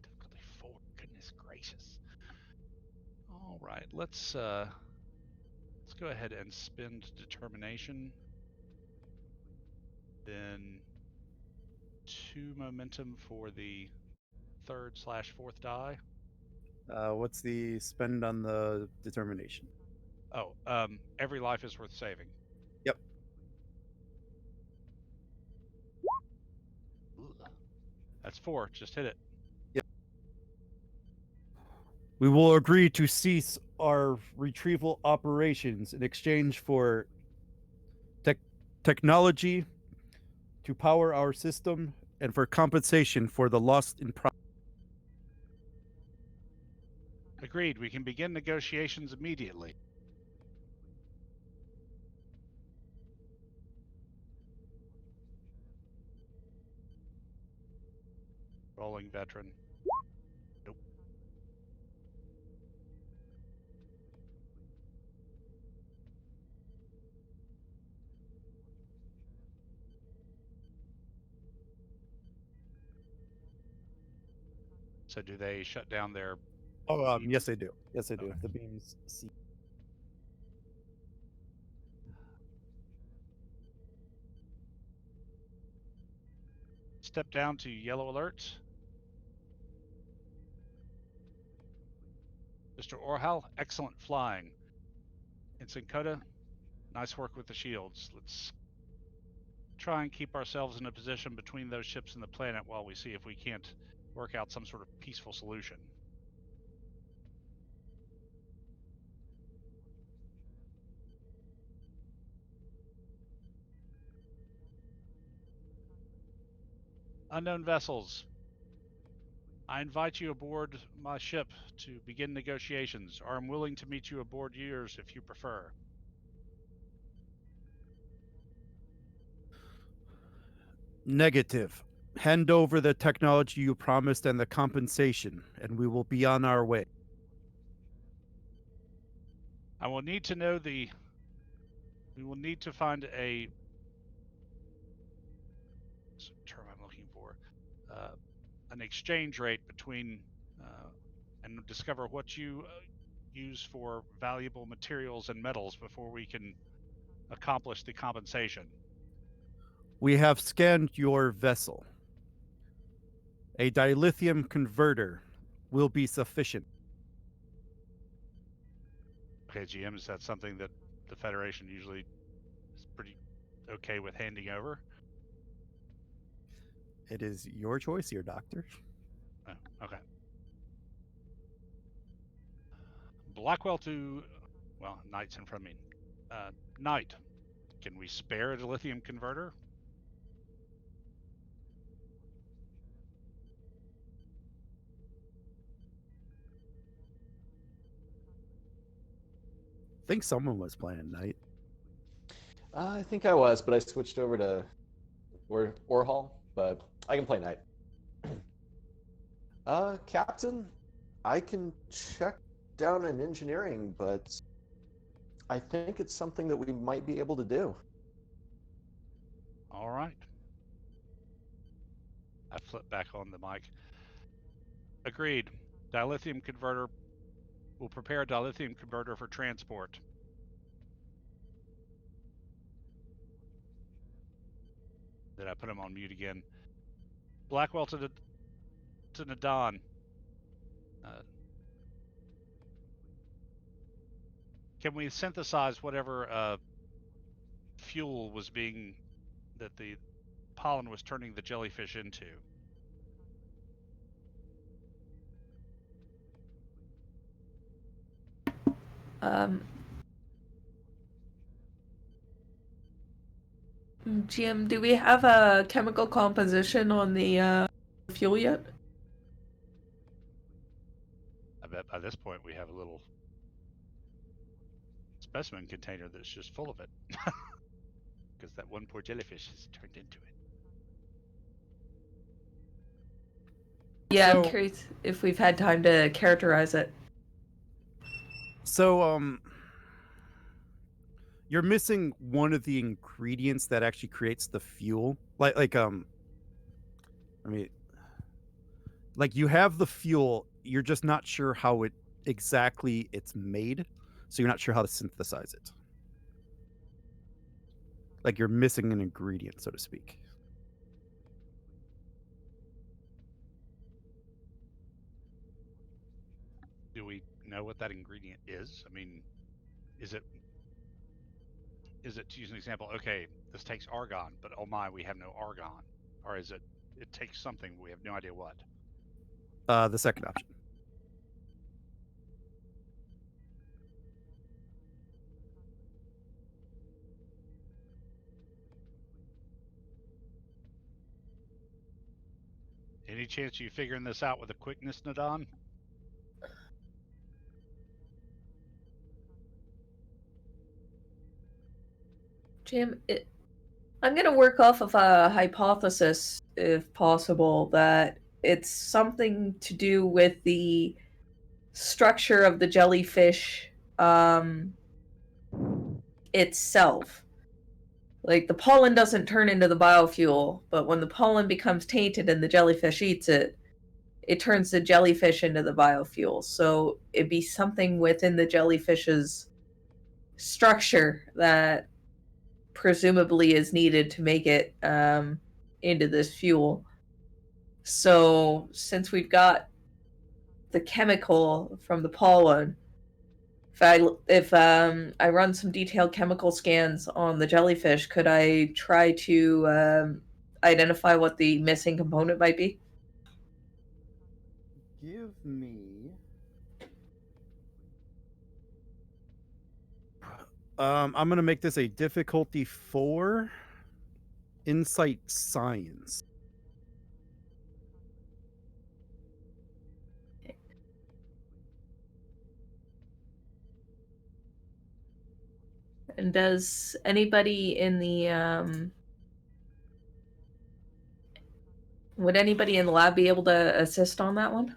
Difficulty 4, goodness gracious. All right, let's go ahead and spend determination. Then 2 momentum for the 3rd/4th die. What's the spend on the determination? Oh, every life is worth saving. Yep. Ugh. That's 4. Just hit it. Yep. We will agree to cease our retrieval operations in exchange for technology to power our system and for compensation for the loss in profit. Agreed. We can begin negotiations immediately. Rolling veteran. Nope. So do they shut down their... Oh, beams? yes, they do. Yes, they do. Okay. The beams see. Step down to yellow alert. Mr. Orhal, excellent flying. Ensign Coda, nice work with the shields. Let's try and keep ourselves in a position between those ships and the planet while we see if we can't work out some sort of peaceful solution. Unknown vessels, I invite you aboard my ship to begin negotiations, or I'm willing to meet you aboard yours if you prefer. Negative. Hand over the technology you promised and the compensation, and we will be on our way. I will need to know the... We will need to find a... What's the term I'm looking for? An exchange rate between... and discover what you use for valuable materials and metals before we can accomplish the compensation. We have scanned your vessel. A dilithium converter will be sufficient. Okay, GM, is that something that the Federation usually is pretty okay with handing over? It is your choice here, Doctor. Oh, okay. Blackwell to... Well, Knight's in front of me. Knight, can we spare the lithium converter? I think someone was playing Knight. I think I was, but I switched over to Orhal, but I can play Knight. Captain, I can check down in engineering, but I think it's something that we might be able to do. All right. I flip back on the mic. Agreed. Dilithium converter. We'll prepare a dilithium converter for transport. Did I put him on mute again? Blackwell to Nadon. Can we synthesize whatever fuel was being... that the pollen was turning the jellyfish into? GM, do we have a chemical composition on the fuel yet? I bet by this point we have a little specimen container that's just full of it. Because that one poor jellyfish has turned into it. Yeah, I'm So- curious if we've had time to characterize it. So, you're missing one of the ingredients that actually creates the fuel. Like you have the fuel, you're just not sure how it's made, so you're not sure how to synthesize it. Like you're missing an ingredient, so to speak. Do we know what that ingredient is? I mean, is it, to use an example, okay, this takes argon, but oh my, we have no argon? Or is it takes something, we have no idea what? The second option. Any chance you figuring this out with a quickness, Nadon? Jim, I'm gonna work off of a hypothesis, if possible, that it's something to do with the structure of the jellyfish itself. Like, the pollen doesn't turn into the biofuel, but when the pollen becomes tainted and the jellyfish eats it, it turns the jellyfish into the biofuel. So it'd be something within the jellyfish's structure that presumably is needed to make it into this fuel. So since we've got the chemical from the pollen, if I run some detailed chemical scans on the jellyfish, could I try to identify what the missing component might be? Give me. I'm gonna make this a difficulty 4. Insight science. And does anybody in the would anybody in the lab be able to assist on that one?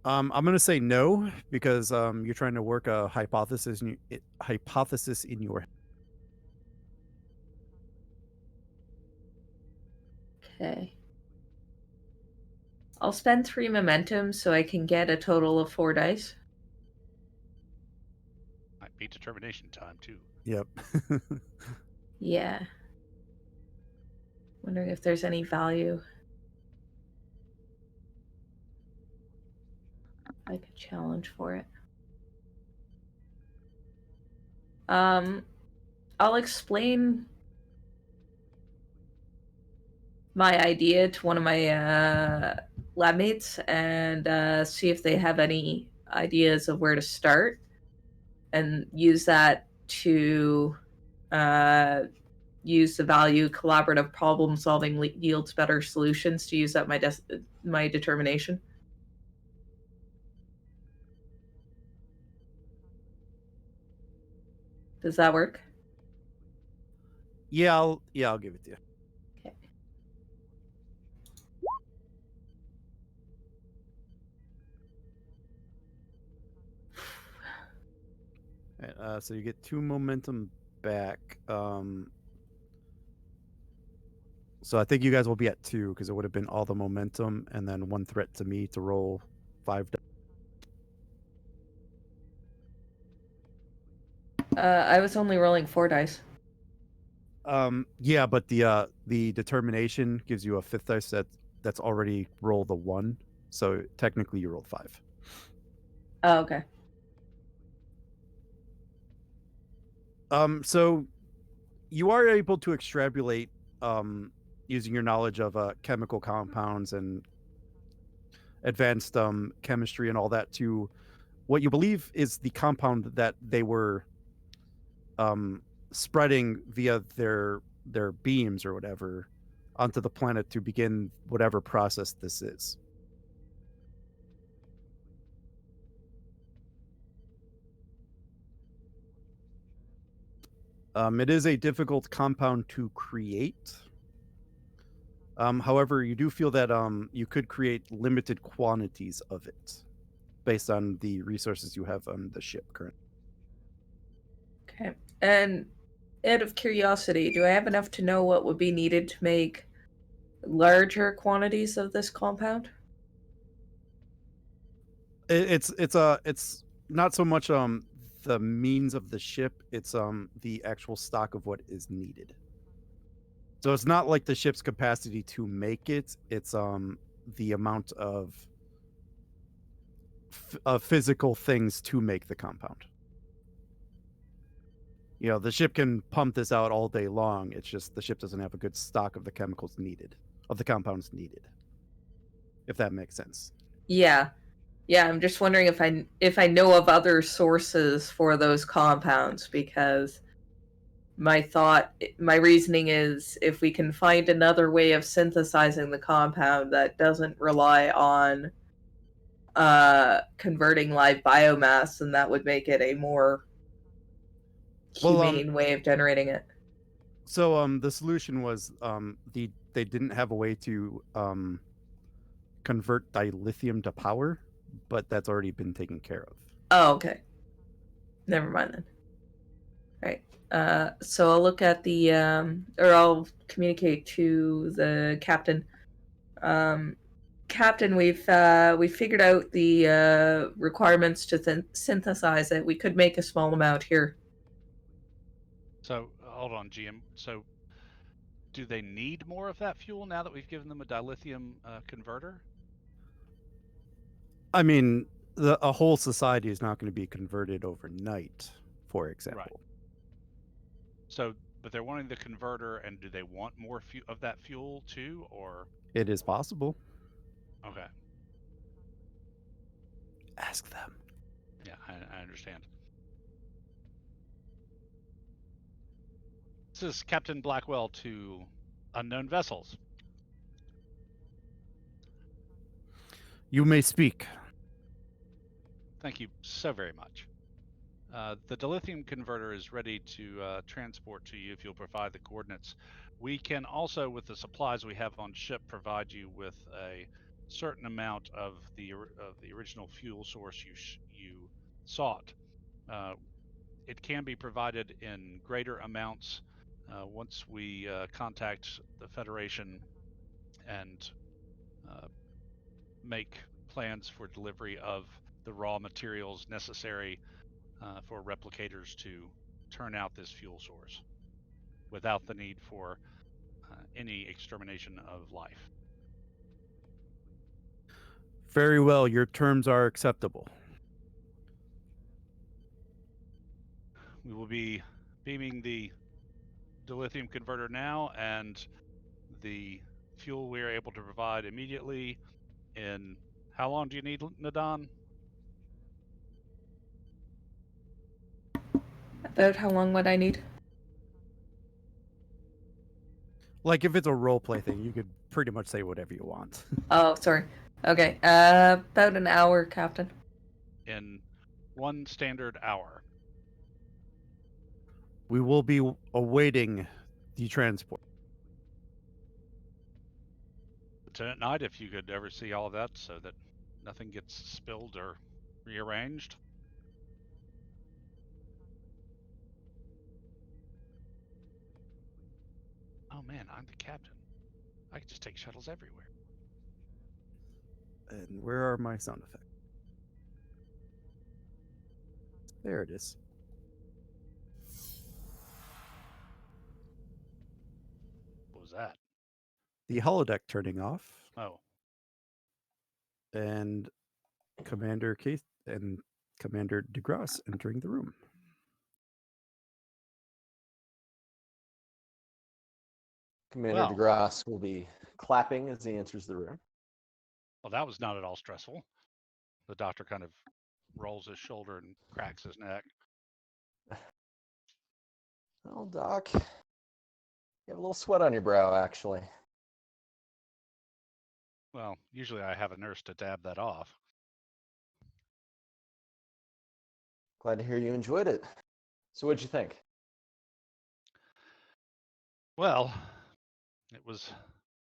I'm gonna say no because you're trying to work a hypothesis in your head. Okay. I'll spend 3 momentum so I can get a total of 4 dice. Might be determination time too. Yep. Yeah. Wondering if there's any value I could challenge for it. I'll explain my idea to one of my lab mates and see if they have any ideas of where to start, and use that to use the value collaborative problem solving yields better solutions to use that my determination. Does that work? Yeah, I'll give it to you. Okay. So you get 2 momentum back. So I think you guys will be at 2 because it would have been all the momentum and then 1 threat to me to roll 5 dice. I was only rolling 4 dice. Yeah, but the determination gives you a 5th dice that's already rolled a 1, so technically you rolled 5. Oh, okay. So you are able to extrapolate using your knowledge of chemical compounds and advanced chemistry and all that to what you believe is the compound that they were spreading via their beams or whatever onto the planet to begin whatever process this is. It is a difficult compound to create. However, you do feel that you could create limited quantities of it based on the resources you have on the ship currently. Okay. And out of curiosity, do I have enough to know what would be needed to make larger quantities of this compound? It's not so much the means of the ship, it's the actual stock of what is needed. So it's not like the ship's capacity to make it, it's the amount of physical things to make the compound. You know, the ship can pump this out all day long. It's just the ship doesn't have a good stock of the chemicals needed, of the compounds needed. If that makes sense. Yeah. Yeah, I'm just wondering if I know of other sources for those compounds, because my reasoning is if we can find another way of synthesizing the compound that doesn't rely on converting live biomass, then that would make it a more humane way of generating it. So the solution was they didn't have a way to convert dilithium to power, but that's already been taken care of. Oh, okay. Never mind then. Right. So I'll look at the or I'll communicate to the captain. Captain, we've figured out the requirements to synthesize it. We could make a small amount here. So hold on, GM. So do they need more of that fuel now that we've given them a dilithium converter? I mean, a whole society is not going to be converted overnight, for example. Right. So, but they're wanting the converter, and do they want more of that fuel too, or? It is possible. Okay. Ask them. Yeah, I understand. This is Captain Blackwell to unknown vessels. You may speak. Thank you so very much. The dilithium converter is ready to transport to you if you'll provide the coordinates. We can also, with the supplies we have on ship, provide you with a certain amount of the original fuel source you sought. It can be provided in greater amounts once we contact the Federation and make plans for delivery of the raw materials necessary for replicators to turn out this fuel source without the need for any extermination of life. Very well, your terms are acceptable. We will be beaming the dilithium converter now, and the fuel we are able to provide immediately. In how long do you need, Nadan? About how long would I need? Like, if it's a role play thing, you could pretty much say whatever you want. Oh, sorry. Okay. About an hour, Captain. In 1 standard hour. We will be awaiting the transport. Lieutenant Knight, if you could ever see all of that so that nothing gets spilled or rearranged. Oh man, I'm the captain. I can just take shuttles everywhere. And where are my sound effects? There it is. What was that? The holodeck turning off. Oh. And Commander Keith and Commander DeGrasse entering the room. Commander DeGrasse will be clapping as he enters the room. Well, that was not at all stressful. The doctor kind of rolls his shoulder and cracks his neck. Well, Doc, you have a little sweat on your brow, actually. Well, usually I have a nurse to dab that off. Glad to hear you enjoyed it. So what'd you think? Well, it was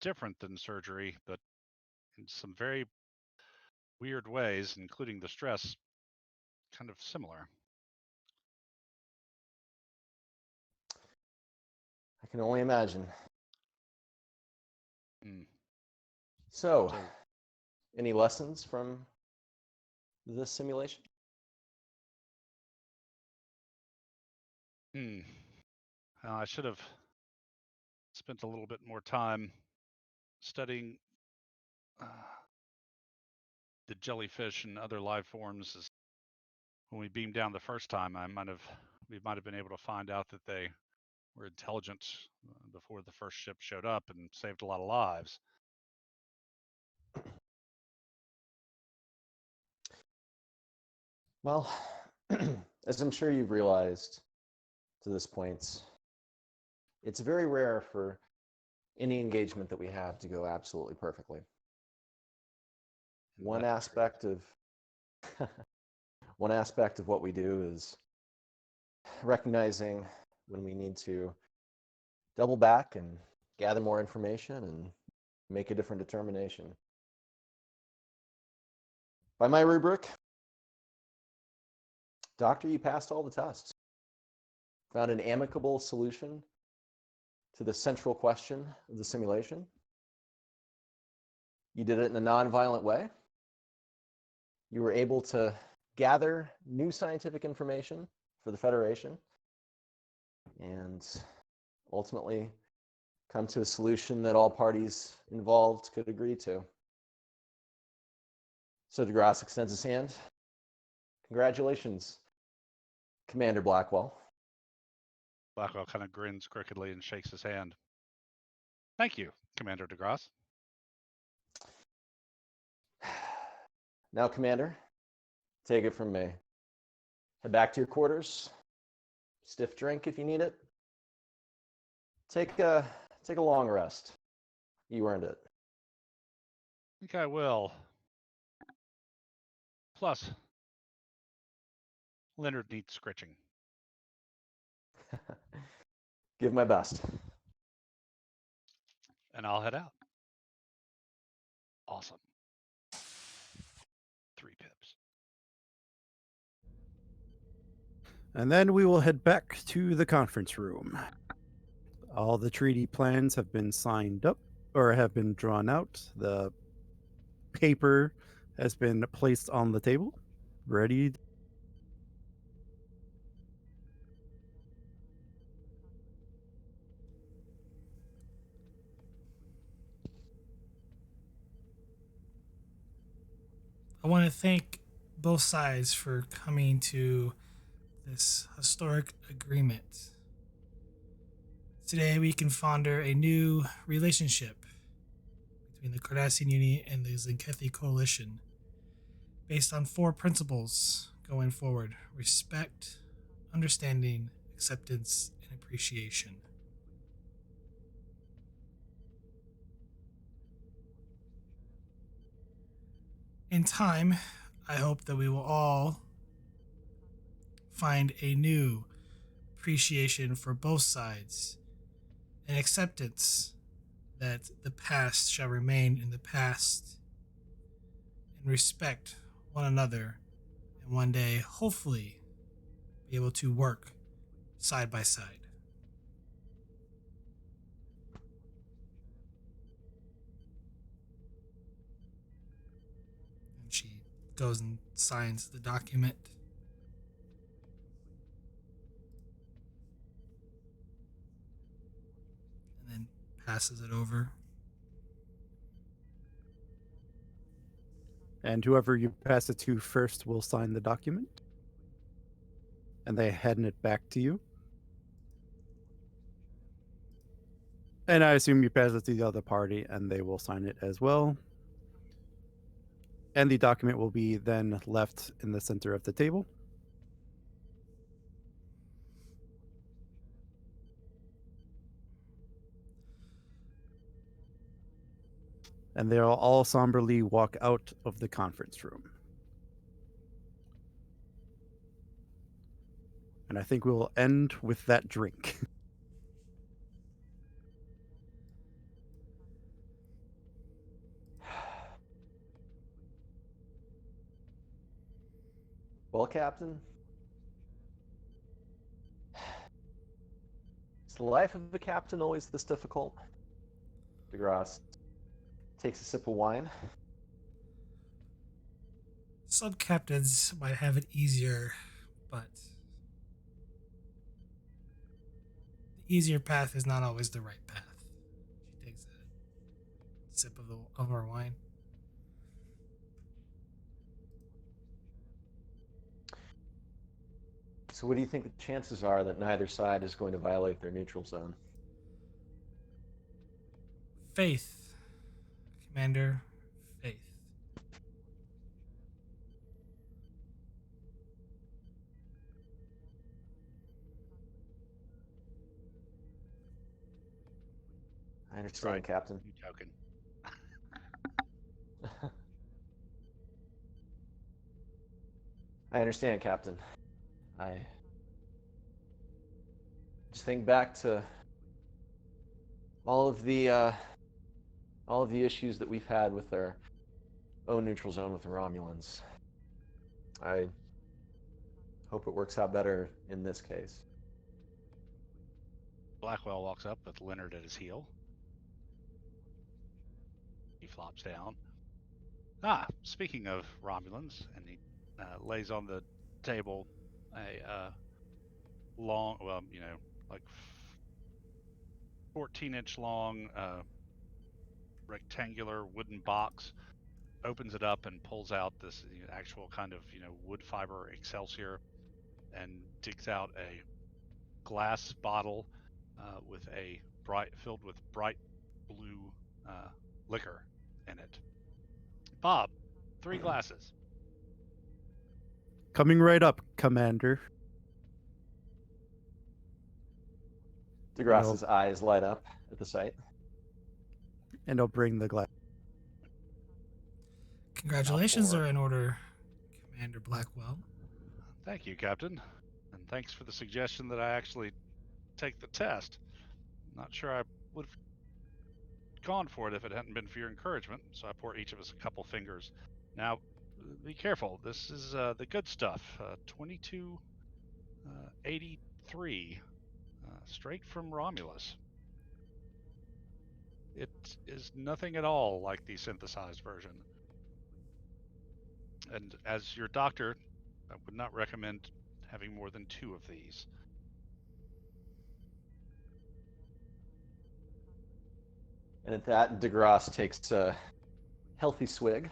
different than surgery, but in some very weird ways, including the stress, kind of similar. I can only imagine. Mm. So, So, any lessons from this simulation? I should have spent a little bit more time studying the jellyfish and other life forms. When we beamed down the first time, we might have been able to find out that they were intelligent before the first ship showed up and saved a lot of lives. Well, as I'm sure you've realized to this point, it's very rare for any engagement that we have to go absolutely perfectly. One aspect of what we do is recognizing when we need to double back and gather more information and make a different determination. By my rubric, Doctor, you passed all the tests. Found an amicable solution to the central question of the simulation. You did it in a non-violent way. You were able to gather new scientific information for the Federation and ultimately come to a solution that all parties involved could agree to. So DeGrasse extends his hand. Congratulations, Commander Blackwell. Blackwell kind of grins crookedly and shakes his hand. Thank you, Commander DeGrasse. Now, Commander, take it from me. Head back to your quarters. Stiff drink if you need it. Take a long rest. You earned it. I think I will. Plus, Leonard needs scritching. Give my best. And I'll head out. Awesome. 3 pips. And then we will head back to the conference room. All the treaty plans have been signed up or have been drawn out. The paper has been placed on the table, ready. I want to thank both sides for coming to this historic agreement. Today we can founder a new relationship between the Cardassian Union and the Zenkethi Coalition based on 4 principles going forward: respect, understanding, acceptance, and appreciation. In time, I hope that we will all find a new appreciation for both sides, and acceptance that the past shall remain in the past, and respect one another, and one day, hopefully, be able to work side by side. And she goes and signs the document. And then passes it over. And whoever you pass it to first will sign the document. And they hand it back to you. And I assume you pass it to the other party and they will sign it as well. And the document will be then left in the center of the table. And they'll all somberly walk out of the conference room. And I think we'll end with that drink. Well, Captain, is the life of a captain always this difficult? DeGrasse takes a sip of wine. Some captains might have it easier, but the easier path is not always the right path. She takes a sip of her wine. So what do you think the chances are that neither side is going to violate their neutral zone? Faith, Commander, faith. I understand, Right. Captain. You joking? I understand, Captain. I just think back to all of the issues that we've had with our own neutral zone with the Romulans. I hope it works out better in this case. Blackwell walks up with Leonard at his heel. He flops down. Speaking of Romulans, and he lays on the table a long, well, like 14-inch long rectangular wooden box, opens it up and pulls out this actual kind of wood fiber Excelsior, and digs out a glass bottle with a filled with bright blue liquor in it. Bob, 3 glasses. Coming right up, Commander. DeGrasse's eyes light up at the sight. And I'll bring the glass. Congratulations Now for- are in order, Commander Blackwell. Thank you, Captain. And thanks for the suggestion that I actually take the test. Not sure I would have gone for it if it hadn't been for your encouragement. So I pour each of us a couple fingers. Now, be careful. This is the good stuff. 2283, straight from Romulus. It is nothing at all like the synthesized version. And as your doctor, I would not recommend having more than 2 of these. And at that, DeGrasse takes a healthy swig,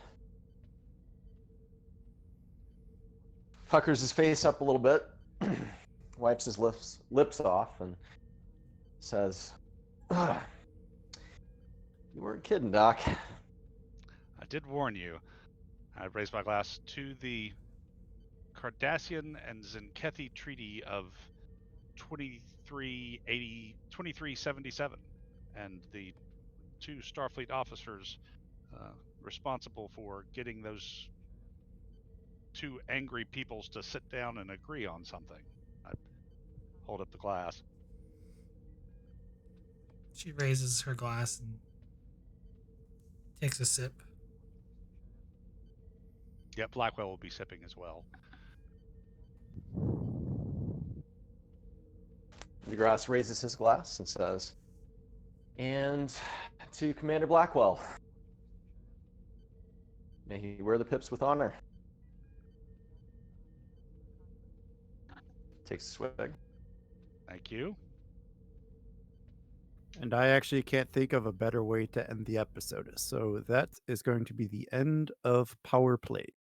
puckers his face up a little bit, wipes his lips off, and says, "You weren't kidding, Doc." I did warn you. I raised my glass to the Cardassian and Zenkethi Treaty of 2377, and the 2 Starfleet officers responsible for getting those 2 angry peoples to sit down and agree on something. I hold up the glass. She raises her glass and takes a sip. Yep, Blackwell will be sipping as well. DeGrasse raises his glass and says, "And to Commander Blackwell, may he wear the pips with honor." Takes a swig. Thank you. And I actually can't think of a better way to end the episode. So that is going to be the end of Power Play.